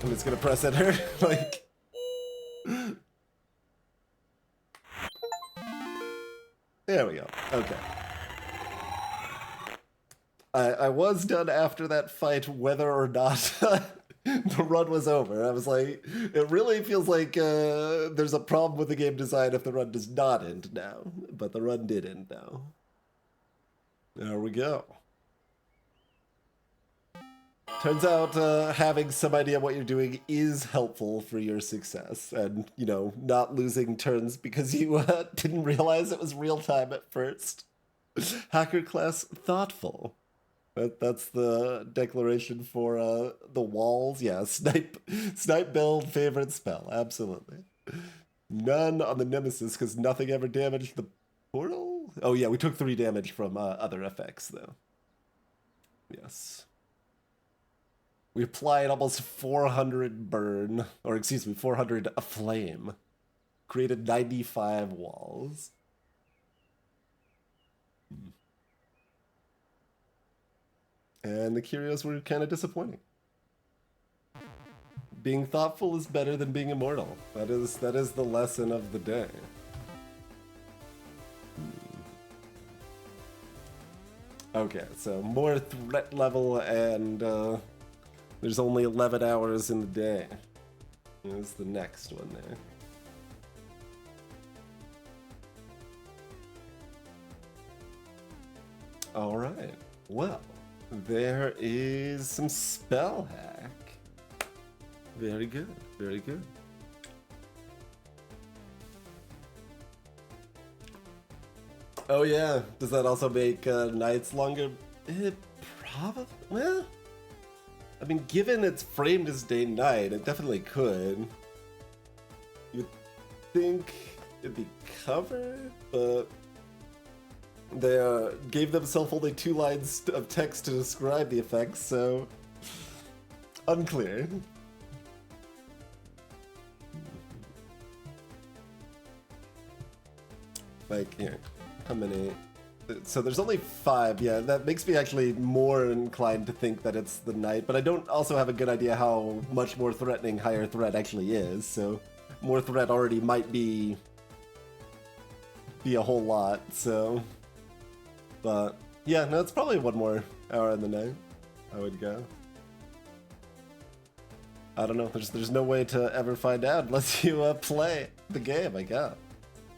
I'm just gonna press enter, like... There we go, okay. I was done after that fight whether or not the run was over. I was like, it really feels like there's a problem with the game design if the run does not end now. But the run did end now. There we go. Turns out having some idea what you're doing is helpful for your success, and, you know, not losing turns because you didn't realize it was real time at first. Hacker class thoughtful. That's the declaration for the walls. Yeah, snipe build favorite spell, absolutely. None on the Nemesis because nothing ever damaged the portal? Oh yeah, we took 3 damage from other effects though. Yes. We applied almost 400 burn, or excuse me, 400 flame. Created 95 walls. And the curios were kind of disappointing. Being thoughtful is better than being immortal. That is the lesson of the day. Okay, so more threat level and there's only 11 hours in the day. There's the next one there. All right, well, there is some Spellhack. Very good, very good. Oh yeah, does that also make nights longer? Probably, well, I mean, given it's framed as day-night, it definitely could. You'd think it'd be covered, but they gave themselves only 2 lines of text to describe the effects, so unclear. Like, here, how many? So there's only 5, yeah, that makes me actually more inclined to think that it's the night, but I don't also have a good idea how much more threatening higher threat actually is, so more threat already might be a whole lot, so. But yeah, no, it's probably 1 more hour in the night, I would go. I don't know, there's no way to ever find out unless you play the game, I guess.